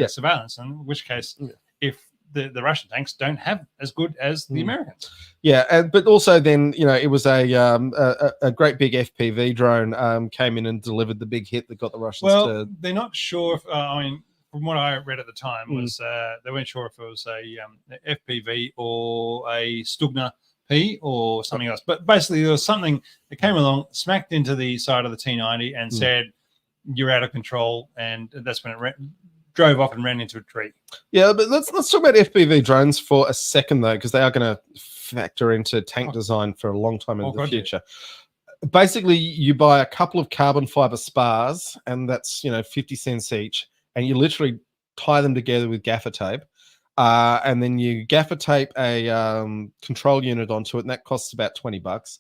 surveillance, in which case, if the Russian tanks don't have as good as the Americans. Yeah, but also then, it was a great big FPV drone came in and delivered the big hit that got the Russians to... they're not sure if, from what I read at the time, was they weren't sure if it was a FPV or a Stugner P or something else. But basically, there was something that came along, smacked into the side of the T90 and said, "You're out of control," and that's when it drove off and ran into a tree. Yeah, but let's talk about FPV drones for a second, though, because they are going to factor into tank design for a long time in the future. Basically, you buy a couple of carbon fiber spars, and that's 50 cents each, and you literally tie them together with gaffer tape. And then you gaffer tape a control unit onto it, and that costs about $20.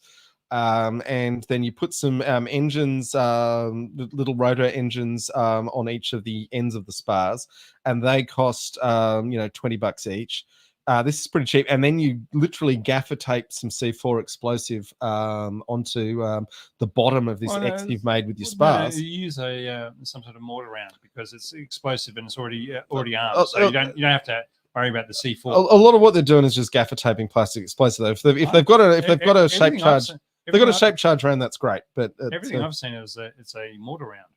And then you put some engines, little rotor engines, on each of the ends of the spars, and they cost $20 each. This is pretty cheap. And then you literally gaffer tape some C4 explosive onto the bottom of this X you've made with your spars. No, you use some sort of mortar round because it's explosive and it's already armed, so you don't have to worry about the C4. A lot of what they're doing is just gaffer taping plastic explosive. Though, if they've got a shape charge, if they've got a shape charge round, that's great. But everything I've seen is it's a mortar round.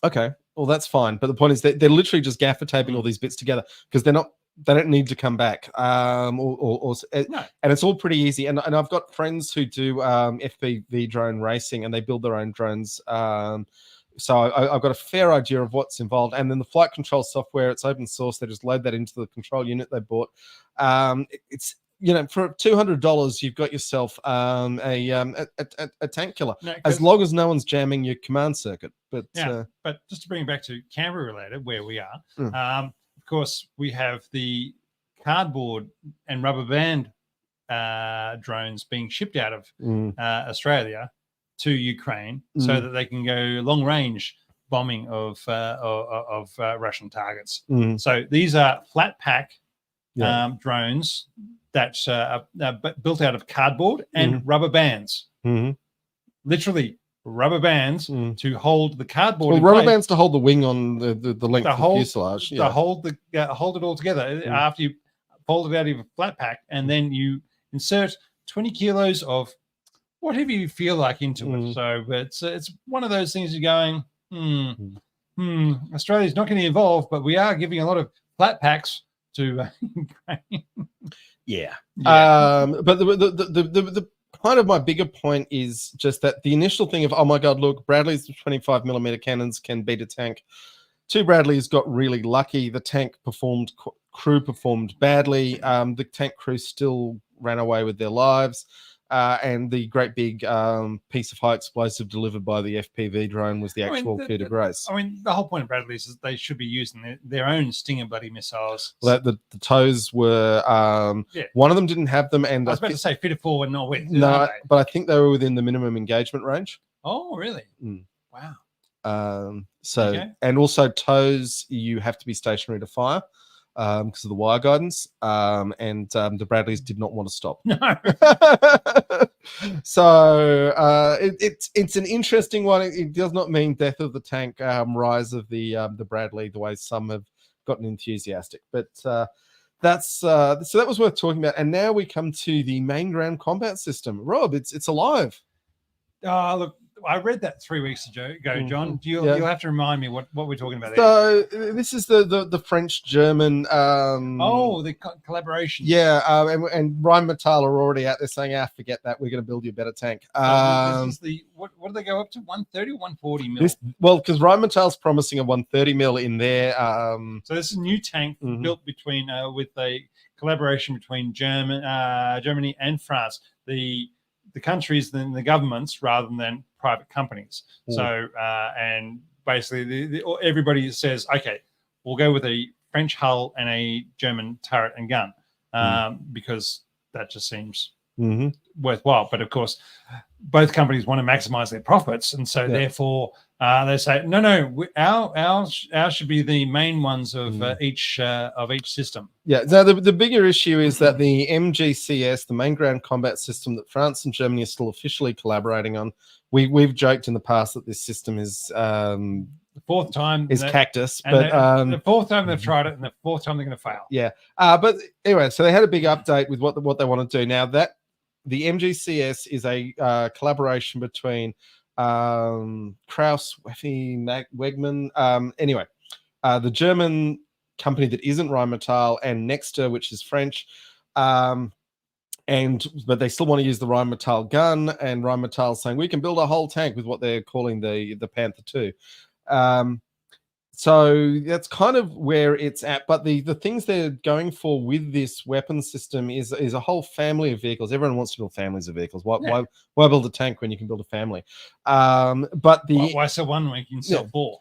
Okay, well that's fine. But the point is that they're literally just gaffer taping all these bits together because they don't need to come back. No. And it's all pretty easy. And I've got friends who do FPV drone racing, and they build their own drones. So I've got a fair idea of what's involved. And then the flight control software, it's open source. They just load that into the control unit they bought. It's for $200, you've got yourself a tank killer, as long as no one's jamming your command circuit. But but just to bring it back to Canberra related, where we are, of course, we have the cardboard and rubber band drones being shipped out of Australia to Ukraine so that they can go long range bombing of Russian targets. So these are flat pack drones that are built out of cardboard and rubber bands. Literally rubber bands to hold the cardboard. Well, rubber bands to hold the wing on the length of the fuselage. To hold it all together after you fold it out of your flat pack, and then you insert 20 kilos of whatever you feel like into it. So it's one of those things you're going, Australia's not going to evolve, but we are giving a lot of flat packs to Ukraine. But the kind of my bigger point is just that the initial thing of, oh my God, look, Bradley's 25mm cannons can beat a tank. Two Bradleys got really lucky. The tank crew performed badly. The tank crew still ran away with their lives. And the great big piece of high explosive delivered by the FPV drone was the actual coup de grace. The whole point of Bradley's is they should be using their own Stinger buddy missiles. Well, the toes were one of them didn't have them, and I was about to say fitted forward, not with. No, but I think they were within the minimum engagement range. Oh, really? Wow. And also toes, you have to be stationary to fire. because of the wire guidance, and the Bradleys did not want to stop. No. So it's an interesting one. It does not mean death of the tank, rise of the Bradley, the way some have gotten enthusiastic. But that's so that was worth talking about. And now we come to the main ground combat system. Rob, it's alive. Look, I read that 3 weeks ago, John. You'll have to remind me what we're talking about. So this is the French-German. The collaboration. Yeah, and Rheinmetall are already out there saying, forget that. We're going to build you a better tank. This is the what do they go up to? 130 or 140 mil? Because Rheinmetall's promising a 130 mil in there. So this is a new tank built between with a collaboration between Germany and France. The countries and the governments rather than private companies. So and basically everybody says, okay, we'll go with a French hull and a German turret and gun because that just seems worthwhile. But of course, both companies want to maximize their profits, and so therefore they say, no, ours should be the main ones of each system. Yeah. So the bigger issue is that the MGCS, the main ground combat system that France and Germany are still officially collaborating on, we've joked in the past that this system is the fourth time is cactus, but the fourth time they've tried it, and the fourth time they're going to fail. Yeah. But anyway, so they had a big update with what they want to do now. That the MGCS is a collaboration between Kraus, Weffe, Wegmann. Anyway, the German company that isn't Rheinmetall and Nexter, which is French, but they still want to use the Rheinmetall gun, and Rheinmetall saying we can build a whole tank with what they're calling the Panther II. So that's kind of where it's at. But the things they're going for with this weapon system is a whole family of vehicles. Everyone wants to build families of vehicles. Why build a tank when you can build a family? But why sell one when you can sell four?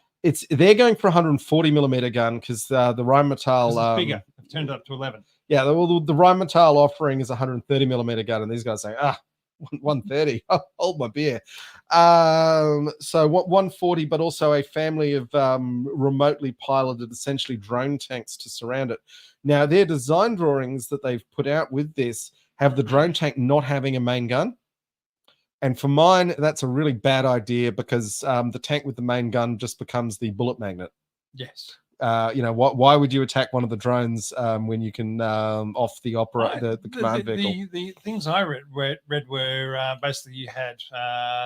They're going for a 140 millimeter gun because the Rheinmetall is bigger. I've turned it up to 11. Yeah, the Rheinmetall offering is a 130 millimeter gun, and these guys are saying 130. Hold my beer. So 140, but also a family of remotely piloted, essentially drone tanks to surround it. Now, their design drawings that they've put out with this have the drone tank not having a main gun. And for mine, that's a really bad idea because the tank with the main gun just becomes the bullet magnet. Yes. Why would you attack one of the drones when you can off the command vehicle? The things I read were basically you had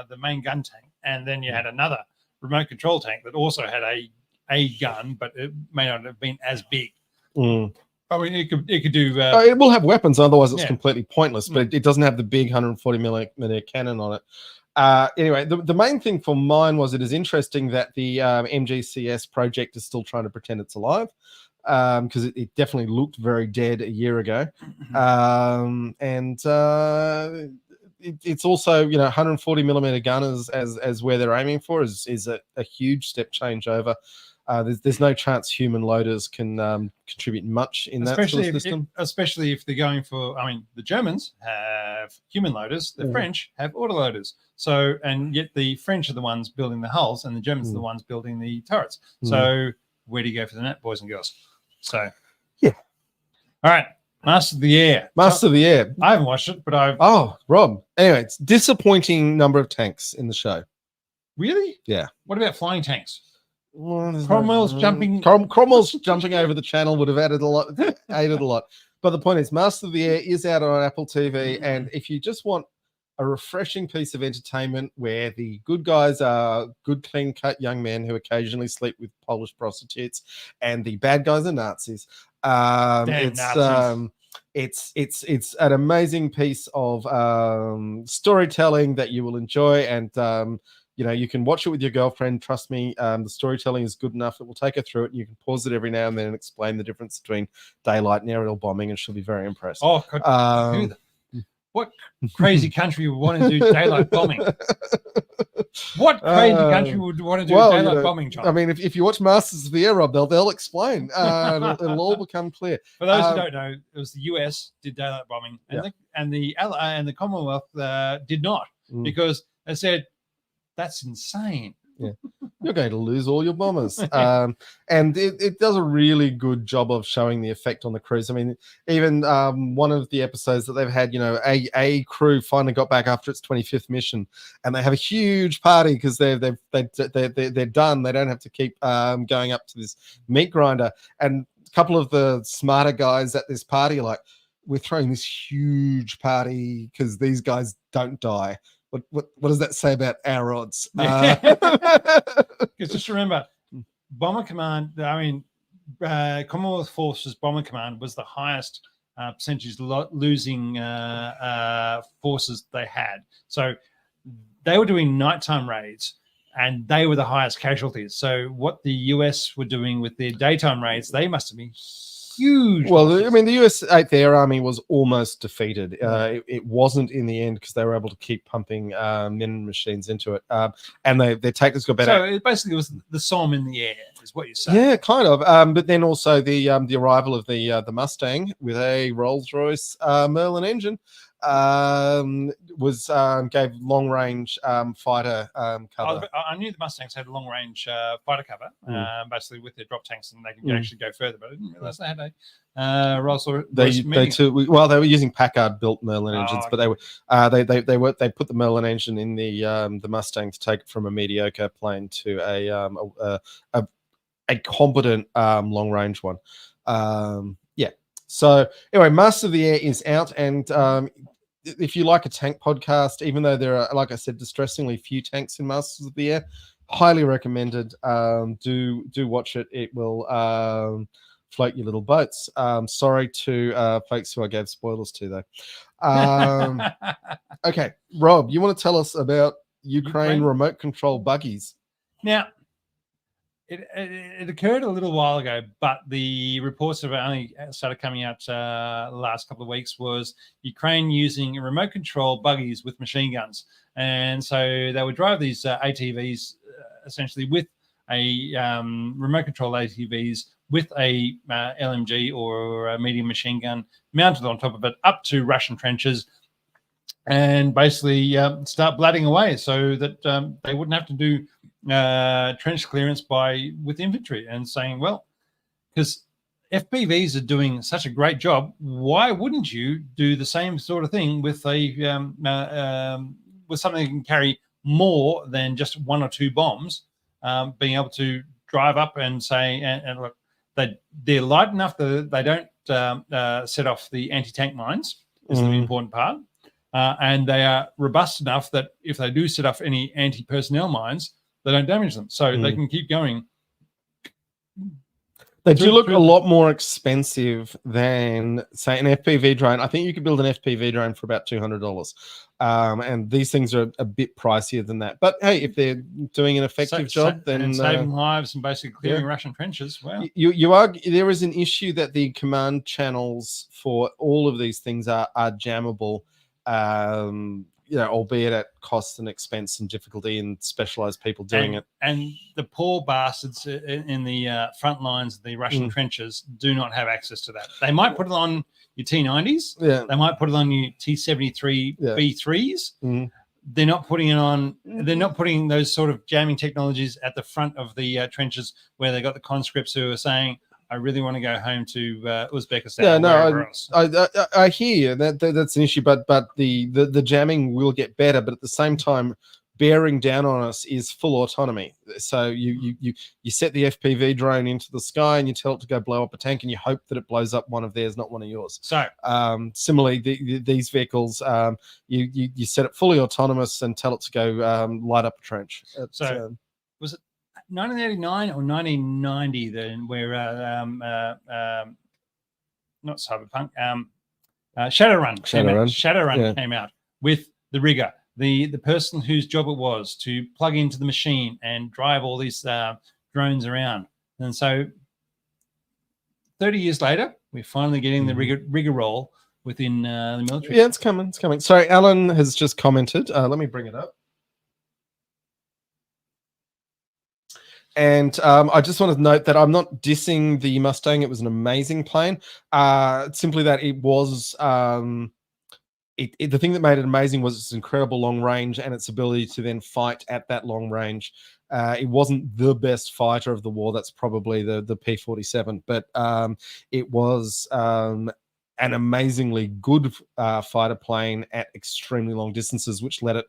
the main gun tank, and then you had another remote control tank that also had a gun, but it may not have been as big. I mean, it could do. It will have weapons, otherwise it's completely pointless. But it doesn't have the big 140 millimeter cannon on it. Anyway, the main thing for mine was it is interesting that the MGCS project is still trying to pretend it's alive because it definitely looked very dead a year ago. It's also 140 millimeter gun as where they're aiming for is a huge step change over. There's no chance human loaders can contribute much in that sort of system. Especially if they're going for, the Germans have human loaders, the French have autoloaders. So, and yet the French are the ones building the hulls and the Germans are the ones building the turrets. So where do you go for the net, boys and girls? So, yeah. All right. Master of the Air. Master of the Air. I haven't watched it, but I've... Oh, Rob. Anyway, it's disappointing number of tanks in the show. Really? Yeah. What about flying tanks? Well, Cromwell's jumping. Cromwell's jumping over the channel would have added a lot. But the point is, Master of the Air is out on Apple TV, and if you just want a refreshing piece of entertainment where the good guys are good, clean-cut young men who occasionally sleep with Polish prostitutes, and the bad guys are Nazis, it's an amazing piece of storytelling that you will enjoy, and you can watch it with your girlfriend. Trust me, the storytelling is good enough that we'll take her through it, and you can pause it every now and then and explain the difference between daylight and aerial bombing, and she'll be very impressed. Oh, what crazy country would want to do daylight bombing? What crazy country would want to do daylight bombing, John? I mean, if you watch Masters of the Air, Rob, they'll explain. It'll all become clear. For those who don't know, it was the US did daylight bombing, and the Commonwealth did not, because they said, that's insane. Yeah. You're going to lose all your bombers. And it does a really good job of showing the effect on the crews. I mean, even one of the episodes that they've had, a crew finally got back after its 25th mission, and they have a huge party because they're done. They don't have to keep going up to this meat grinder. And a couple of the smarter guys at this party are like, we're throwing this huge party because these guys don't die. What does that say about our odds? Because just remember, Bomber Command, Commonwealth Forces Bomber Command was the highest percentage losing forces they had. So they were doing nighttime raids, and they were the highest casualties. So what the US were doing with their daytime raids, they must have been huge. Well, losses. I mean, the US 8th Air Army was almost defeated. It wasn't in the end because they were able to keep pumping men machines into it, and their tactics got better. So it basically was the Somme in the air, is what you're saying. Yeah, kind of. But then also the arrival of the Mustang with a Rolls-Royce Merlin engine gave long range fighter cover. I knew the Mustangs had long range fighter cover, basically with their drop tanks, and they could actually go further. But I didn't realize they had a Rolls-Royce. They were using Packard built Merlin engines, but they put the Merlin engine in the Mustang to take it from a mediocre plane to a competent long range one. So anyway, Master of the Air is out, and if you like a tank podcast, even though there are, like I said, distressingly few tanks in Masters of the Air, highly recommended. Do watch it. It will float your little boats. Sorry to folks who I gave spoilers to, though. Okay, Rob, you want to tell us about Ukraine remote control buggies? Now, it occurred a little while ago, but the reports have only started coming out the last couple of weeks, was Ukraine using remote control buggies with machine guns. And so they would drive these ATVs essentially with a remote control ATVs with a LMG or a medium machine gun mounted on top of it up to Russian trenches, and basically start blatting away so that they wouldn't have to do trench clearance with infantry, and saying, well, because FPVs are doing such a great job, why wouldn't you do the same sort of thing with with something that can carry more than just one or two bombs, being able to drive up and say, and look, they're light enough that they don't set off the anti-tank mines, is the important part, and they are robust enough that if they do set off any anti-personnel mines, they don't damage them, so they can keep going. They do look a lot more expensive than, say, an FPV drone. I think you could build an FPV drone for about $200, and these things are a bit pricier than that. But hey, if they're doing an effective job, then saving lives and basically clearing Russian trenches. Wow, there is an issue that the command channels for all of these things are jammable. Albeit at cost and expense and difficulty and specialized people doing it. And the poor bastards in the front lines of the Russian trenches do not have access to that. They might put it on your T90s. Yeah. They might put it on your T73 B3s. They're not putting it on. They're not putting those sort of jamming technologies at the front of the trenches where they got the conscripts who are saying, I really want to go home to Uzbekistan. Yeah, no, I hear you. That's an issue, but the jamming will get better. But at the same time, bearing down on us is full autonomy. So you set the FPV drone into the sky and you tell it to go blow up a tank, and you hope that it blows up one of theirs, not one of yours. So similarly, these vehicles, you set it fully autonomous and tell it to go light up a trench. Was it 1989 or 1990 then, where not Cyberpunk, Shadowrun came out with the rigger, the person whose job it was to plug into the machine and drive all these drones around. And so 30 years later, we're finally getting the rigger role within the military. Yeah, it's coming. Sorry, Alan has just commented. Let me bring it up. And I just want to note that I'm not dissing the Mustang. It was an amazing plane. Simply that it was the thing that made it amazing was its incredible long range and its ability to then fight at that long range. It wasn't the best fighter of the war. That's probably the P-47, but it was an amazingly good fighter plane at extremely long distances, which let it,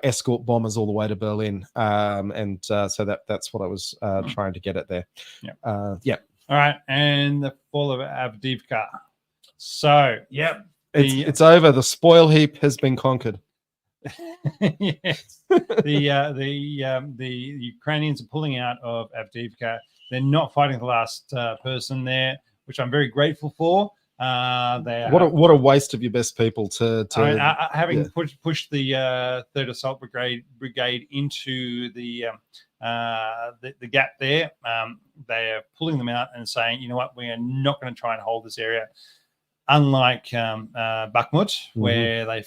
escort bombers all the way to Berlin. So that's what I was trying to get at there. Yeah. All right, and the fall of Avdiivka. So, yep. It's over. The spoil heap has been conquered. Yes. The Ukrainians are pulling out of Avdiivka. They're not fighting the last person there, which I'm very grateful for. What a waste of your best people to having pushed the 3rd Assault Brigade into the gap there. They are pulling them out and saying, you know what, we are not going to try and hold this area. Unlike Bakhmut, where they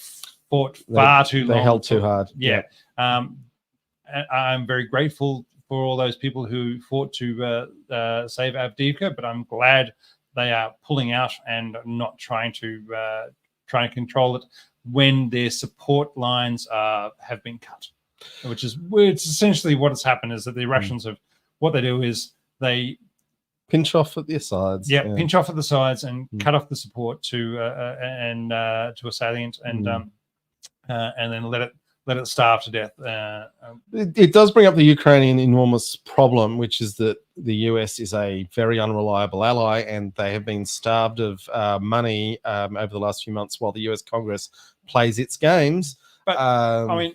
fought far too long. They held too hard. Yeah. I'm very grateful for all those people who fought to save Avdiivka, but I'm glad they are pulling out and not trying to control it when their support lines have been cut, which is essentially what has happened. Is that the Russians what they do is they pinch off at the sides. Yeah, pinch off at the sides and cut off the support to assailant and then let it starve to death. It does bring up the Ukrainian enormous problem, which is that the US is a very unreliable ally, and they have been starved of money over the last few months while the US Congress plays its games. But I mean,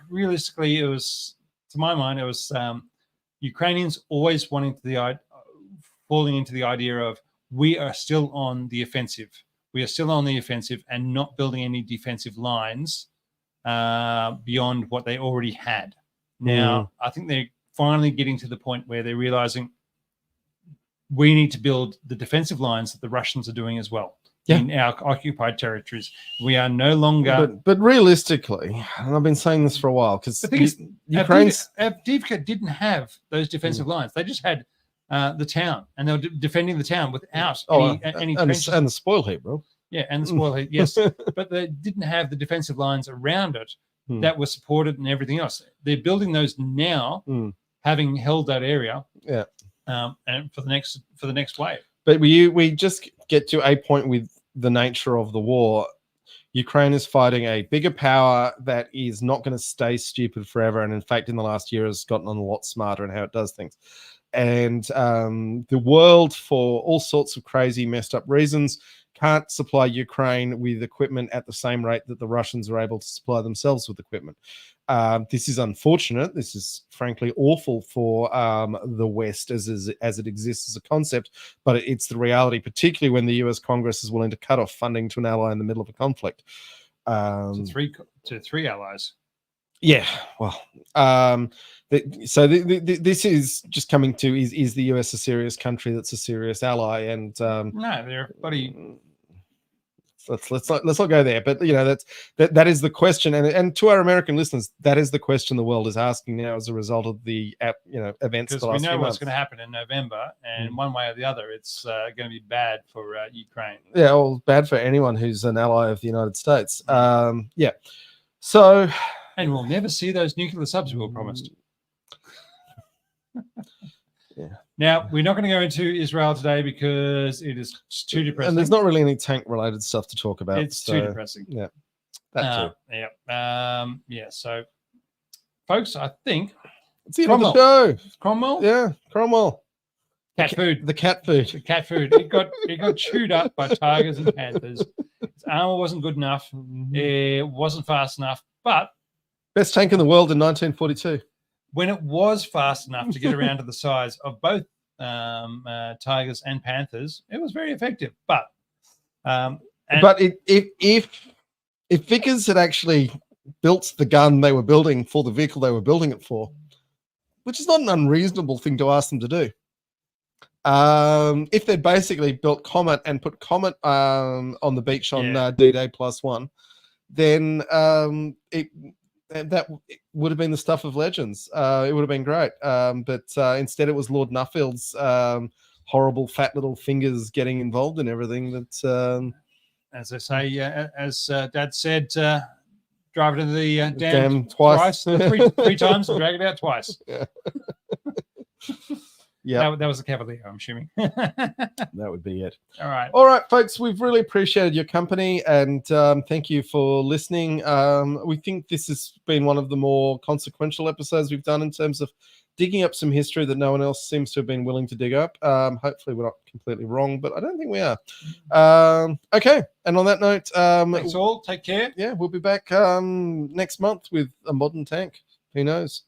realistically, it was, to my mind, it was Ukrainians always falling into the idea of we are still on the offensive. We are still on the offensive and not building any defensive lines beyond what they already had. Now, I think they're finally getting to the point where they're realizing we need to build the defensive lines that the Russians are doing as well in our occupied territories. We are no longer... But realistically, and I've been saying this for a while, because the thing is, Ukraine's... Avdiivka didn't have those defensive lines. They just had the town, and they were defending the town without any trenches. And the spoil heap, bro. Yeah, and the spoil heap, yes. But they didn't have the defensive lines around it that were supported and everything else. They're building those now, having held that area. Yeah. And for the next wave. But we just get to a point with the nature of the war. Ukraine is fighting a bigger power that is not going to stay stupid forever, and in fact, in the last year, has gotten a lot smarter in how it does things. And the world, for all sorts of crazy, messed up reasons, can't supply Ukraine with equipment at the same rate that the Russians are able to supply themselves with equipment. This is unfortunate. This is frankly awful for the West as it exists as a concept, but it's the reality, particularly when the US Congress is willing to cut off funding to an ally in the middle of a conflict. To three allies. Yeah, well, this is just coming to is the US a serious country that's a serious ally? And no, they're bloody. Let's not go there. But that is the question, and to our American listeners, that is the question the world is asking now as a result of the events. Because we know what's going to happen in November, and one way or the other, it's going to be bad for Ukraine. Yeah, well, bad for anyone who's an ally of the United States. Yeah, so. And we'll never see those nuclear subs we were promised. Yeah. Now, we're not going to go into Israel today because it is too depressing. And there's not really any tank-related stuff to talk about. It's too depressing. Yeah, that too. Yeah. So, folks, I think it's the end of the show. Cromwell? Yeah, Cromwell. Cat food. The cat food. The cat food. It got chewed up by tigers and panthers. Its armor wasn't good enough. It wasn't fast enough. But best tank in the world in 1942. When it was fast enough to get around to the size of both tigers and panthers, it was very effective. But if Vickers had actually built the gun they were building for the vehicle they were building it for, which is not an unreasonable thing to ask them to do. If they basically built Comet and put Comet on the beach on D-Day +1, then that would have been the stuff of legends. It would have been great. But instead, it was Lord Nuffield's horrible fat little fingers getting involved in everything. as I say, as Dad said, drive it to the Dam twice. three times, and drag it out twice. Yeah, that was a cavalier, I'm assuming. that would be it. All right. All right, folks, we've really appreciated your company, and thank you for listening. We think this has been one of the more consequential episodes we've done in terms of digging up some history that no one else seems to have been willing to dig up. Hopefully we're not completely wrong, but I don't think we are. Okay, and on that note, Thanks all. Take care. Yeah, we'll be back next month with a modern tank. Who knows?